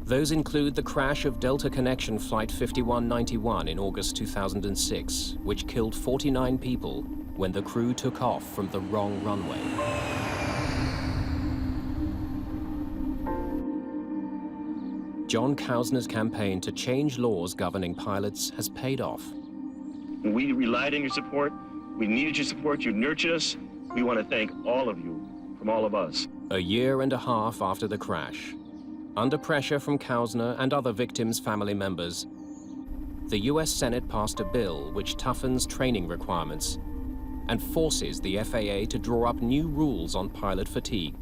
Those include the crash of Delta Connection Flight 5191 in August 2006, which killed 49 people when the crew took off from the wrong runway. John Kausner's campaign to change laws governing pilots has paid off. We relied on your support. We needed your support. You nurtured us. We want to thank all of you from all of us. A year and a half after the crash, under pressure from Kausner and other victims' family members, the US Senate passed a bill which toughens training requirements and forces the FAA to draw up new rules on pilot fatigue.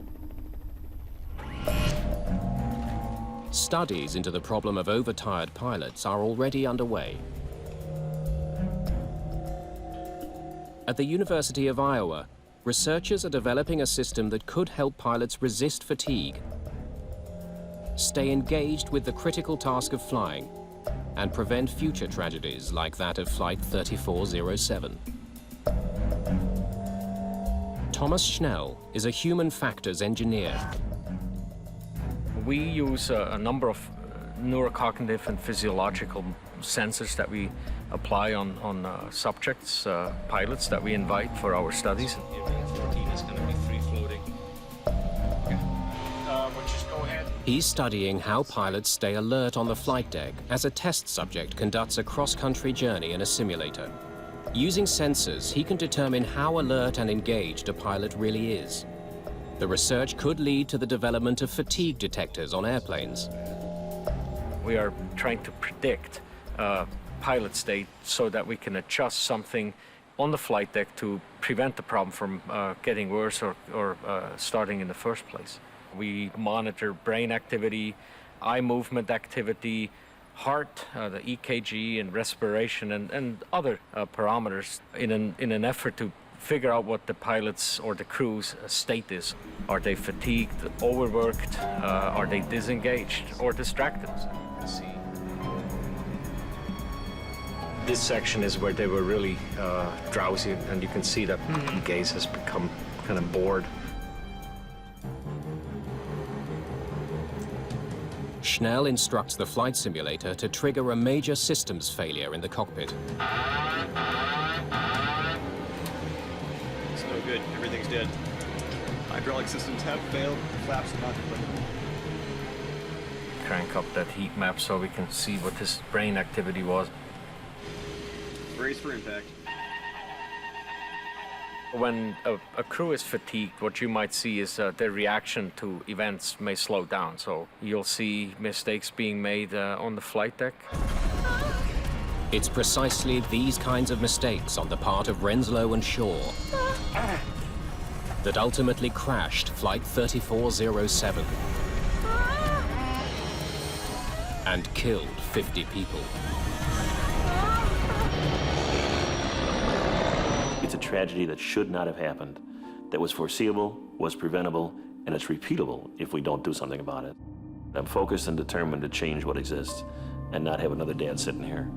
Studies into the problem of overtired pilots are already underway. At the University of Iowa, researchers are developing a system that could help pilots resist fatigue, stay engaged with the critical task of flying, and prevent future tragedies like that of Flight 3407. Thomas Schnell is a human factors engineer. We use a number of neurocognitive and physiological sensors that we apply on subjects, pilots that we invite for our studies. He's studying how pilots stay alert on the flight deck as a test subject conducts a cross-country journey in a simulator. Using sensors, he can determine how alert and engaged a pilot really is. The research could lead to the development of fatigue detectors on airplanes. We are trying to predict pilot state so that we can adjust something on the flight deck to prevent the problem from getting worse or starting in the first place. We monitor brain activity, eye movement activity, heart, the EKG and respiration and other parameters in an effort to figure out what the pilot's or the crew's state is. Are they fatigued, overworked? Are they disengaged or distracted? This section is where they were really drowsy, and you can see that the gaze has become kind of bored. Schnell instructs the flight simulator to trigger a major systems failure in the cockpit. It's no good. Everything's dead. Hydraulic systems have failed. Flaps are not deployable. Crank up that heat map so we can see what his brain activity was. Brace for impact. When a crew is fatigued, what you might see is their reaction to events may slow down. So you'll see mistakes being made on the flight deck. It's precisely these kinds of mistakes on the part of Renslow and Shaw that ultimately crashed Flight 3407 and killed 50 people. It's a tragedy that should not have happened, that was foreseeable, was preventable, and it's repeatable if we don't do something about it. I'm focused and determined to change what exists and not have another dad sitting here.